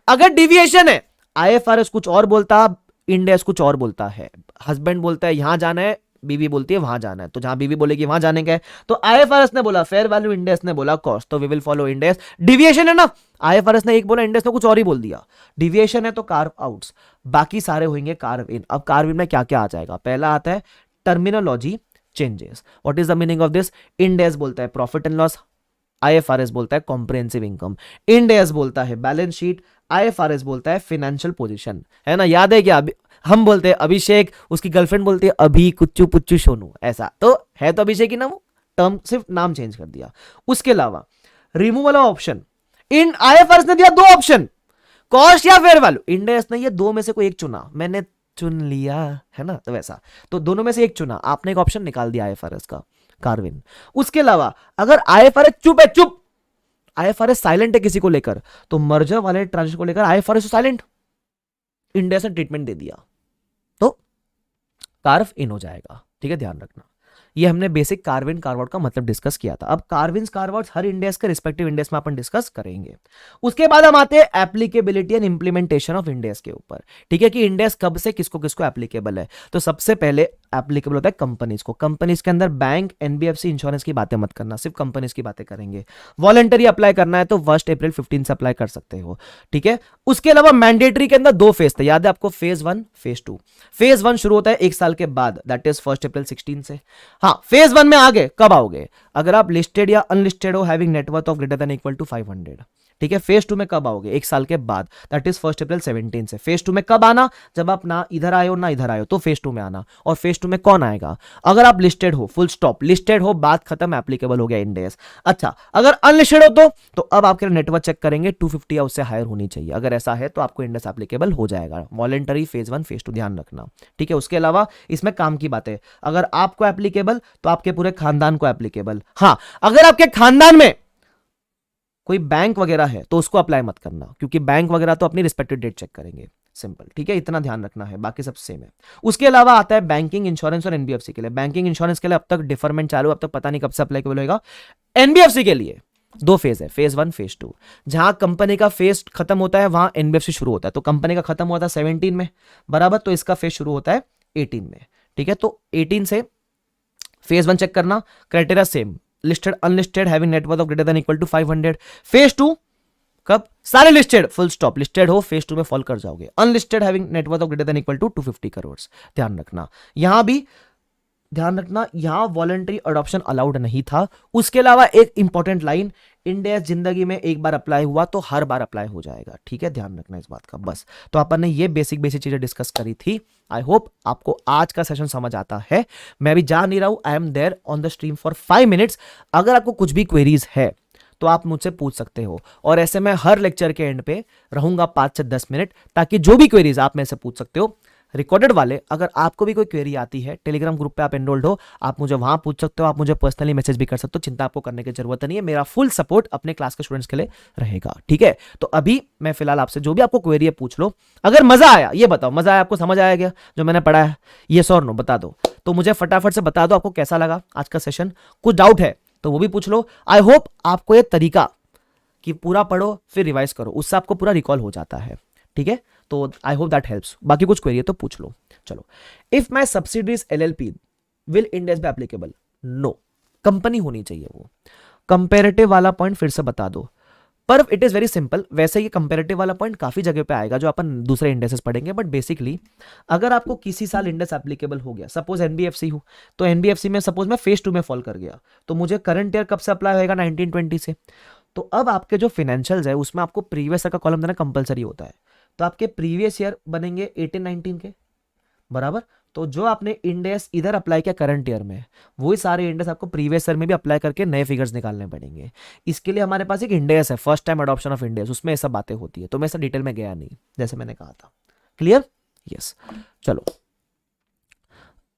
अगर डिविएशन है IFRS कुछ और बोलता, इंडेस कुछ और बोलता है, हस्बैंड बोलता है यहां जाना है, बीवी बोलती है वहां जाना है, तो जहां बीवी बोलेगी वहां जाने का है। तो आईएफआरएस ने बोला फेयर वैल्यू, इंड एस ने बोला कॉस्ट, तो we will follow Ind AS. Deviation है ना, आईएफआरएस ने एक बोला, इंड एस ने कुछ और ही बोल दिया। डिविएशन है तो कार्व आउट्स, बाकी सारे होंगे कार्व इन। अब कार्व इन में क्या क्या आ जाएगा, पहला आता है terminology changes. What is the meaning of this, end S बोलता है प्रॉफिट एंड लॉस, आईएफआरएस बोलता है कॉम्प्रिहेंसिव इनकम, इंड एस बोलता है बैलेंस शीट, आईएफआरएस बोलता है फाइनेंशियल पोजीशन, है ना, याद है क्या? हम बोलते हैं अभिषेक, उसकी गर्लफ्रेंड बोलती है अभी कुच्चू पुच्चू सोनू, ऐसा तो है तो अभिषेक ही ना, वो टर्म सिर्फ नाम चेंज कर दिया। उसके अलावा removal of option, in IFRS ने दिया दो ऑप्शन, कॉस्ट या फेयर वैल्यू, इंड एस ने ये दो में से कोई एक चुना, मैंने चुन लिया, है ना, तो वैसा, तो दोनों में से एक चुना आपने, एक ऑप्शन निकाल दिया आईएफआरएस का, कार्विन। उसके अलावा अगर आईएफआरएस चुप है, चुप, आईएफआरएस साइलेंट है किसी को लेकर, तो मर्जर वाले ट्रांजेक्शन को लेकर आईएफआरएस साइलेंट, इंड एस ने ट्रीटमेंट दे दिया, तो कार्व इन हो जाएगा। ठीक है, ध्यान रखना। ये हमने बेसिक कार्व इन कार्व आउट का मतलब डिस्कस किया था। अब कार्व इन कार्व आउट हर इंडेक्स के रिस्पेक्टिव इंडेक्स में अपन डिस्कस करेंगे। उसके बाद हम आते हैं applicability and implementation of index के ऊपर। ठीक है, कि इंडेक्स कब से किसको किसको एप्लीकेबल है। तो सबसे पहले एप्लीकेबल होता है कंपनीज को। कंपनीज के अंदर बैंक, एनबीएफसी, इंश्योरेंस की बातें मत करना, सिर्फ कंपनीज की बातें करेंगे। वॉलंटरी अप्लाई करना है तो 1 अप्रैल 15 से अप्लाई कर सकते हो। ठीक है, उसके अलावा मैंडेटरी के अंदर 2 फेज थे, याद है आपको, फेज 1 फेज 2। फेज 1 शुरू होता है 1 साल के बाद, दैट इज 1 अप्रैल 16 से। हाँ, फेज 1 में आगे कब आओगे, अगर आप लिस्टेड या अनलिस्टेड हो, having net worth of greater than equal to 500। ठीक है, फेज 2 में कब आओगे, 1 साल के बाद, दैट इज 1 अप्रैल 17 से। फेज 2 में कब आना, जब आप ना इधर आए हो ना इधर आए हो, तो फेज 2 में आना। और फेज 2 में कौन आएगा, अगर आप लिस्टेड हो, फुल स्टॉप, लिस्टेड हो, बात खत्म, एप्लीकेबल हो गया इंडेक्स। अच्छा, अगर अनलिस्टेड हो तो अब आपके नेटवर्क चेक करेंगे, 250 या उससे हायर होनी चाहिए, अगर ऐसा है तो आपको इंडेक्स एप्लीकेबल हो जाएगा। वॉलंटरी फेज 1 फेज 2 ध्यान रखना। ठीक है, उसके अलावा इसमें काम की बात है, अगर आपको एप्लीकेबल तो आपके पूरे खानदान को एप्लीकेबल। हाँ, अगर आपके खानदान में कोई बैंक वगैरह है तो उसको अप्लाई मत करना, क्योंकि बैंक वगैरह तो अपनी रिस्पेक्टिव डेट चेक करेंगे, सिंपल। ठीक है, इतना ध्यान रखना है, बाकी सब सेम है। उसके अलावा आता है बैंकिंग, इंश्योरेंस और एनबीएफसी के लिए। बैंकिंग इंश्योरेंस के लिए अब तक डिफरमेंट चालू, अब तक पता नहीं कब से अप्लीकेबल होगा। एनबीएफसी के लिए 2 फेज है, फेज 1 फेज 2। जहां कंपनी का फेज खत्म होता है वहां एनबीएफसी शुरू होता है। तो कंपनी का खत्म हुआ था 17 में बराबर, तो इसका फेज शुरू होता है 18 में। ठीक है, तो 18 से फेज 1 चेक करना, criteria same, listed unlisted, having net worth of greater than equal to 500। Phase 2 कब, सारे लिस्टेड, फुल स्टॉप, लिस्टेड हो फेज 2 में फॉल कर जाओगे। Unlisted having net worth of greater than equal to 250 crore. ध्यान रखना, यहां भी ध्यान रखना, यहां वॉलंटरी अडॉप्शन अलाउड नहीं था। उसके अलावा एक इंपॉर्टेंट लाइन, इंडेक्स जिंदगी में एक बार अप्लाई हुआ तो हर बार अप्लाई हो जाएगा। ठीक है, ध्यान रखना इस बात का। बस, तो अपन ने ये बेसिक चीजें डिस्कस करी थी। आई होप आपको आज का सेशन समझ आता है। मैं भी जा नहीं रहा हूं, I am there on the stream for 5 minutes. अगर आपको कुछ भी क्वेरीज है तो आप मुझसे पूछ सकते हो, और ऐसे मैं हर लेक्चर के एंड पे रहूंगा 5 से 10 मिनट, ताकि जो भी क्वेरीज आप मेरे से पूछ सकते हो, रिकॉर्डेड वाले, अगर आपको भी कोई क्वेरी आती है, टेलीग्राम ग्रुप पे आप एनरोल्ड हो, आप मुझे वहां पूछ सकते हो, आप मुझे पर्सनली मैसेज भी कर सकते हो। चिंता आपको करने की जरूरत नहीं है, मेरा फुल सपोर्ट अपने क्लास के स्टूडेंट्स के लिए रहेगा। ठीक है, तो अभी मैं फिलहाल आपसे जो भी आपको क्वेरी है पूछ लो। अगर मजा आया, ये बताओ, मजा आया आपको, समझ आया गया जो मैंने पढ़ा है, ये और नो बता दो, तो मुझे फटाफट से बता दो आपको कैसा लगा आज का सेशन। कुछ डाउट है तो वो भी पूछ लो। आई होप आपको ये तरीका कि पूरा पढ़ो फिर रिवाइज करो, उससे आपको पूरा रिकॉल हो जाता है। ठीक है, तो आई होप दैट हेल्प्स। बाकी कुछ क्वेरी है तो पूछ लो। चलो, if my subsidies LLP will index be applicable, no, company होनी चाहिए वो। कंपेरेटिव वाला पॉइंट फिर से बता दो, पर इट इज वेरी सिंपल। वैसे ये कंपेरेटिव वाला पॉइंट काफी जगह पे आएगा जो अपन दूसरे इंडेक्सेस पढ़ेंगे, बट बेसिकली अगर आपको किसी साल इंडेक्स एप्लीकेबल हो गया, सपोज एनबीएफसी हो, तो एनबीएफसी में सपोज मैं फेज 2 में फॉल कर गया, तो मुझे करंट ईयर कब से अप्लाई होगा, 1920 से। तो अब आपके जो फाइनेंशियल्स है उसमें आपको प्रीवियस ईयर का कॉलम देना कंपलसरी होता है। तो आपके प्रीवियस ईयर बनेंगे 18-19 के बराबर। तो जो आपने इंडेक्स इधर अप्लाई किया करंट ईयर में, वही सारे इंडेक्स आपको प्रीवियस ईयर में भी अप्लाई करके नए फिगर्स निकालने पड़ेंगे। इसके लिए हमारे पास एक इंडेक्स है, first time adoption of index, उसमें ऐसा बातें होती है, तो मैं ऐसा डिटेल में गया नहीं, जैसे मैंने कहा था। क्लियर? यस। चलो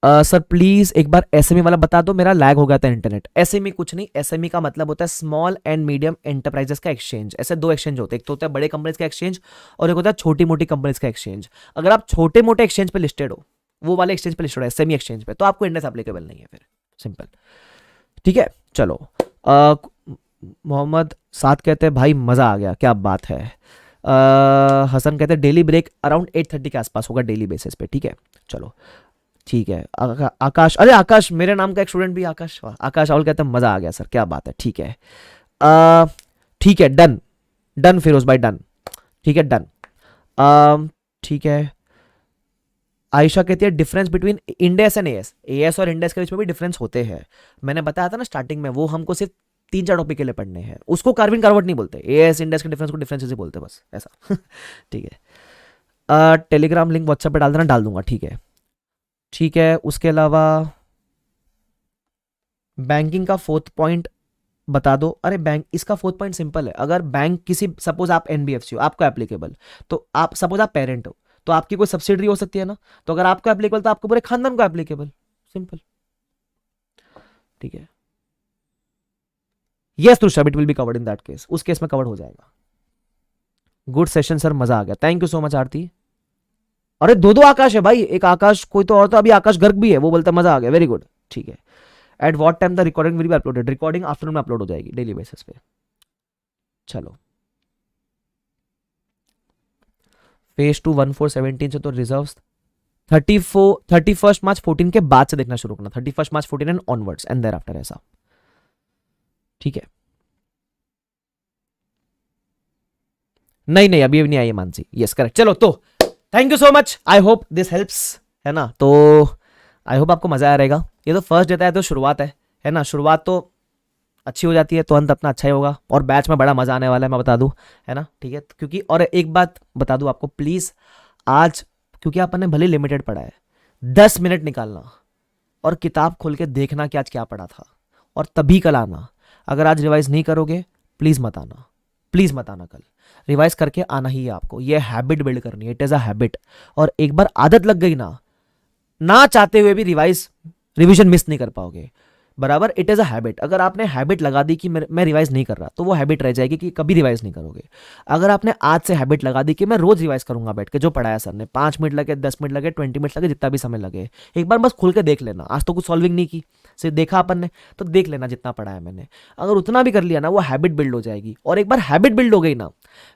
सर प्लीज एक बार एसएमई वाला बता दो, मेरा लैग हो गया था इंटरनेट। एसएमई कुछ नहीं, एसएमई का मतलब होता है स्मॉल एंड मीडियम एंटरप्राइजेस का एक्सचेंज। ऐसे 2 एक्सचेंज होते हैं, एक तो होता है बड़े कंपनीज का एक्सचेंज और एक होता है छोटी मोटी कंपनीज का एक्सचेंज। अगर आप छोटे मोटे एक्सचेंज पे लिस्टेड हो, वो वाले एक्सचेंज पे लिस्टेड है, सेमी एक्सचेंज पे, तो आपको इंडेक्स एप्लीकेबल नहीं है, फिर सिंपल। ठीक है, चलो। मोहम्मद साथ कहते हैं भाई मजा आ गया, क्या बात है। हसन कहते हैं डेली ब्रेक अराउंड 8:30 के आसपास होगा डेली बेसिस पे। ठीक है, चलो ठीक है। आकाश, अरे आकाश, मेरे नाम का एक स्टूडेंट भी आकाश, वाह, आकाश राहुल कहते हैं मजा आ गया सर, क्या बात है, ठीक है। अ, ठीक है, डन, डन फिरोज भाई, डन, ठीक है, डन। ठीक है। आयशा कहती है difference between इंडेस and AS, AS और इंडेस के बीच में भी डिफरेंस होते हैं। मैंने बताया था ना स्टार्टिंग में, वो हमको सिर्फ 3-4 टॉपिक के लिए पढ़ने हैं, उसको कार्विन कार्वर्ट नहीं बोलते, एएस इंडेस के डिफरेंस को डिफरेंस ही बोलते, बस ऐसा। ठीक है। टेलीग्राम लिंक व्हाट्सएप पे डाल देना, डाल दूंगा, ठीक है। ठीक है, उसके अलावा बैंकिंग का फोर्थ पॉइंट बता दो। अरे बैंक, इसका फोर्थ पॉइंट सिंपल है, अगर बैंक किसी, सपोज आप एनबीएफसी हो, आपको एप्लीकेबल, तो आप सपोज आप पेरेंट हो, तो आपकी कोई सब्सिडरी हो सकती है ना, तो अगर आपको एप्लीकेबल तो आपको पूरे खानदान को एप्लीकेबल, सिंपल, ठीक है। Yes Rishabh, it will be covered in that case, उस केस में कवर्ड हो जाएगा। गुड सेशन सर, मजा आ गया, थैंक यू सो मच आरती। अरे दो दो आकाश है भाई, एक आकाश कोई तो और, तो अभी आकाश गर्ग भी है, वो बोलता है मजा आ गया, वेरी गुड, ठीक है। At what time the recording will be uploaded, recording afternoon में अपलोड हो जाएगी डेली बेसिस पे। चलो, फेज 2 14/17 से तो रिजर्व 31 मार्च 14 के बाद से देखना शुरू करना, 31 March 14 and onwards and thereafter, ऐसा, ठीक है। नहीं नहीं, अभी नहीं आई है मानसी, यस करेक्ट। चलो तो thank you so much, I hope this helps, है ना। तो आई होप आपको मजा आ रहेगा। ये तो फर्स्ट डे है, तो शुरुआत है ना, शुरुआत तो अच्छी हो जाती है तो अंत अपना अच्छा ही होगा, और बैच में बड़ा मजा आने वाला है, मैं बता दूं, है ना, ठीक है। क्योंकि और एक बात बता दूं आपको प्लीज, आज क्योंकि आपने भले लिमिटेड पढ़ा है, 10 मिनट निकालना और किताब खोल के देखना कि आज क्या पढ़ा था, और तभी कल आना। अगर आज रिवाइज नहीं करोगे प्लीज मत आना, प्लीज मत आना, कल रिवाइज करके आना ही है आपको, ये हैबिट बिल्ड करनी है, इट इज अ हैबिट। और एक बार आदत लग गई ना चाहते हुए भी रिवीजन मिस नहीं कर पाओगे, बराबर, इट इज अ हैबिट। अगर आपने हैबिट लगा दी कि मैं रिवाइज नहीं कर रहा, तो वो हैबिट रह जाएगी कि कभी रिवाइज नहीं करोगे। अगर आपने आज से हैबिट लगा दी कि मैं रोज रिवाइज करूंगा बैठ के, जो पढ़ाया सर ने, 5 मिनट लगे, 10 मिनट लगे, 20 मिनट लगे, जितना भी समय लगे, एक बार बस खुल के देख लेना। आज तो कुछ सॉल्विंग नहीं की, सिर्फ देखा अपन ने, तो देख लेना जितना पढ़ाया मैंने, अगर उतना भी कर लिया ना, वो हैबिट बिल्ड हो जाएगी। और एक बार हैबिट बिल्ड हो गई ना,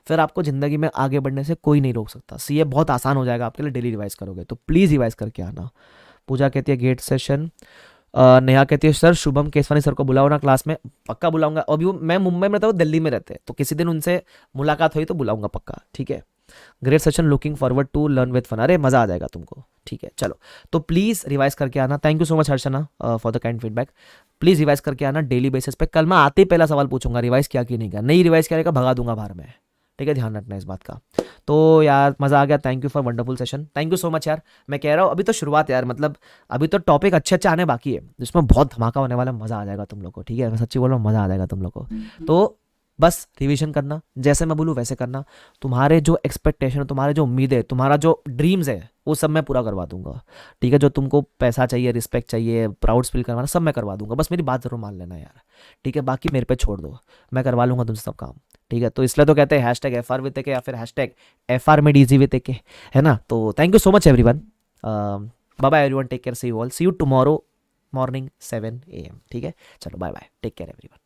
फिर आपको जिंदगी में आगे बढ़ने से कोई नहीं रोक सकता। सीए बहुत आसान हो जाएगा आपके लिए, डेली रिवाइज करोगे तो। प्लीज रिवाइज करके आना। पूजा कहती है गेट सेशन। नेहा कहती है सर शुभम केसवानी सर को बुलाओ ना क्लास में, पक्का बुलाऊंगा। अभी मैं मुंबई में रहता हूँ, दिल्ली में रहते हैं, तो किसी दिन उनसे मुलाकात हुई तो बुलाऊंगा पक्का, ठीक है। Great session, looking forward to learn with fun, अरे मजा आ जाएगा तुमको, ठीक है। चलो तो प्लीज रिवाइज करके आना। Thank you so much Harshna for the kind feedback. Please revise करके आना डेली बेसिस पे। कल मैं आते ही पहला सवाल पूछूंगा, रिवाइज किया कि नहीं किया, नहीं रिवाइज करेगा भगा दूंगा बाहर में, ठीक है, ध्यान रखना इस बात का। तो यार मज़ा आ गया, thank you for wonderful session, thank you so much यार। मैं कह रहा हूँ अभी तो शुरुआत है यार, मतलब अभी तो टॉपिक अच्छे अच्छे आने बाकी है, जिसमें बहुत धमाका होने वाला है, मज़ा आ जाएगा तुम लोग को, ठीक है, मैं सच्ची बोल रहा हूँ, मज़ा आ जाएगा तुम लोग को। तो बस रिवीजन करना, जैसे मैं बोलूँ वैसे करना। तुम्हारे जो एक्सपेक्टेशन, तुम्हारे जो उम्मीदें, तुम्हारा जो ड्रीम्स है, वो सब मैं पूरा करवा दूंगा, ठीक है। जो तुमको पैसा चाहिए, रिस्पेक्ट चाहिए, प्राउड फील करवाना, सब मैं करवा दूंगा, बस मेरी बात जरूर मान लेना यार, ठीक है। बाकी मेरे पे छोड़ दो, मैं करवा लूंगा तुमसे सब काम, ठीक है। तो इसलिए तो कहते हैं हैशटैग FR विद के, या फिर hashtag FR made easy with K, है ना। तो thank you so much everyone, bye bye everyone, take care, see you all, see you tomorrow morning 7 AM, ठीक है। चलो bye bye, take care everyone.